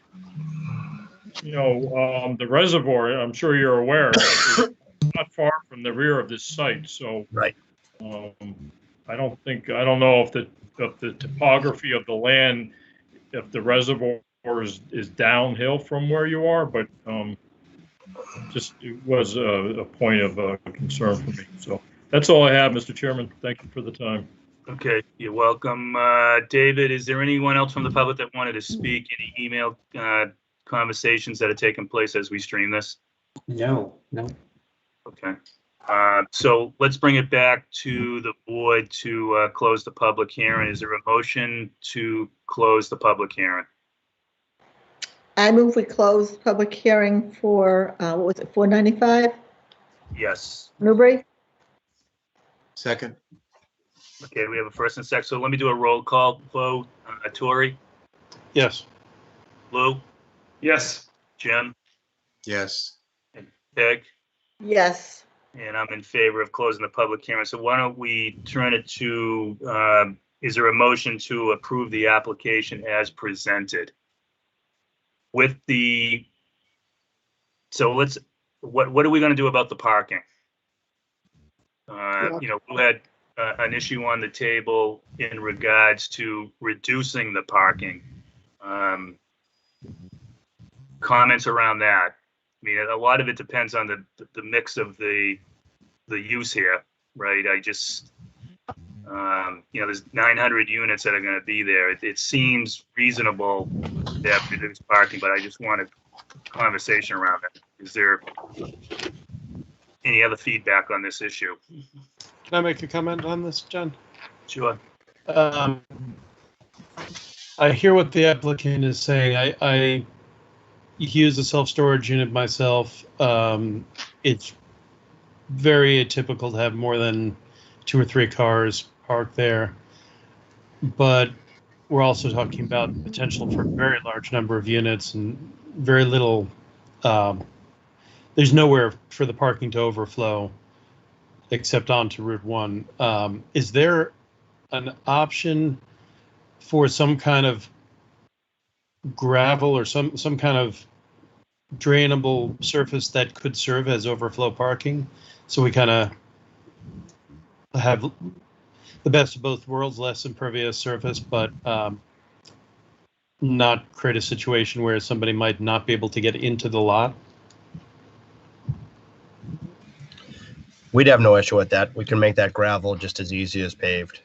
you know, the reservoir, I'm sure you're aware, is not far from the rear of this site. So right. I don't know if the topography of the land, if the reservoir is downhill from where you are, but just it was a point of concern for me. So that's all I have, Mr. Chairman. Thank you for the time. Okay, you're welcome. David, is there anyone else from the public that wanted to speak? Any email conversations that have taken place as we stream this? No. Okay. So let's bring it back to the board to close the public hearing. Is there a motion to close the public hearing? I move we close public hearing for, what was it, 495 Yes. Newbury? Second. Okay, we have a first and second. So let me do a roll call vote. Tori? Yes. Lou? Yes. Jim? Yes. And Peg? Yes. And I'm in favor of closing the public hearing. So why don't we turn it to, is there a motion to approve the application as presented? With the, so let's, what are we going to do about the parking? You know, we had an issue on the table in regards to reducing the parking. Comments around that? I mean, a lot of it depends on the mix of the use here, right? I just, you know, there's 900 units that are going to be there. It seems reasonable to have reduced parking, but I just want a conversation around it. Is there any other feedback on this issue? Can I make a comment on this, John? Sure. I hear what the applicant is saying. I use a self-storage unit myself. It's very atypical to have more than 2 or 3 cars parked there. But we're also talking about potential for a very large number of units and very little, there's nowhere for the parking to overflow except onto Route 1. Is there an option for some kind of gravel or some kind of drainable surface that could serve as overflow parking, so we kind of have the best of both worlds, less impervious surface, but not create a situation where somebody might not be able to get into the lot? We'd have no issue with that. We can make that gravel just as easy as paved.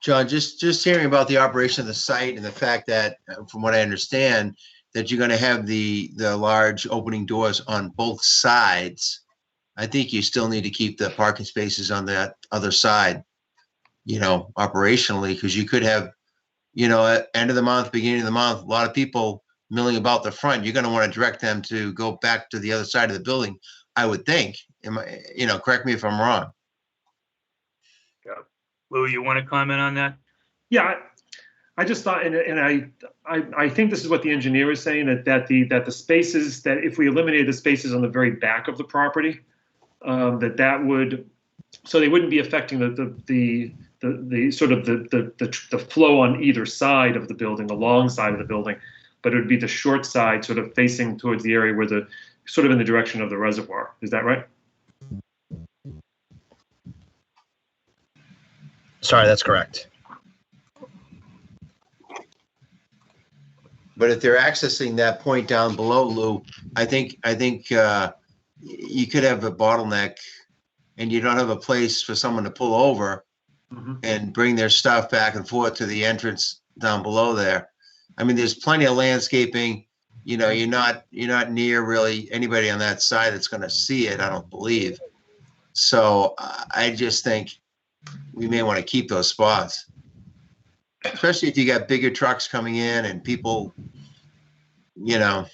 John, just hearing about the operation of the site and the fact that, from what I understand, that you're going to have the large opening doors on both sides. I think you still need to keep the parking spaces on that other side, operationally, because you could have, at end of the month, beginning of the month, a lot of people milling about the front. You're going to want to direct them to go back to the other side of the building, I would think. Correct me if I'm wrong. Yeah. Lou, you want to comment on that? Yeah, I just thought, and I think this is what the engineer is saying, that the spaces, that if we eliminated the spaces on the very back of the property, that would, so they wouldn't be affecting the sort of the flow on either side of the building, the long side of the building, but it would be the short side sort of facing towards the area where sort of in the direction of the reservoir. Is that right? Sorry, that's correct. But if they're accessing that point down below, Lou, I think you could have a bottleneck, and you don't have a place for someone to pull over and bring their stuff back and forth to the entrance down below there. I mean, there's plenty of landscaping. You're not near really anybody on that side that's going to see it, I don't believe. So I just think we may want to keep those spots, especially if you got bigger trucks coming in and people, not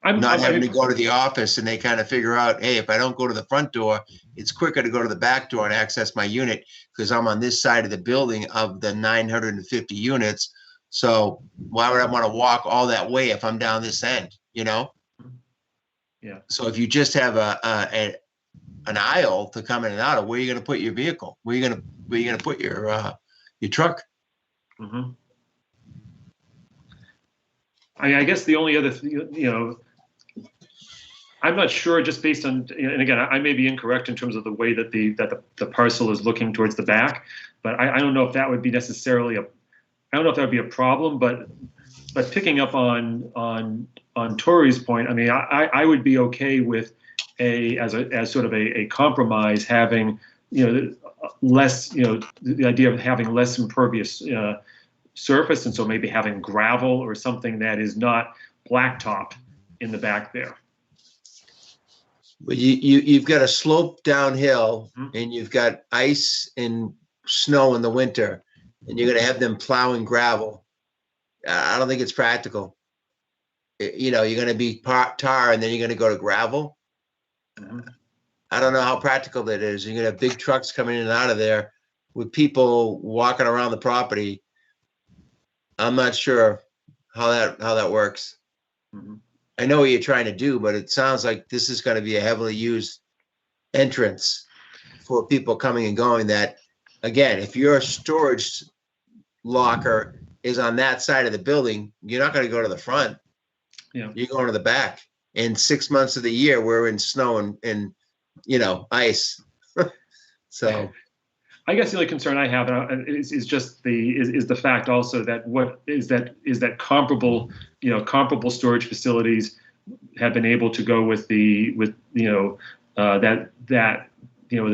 having to go to the office, and they kind of figure out, hey, if I don't go to the front door, it's quicker to go to the back door and access my unit because I'm on this side of the building of the 950 units. So why would I want to walk all that way if I'm down this end, Yeah. So if you just have an aisle to come in and out of, where are you going to put your vehicle? Where are you going to put your truck? I guess the only other, I'm not sure, just based on, and again, I may be incorrect in terms of the way that the parcel is looking towards the back, but I don't know if that would be necessarily I don't know if that would be a problem, but picking up on Tori's point, I mean, I would be okay with as sort of a compromise, having less, the idea of having less impervious surface, and so maybe having gravel or something that is not blacktop in the back there. Well, you've got a slope downhill, and you've got ice and snow in the winter, and you're going to have them plowing gravel. I don't think it's practical. You're going to be tar, and then you're going to go to gravel. I don't know how practical that is. You're going to have big trucks coming in and out of there with people walking around the property. I'm not sure how that works. I know what you're trying to do, but it sounds like this is going to be a heavily used entrance for people coming and going. That, again, if your storage locker is on that side of the building, you're not going to go to the front. Yeah. You're going to the back. And 6 months of the year, we're in snow and ice. So I guess the only concern I have is just the fact also that comparable storage facilities have been able to go with the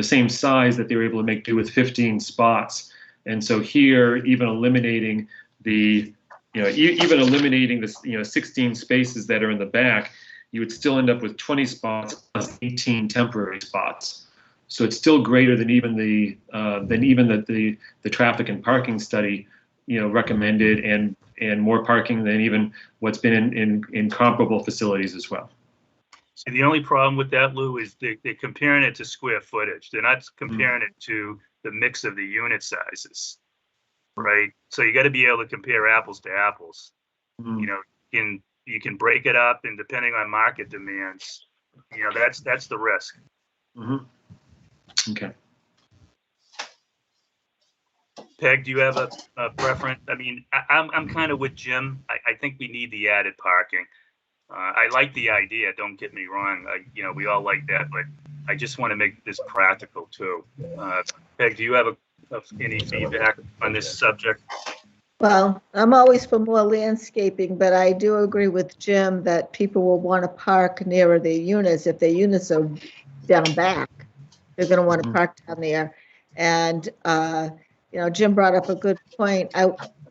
same size that they were able to make do with 15 spots. And so here, even eliminating the 16 spaces that are in the back, you would still end up with 20 spots plus 18 temporary spots. So it's still greater than even the traffic and parking study, recommended, and more parking than even what's been in comparable facilities as well. See, the only problem with that, Lou, is they're comparing it to square footage. They're not comparing it to the mix of the unit sizes, right? So you got to be able to compare apples to apples. You can break it up, and depending on market demands, that's the risk. Okay. Peg, do you have a preference? I mean, I'm kind of with Jim. I think we need the added parking. I like the idea. Don't get me wrong. We all like that, but I just want to make this practical too. Peg, do you have any feedback on this subject? Well, I'm always for more landscaping, but I do agree with Jim that people will want to park nearer their units. If their units are down back, they're going to want to park down there. And Jim brought up a good point.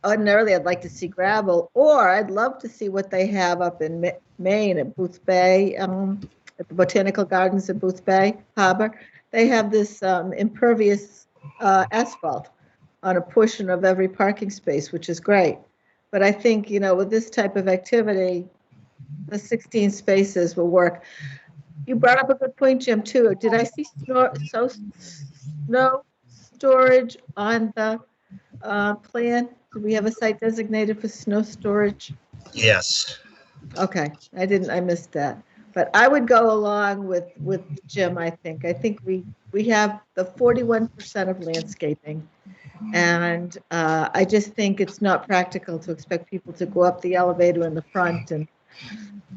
Ordinarily, I'd like to see gravel, or I'd love to see what they have up in Maine at Booth Bay, at the Botanical Gardens at Booth Bay Harbor. They have this impervious asphalt on a portion of every parking space, which is great. But I think, with this type of activity, the 16 spaces will work. You brought up a good point, Jim, too. Did I see snow storage on the plan? Do we have a site designated for snow storage? Yes. Okay, I missed that. But I would go along with Jim, I think. I think we have the 41% of landscaping. And I just think it's not practical to expect people to go up the elevator in the front and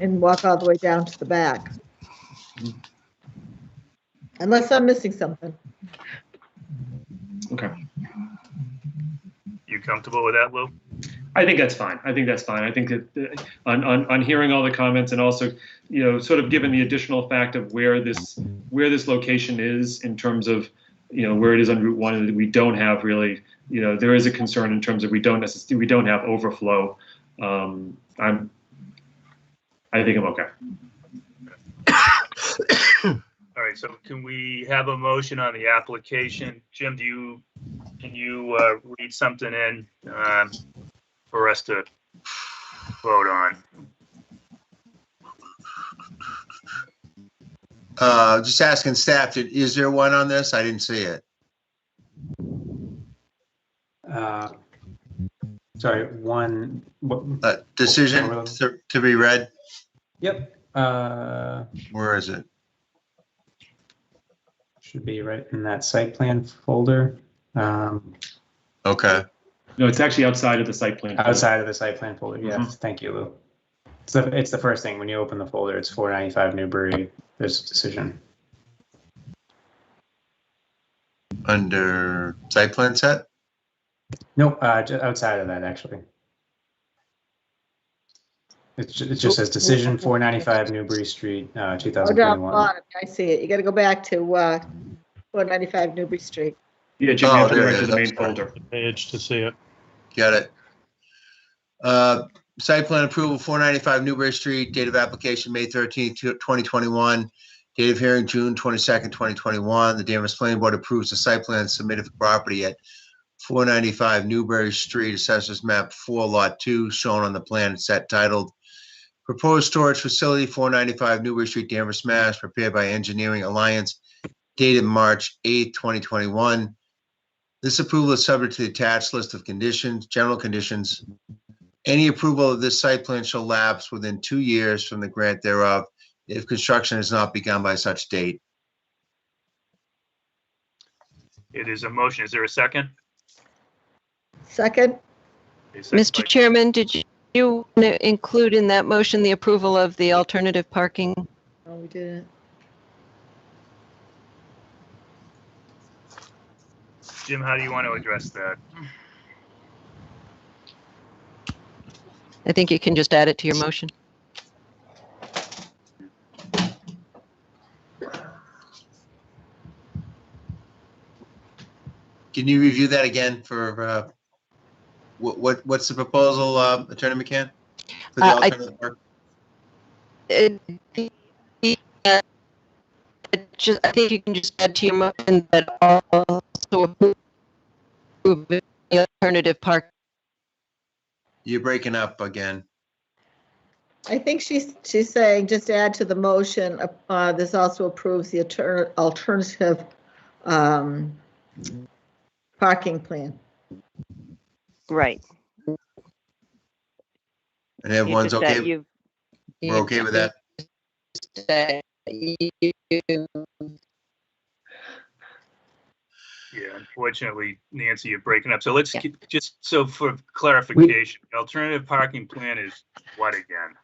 walk all the way down to the back. Unless I'm missing something. Okay. You comfortable with that, Lou? I think that's fine. I think that on hearing all the comments, and also, sort of given the additional fact of where this location is in terms of, where it is on Route 1, and we don't have really, there is a concern in terms of we don't have overflow. I think I'm okay. All right, so can we have a motion on the application? Jim, can you read something in for us to vote on? Just asking staff, is there one on this? I didn't see it. Sorry, one. Decision to be read? Yep. Where is it? Should be right in that site plan folder. Okay. No, it's actually outside of the site plan. Outside of the site plan folder, yes. Thank you, Lou. It's the first thing when you open the folder. It's 495 Newbury. There's a decision. Under site plan set? Nope, outside of that, actually. It just says decision 495 Newbury Street, Oh, 2021. down bottom. I see it. You got to go back to 495 Newbury Street. Yeah, Jim, you have to go right to the main folder. Page to see it. Got it. Site plan approval, 495 Newbury Street, date of application, May 13th, 2021. Date of hearing, June 22nd, 2021. The Danvers Planning Board approves the site plan submitted for property at 495 Newbury Street, Assessors Map 4, Lot 2, shown on the plan set titled Proposed Storage Facility, 495 Newbury Street, Danvers, Mass., prepared by Engineering Alliance, dated March 8th, 2021. This approval is subject to the attached list of conditions, general conditions. Any approval of this site plan shall lapse within 2 years from the grant thereof if construction has not begun by such date. It is a motion. Is there a second? Second. Mr. Chairman, did you include in that motion the approval of the alternative parking? No, we didn't. Jim, how do you want to address that? I think you can just add it to your motion. Can you review that again for what's the proposal, Attorney McCann? For the alternative park? I think you can just add to your motion that also approve the alternative park. You're breaking up again. I think she's saying just add to the motion. This also approves the alternative parking plan. Right. And everyone's okay? We're okay with that? Yeah, unfortunately, Nancy, you're breaking up. So let's just so for clarification, the alternative parking plan is what again?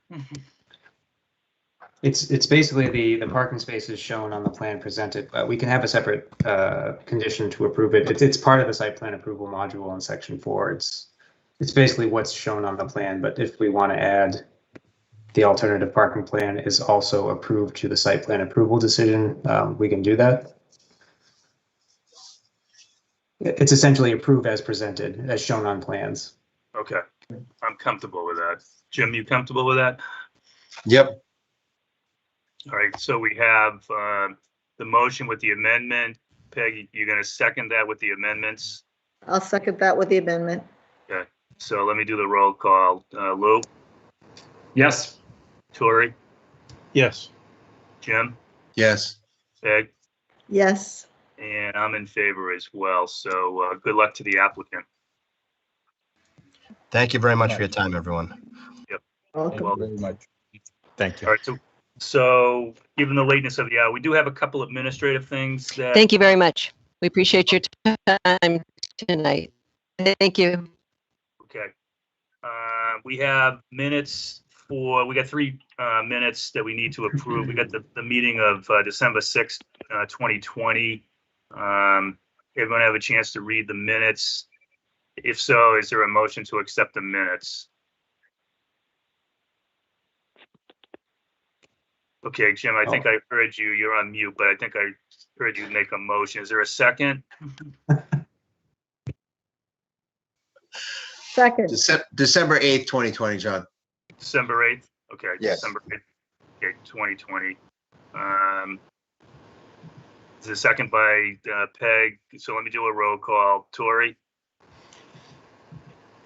It's basically the parking spaces shown on the plan presented. We can have a separate condition to approve it. It's part of the site plan approval module in section 4. It's basically what's shown on the plan, but if we want to add the alternative parking plan is also approved to the site plan approval decision, we can do that. It's essentially approve as presented, as shown on plans. Okay, I'm comfortable with that. Jim, you comfortable with that? Yep. All right, so we have the motion with the amendment. Peg, you're going to second that with the amendments? I'll second that with the amendment. Okay, so let me do the roll call. Lou? Yes. Tori? Yes. Jim? Yes. Peg? Yes. And I'm in favor as well. So good luck to the applicant. Thank you very much for your time, everyone. Yep. Welcome. Well, Very much. Thank you. all right, so given the lateness of the hour, we do have a couple administrative things that. Thank you very much. We appreciate your time tonight. Thank you. Okay. We have minutes we got 3 minutes that we need to approve. We got the meeting of December 6th, 2020. Everyone have a chance to read the minutes? If so, is there a motion to accept the minutes? Okay, Jim, I think I heard you. You're on mute, but I think I heard you make a motion. Is there a second? Second. December 8th, 2020, John. December 8th? Okay, Yes. December 8th, okay, 2020. Is a second by Peg. So let me do a roll call. Tori?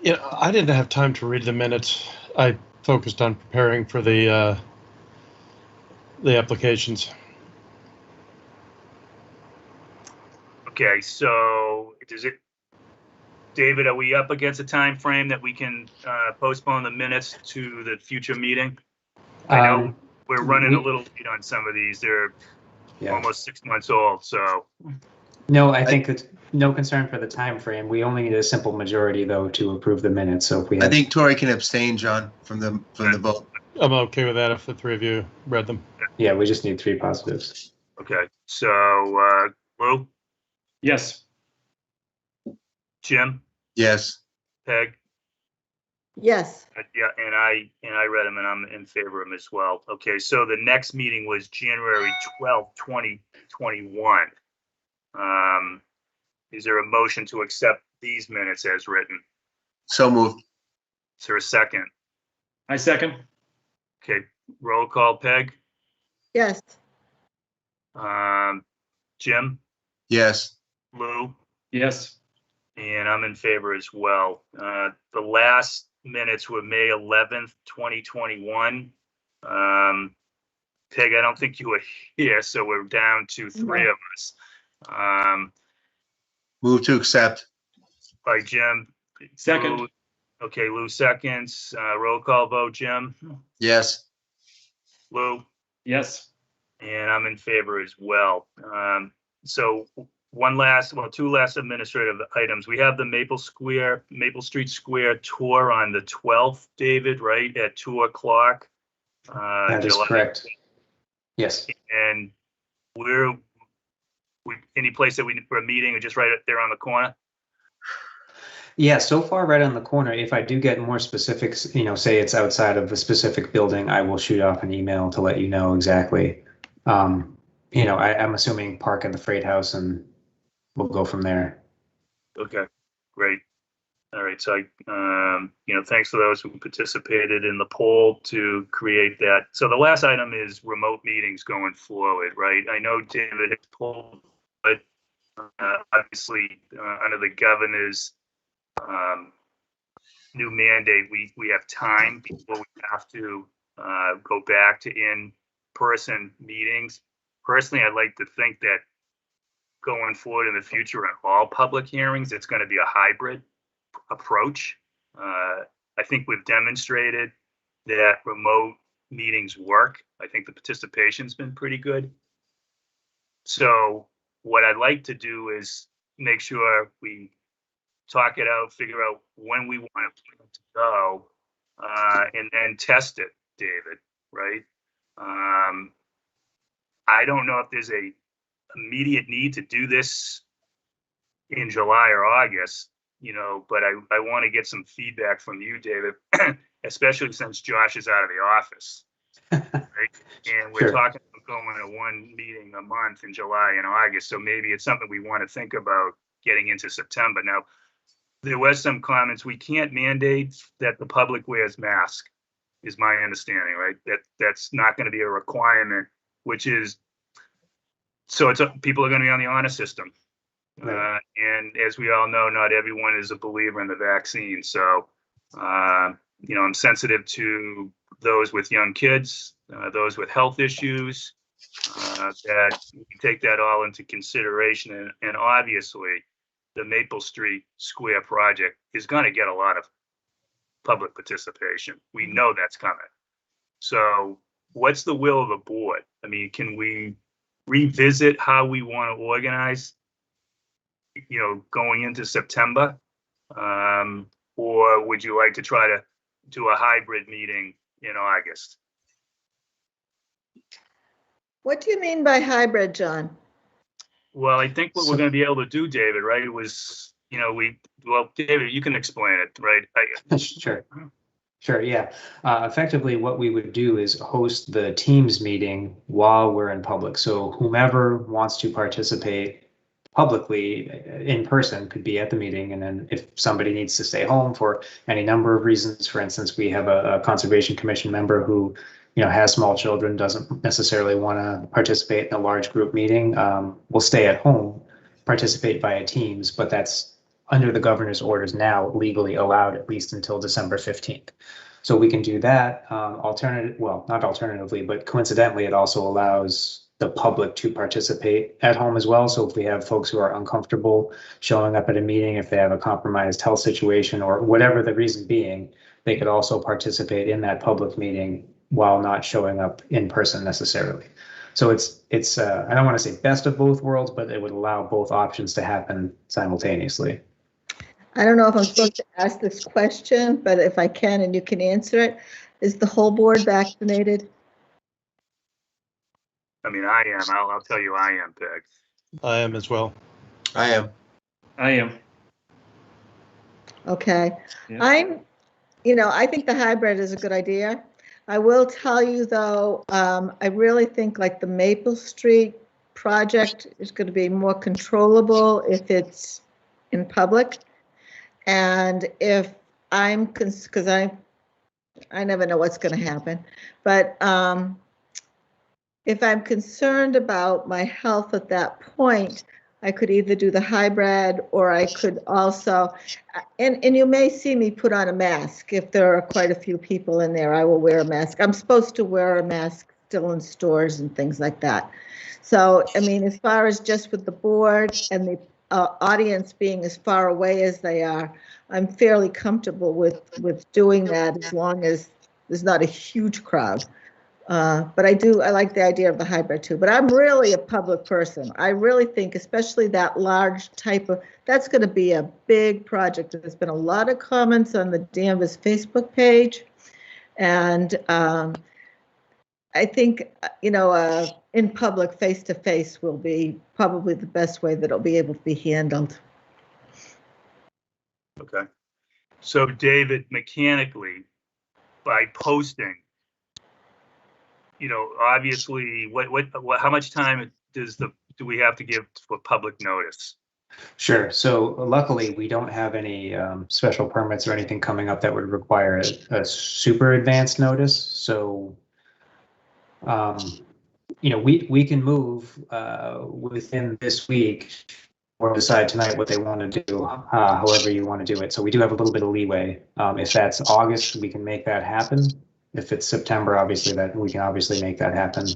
Yeah, I didn't have time to read the minutes. I focused on preparing for the applications. Okay, so David, are we up against a time frame that we can postpone the minutes to the future meeting? I know we're running a little late on some of these. They're almost 6 months old, so. No, I think it's no concern for the time frame. We only need a simple majority, though, to approve the minutes. So if we have, I think Tori can abstain, John, from the vote. I'm okay with that if the 3 of you read them. yeah, we just need 3 positives. Okay, so Lou? Yes. Jim? Yes. Peg? Yes. Yeah, and I read them and I'm in favor of them as well. Okay, so the next meeting was January 12th, 2021. Is there a motion to accept these minutes as written? So moved. Is there a second? I second. Okay, roll call, Peg. Yes. Jim, Yes. Lou, Yes. and I'm in favor as well. The last minutes were May 11th, 2021. Peg, I don't think you were here, so we're down to 3 of us. Move to accept. By Jim. Second. Lou, okay, Lou seconds. Roll call vote, Jim. Yes. Lou, Yes. and I'm in favor as well. So two last administrative items. We have the Maple Street Square tour on the 12th, David, right, at 2:00. That is correct. Yes. And any place that for a meeting or just right there on the corner? Yeah, so far right on the corner. If I do get more specifics, say it's outside of a specific building, I will shoot off an email to let you know exactly. I'm assuming park in the Freight House and we'll go from there. Okay, great. All right, so thanks for those who participated in the poll to create that. So the last item is remote meetings going forward, right? I know David has pulled, but obviously under the governor's new mandate, we have time before we have to go back to in-person meetings. Personally, I'd like to think that going forward in the future on all public hearings, it's going to be a hybrid approach. I think we've demonstrated that remote meetings work. I think the participation's been pretty good. So what I'd like to do is make sure we talk it out, figure out when we want to go, and then test it, David, right? I don't know if there's a immediate need to do this in July or August, but I want to get some feedback from you, David, especially since Josh is out of the office, right? And we're talking about going to one meeting a month in July and August, so maybe it's something we want to think about getting into September. Now, there was some comments, we can't mandate that the public wears masks, is my understanding, right? That's not going to be a requirement, which is, so people are going to be on the honor system. Right. And as we all know, not everyone is a believer in the vaccine. So, I'm sensitive to those with young kids, those with health issues, that we take that all into consideration. And obviously, the Maple Street Square project is going to get a lot of public participation. We know that's coming. So what's the will of the board? I mean, can we revisit how we want to organize, going into September? Or would you like to try to do a hybrid meeting in August? What do you mean by hybrid, John? Well, I think what we're going to be able to do, David, right, was, David, you can explain it, right? Sure, yeah. Effectively, what we would do is host the Teams meeting while we're in public. So whomever wants to participate publicly in person could be at the meeting. And then if somebody needs to stay home for any number of reasons, for instance, we have a Conservation Commission member who has small children, doesn't necessarily want to participate in a large group meeting, will stay at home, participate via Teams, but that's under the governor's orders now legally allowed at least until December 15th. So we can do that. Not alternatively, but coincidentally, it also allows the public to participate at home as well. So if we have folks who are uncomfortable showing up at a meeting, if they have a compromised health situation or whatever the reason being, they could also participate in that public meeting while not showing up in person necessarily. So it's I don't want to say best of both worlds, but it would allow both options to happen simultaneously. I don't know if I'm supposed to ask this question, but if I can and you can answer it, is the whole board vaccinated? I mean, I am. I'll tell you, I am, Peg. I am as well. I am. Okay. Yeah. I think the hybrid is a good idea. I will tell you though, I really think like the Maple Street project is going to be more controllable if it's in public. And if because I never know what's going to happen, but if I'm concerned about my health at that point, I could either do the hybrid or I could also, and you may see me put on a mask. If there are quite a few people in there, I will wear a mask. I'm supposed to wear a mask still in stores and things like that. So, I mean, as far as just with the board and the audience being as far away as they are, I'm fairly comfortable with doing that as long as there's not a huge crowd. But I like the idea of the hybrid too. But I'm really a public person. I really think, especially that large type of, that's going to be a big project. There's been a lot of comments on the Danvers Facebook page. And I think, in public, face-to-face will be probably the best way that it'll be able to be handled. Okay. So David, mechanically, by posting, obviously, how much time do we have to give for public notice? Sure. So luckily, we don't have any special permits or anything coming up that would require a super advanced notice. So, we can move within this week or decide tonight what they want to do, however you want to do it. So we do have a little bit of leeway. If that's August, we can make that happen. If it's September, obviously we can obviously make that happen.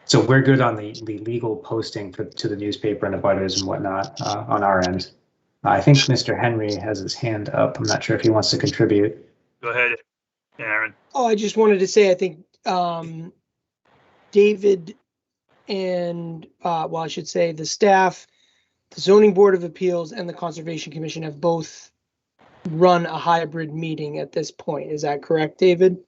So we're good on the legal posting to the newspaper and the butters and whatnot on our end. I think Mr. Henry has his hand up. I'm not sure if he wants to contribute. Go ahead, Aaron. Oh, I just wanted to say, I think David and, I should say the staff, the Zoning Board of Appeals and the Conservation Commission have both run a hybrid meeting at this point. Is that correct, David?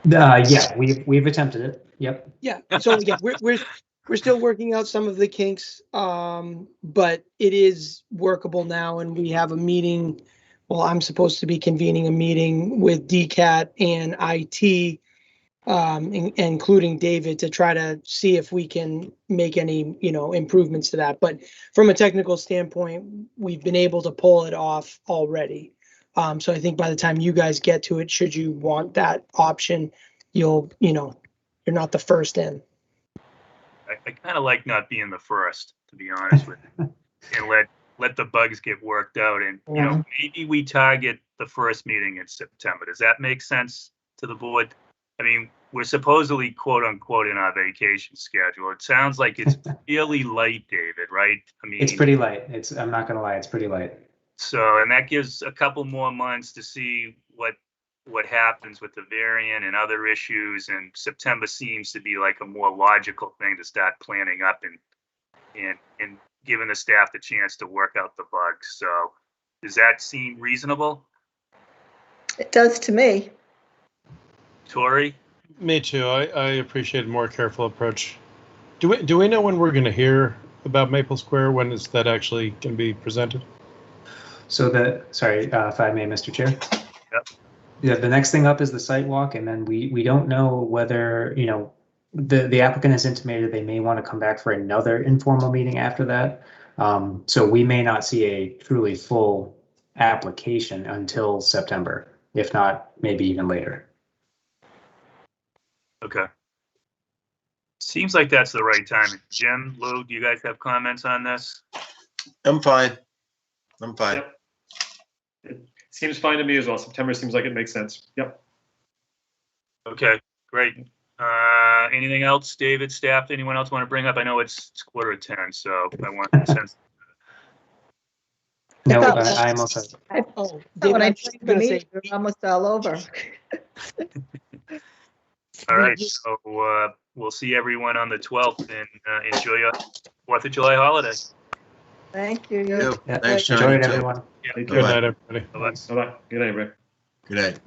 Yeah, we've attempted it. Yep. Yeah. So yeah, we're still working out some of the kinks, but it is workable now, and we have a meeting. Well, I'm supposed to be convening a meeting with DCAT and IT including David, to try to see if we can make any, improvements to that. But from a technical standpoint, we've been able to pull it off already. So I think by the time you guys get to it, should you want that option, you're not the first in. I kind of like not being the first, to be honest with you, and let the bugs get worked out. And, maybe we target the first meeting in September. Does that make sense to the board? I mean, we're supposedly, quote unquote, in our vacation schedule. It sounds like it's really light, David, right? I mean, It's pretty light. I'm not gonna lie, it's pretty light. So, and that gives a couple more months to see what happens with the variant and other issues. And September seems to be like a more logical thing to start planning up and giving the staff the chance to work out the bugs. So does that seem reasonable? It does to me. Tori? Me too. I appreciate a more careful approach. Do we know when we're going to hear about Maple Square? When is that actually going to be presented? So if I may, Mr. Chair. Yep. Yeah, the next thing up is the site walk, and then we don't know whether, the applicant has intimated they may want to come back for another informal meeting after that. So we may not see a truly full application until September, if not maybe even later. Okay. Seems like that's the right time. Jim, Lou, do you guys have comments on this? I'm fine. Yep. It seems fine to me as well. September seems like it makes sense. Yep. Okay, great. Anything else, David, staff, anyone else want to bring up? I know it's 9:45, so I want to sense. No, I'm also. David, When I I was just joined the gonna meeting, say, we're almost all over. All right, so we'll see everyone on the 12th, and enjoy your 4th of July holiday. Thank you. Thanks, John. Enjoy You it, too. everyone. Yeah. Good night, everybody. Bye-bye. Good night, everybody. Good night.